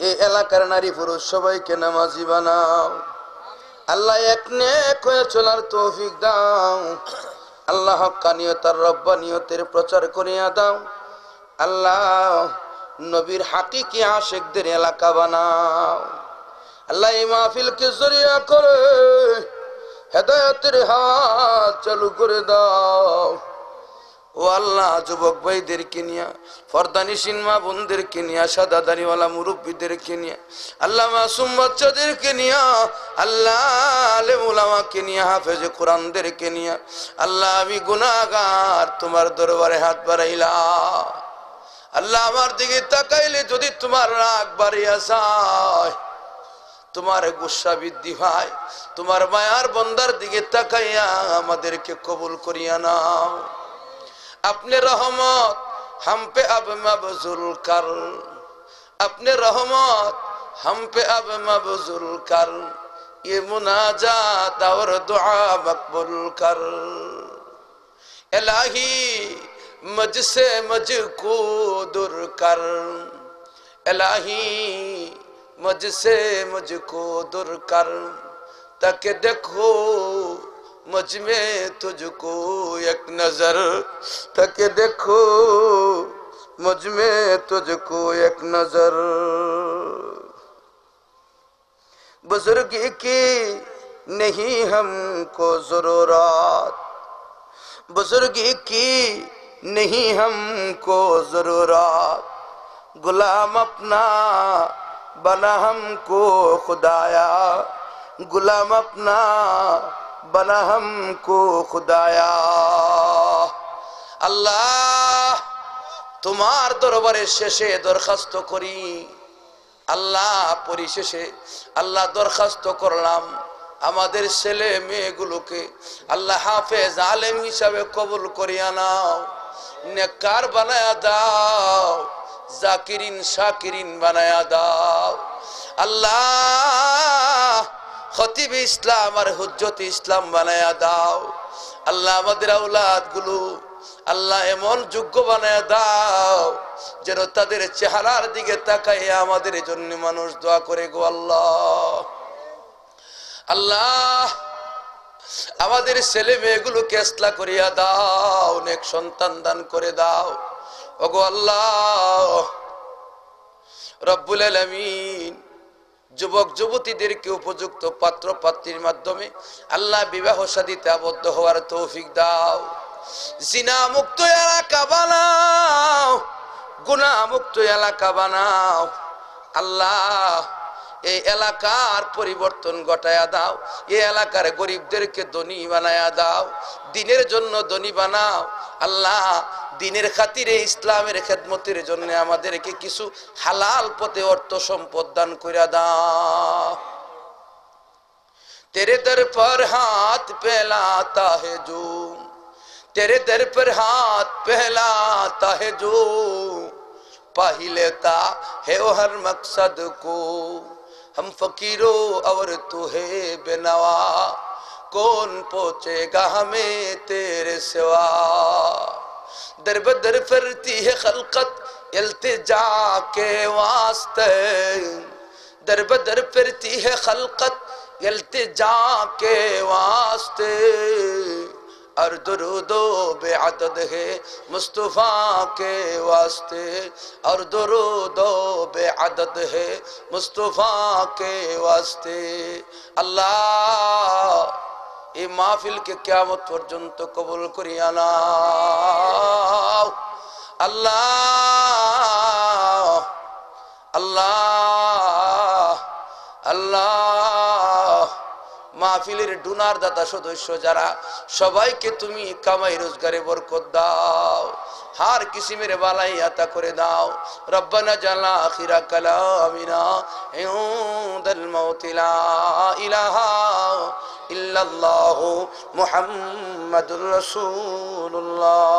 এই এলাকার নারী পুরুষ সবাইকে নামাজি বানাও। আল্লাহ এক নেক হয়ে চলার তৌফিক দাও। আল্লাহ হক্কানিয়ত আর রব্বানিয়তের প্রচার করিয়া দাও। আল্লাহ নবীর হাকিকি আশিকদের এলাকা বানাও। আল্লাহ এই মাহফিলকে জরিয়া করে হেদায়েতের হাত চালু করে দাও। ও আল্লাহ যুবক ভাইদেরকে নিয়া, ফরদানিসিন মা বোনদেরকে নিয়া, সাদা দাড়িওয়ালা মুরব্বীদেরকে নিয়া, আল্লাহ মাসুম বাচ্চাদেরকে নিয়া, আল্লাহ আলেম উলামাকে নিয়া, হাফেজে কোরআনদেরকে নিয়া, আল্লাহ আমি গুনাহগার তোমার দরবারে হাত বাড়াইলাম। আল্লাহ আমার দিকে তাকাইলে যদি তোমার রাগ বাড়িয়া যায়, তোমার গুসা বৃদ্ধি হয়, তোমার মায়ার বন্দার দিকে তাকাইয়া আমাদেরকে কবুল করিয়া নাও। अपने रहमत हम पे अब मबज़ूल कर, अपने रहमत हम पे अब मबज़ूल कर, ये मुनाजात और दुआ मकबूल कर। इलाही मुझसे मुझको दूर कर, इलाही मुझसे मुझको दूर कर, ताकि देखो मुझ में तुझको एक नजर, ताकि देखो मुझ में तुझको एक नजर। बुजुर्गी की नहीं हमको जरूरत, बुजुर्गी की नहीं हमको जरूरत, गुलाम अपना बना हमको खुदाया, गुलाम अपना बना हमको खुदाया। আল্লাহ তোমার দরবারে শেষে দরখাস্ত করি, আল্লাহ পরিশেষে আল্লাহ দরখাস্ত করলাম আমাদের ছেলে মেয়েগুলোকে আল্লাহ হাফেজ আলেম হিসাবে কবুল করিয়া নাও, নেককার বানায়া দাও, জাকিরিন শাকিরিন বানায়া দাও। আল্লাহ খতিব ইসলাম আর হুজ্জত ইসলাম বানায়া দাও আল্লাহ। আমাদের আওলাদ গুলো আল্লাহ এমন যোগ্য বানায়া দাও যেন তাদের চেহারার দিকে তাকাইয়া আমাদের জন্য মানুষ দোয়া করে গো আল্লাহ। আল্লাহ আমাদের ছেলে মেয়েগুলোকে ইসলাহ করিয়া দাও, নেক সন্তান দান করে দাও ওগো আল্লাহ রব্বুল আলামিন। যুবক যুবতীদেরকে উপযুক্ত পাত্র পাত্রীর মাধ্যমে আল্লাহ বিবাহ শাদীতে আবদ্ধ হওয়ার তৌফিক দাও। জিনা মুক্ত এলাকা বানাও, গুনাহ মুক্ত এলাকা বানাও আল্লাহ। এই এলাকার পরিবর্তন ঘটায়া দাও, এই এলাকার গরিবদেরকে ধনী বানায়া দাও, দ্বীনের জন্য ধনী বানাও আল্লাহ। দ্বীনের খাতিরে ইসলামের খেদমতের জন্য আমাদেরকে কিছু হালাল পথে অর্থ সম্পদ দান কইরা দাও। तेरे दर पर हाथ फैलाता है जो, तेरे दर पर हाथ फैलाता है जो, पा ही लेता है वो हर मकसद को। हम फकीरों और तू है बेनवा, कौन पहुंचेगा हमें तेरे सिवा। दर बदर फिरती है खलकत इल्तिजा के वास्ते, दर बदर फिरती है खलकत इल्तिजा के वास्ते। और दुरूदो बेअदद है मुस्तफा के वास्ते, और दुरूदो बेअदद है मुस्तफा के वास्ते। अल्लाह এই মাহফিলকে কিয়ামত পর্যন্ত কবুল করিয়া নাও আল্লাহ। আল্লাহ আল্লাহ মাহফিলের ডোনার দাতা সদস্য যারা সবাইকে তুমি কামাই রোজগারে বরকত দাও, হার কিসিমের বালাই আতা করে দাও। রব্বানা জালা আখিরা কালামিনা ইনদাল মাউত লা ইলাহা ইল্লাল্লাহু মুহাম্মাদুর রাসূলুল্লাহ।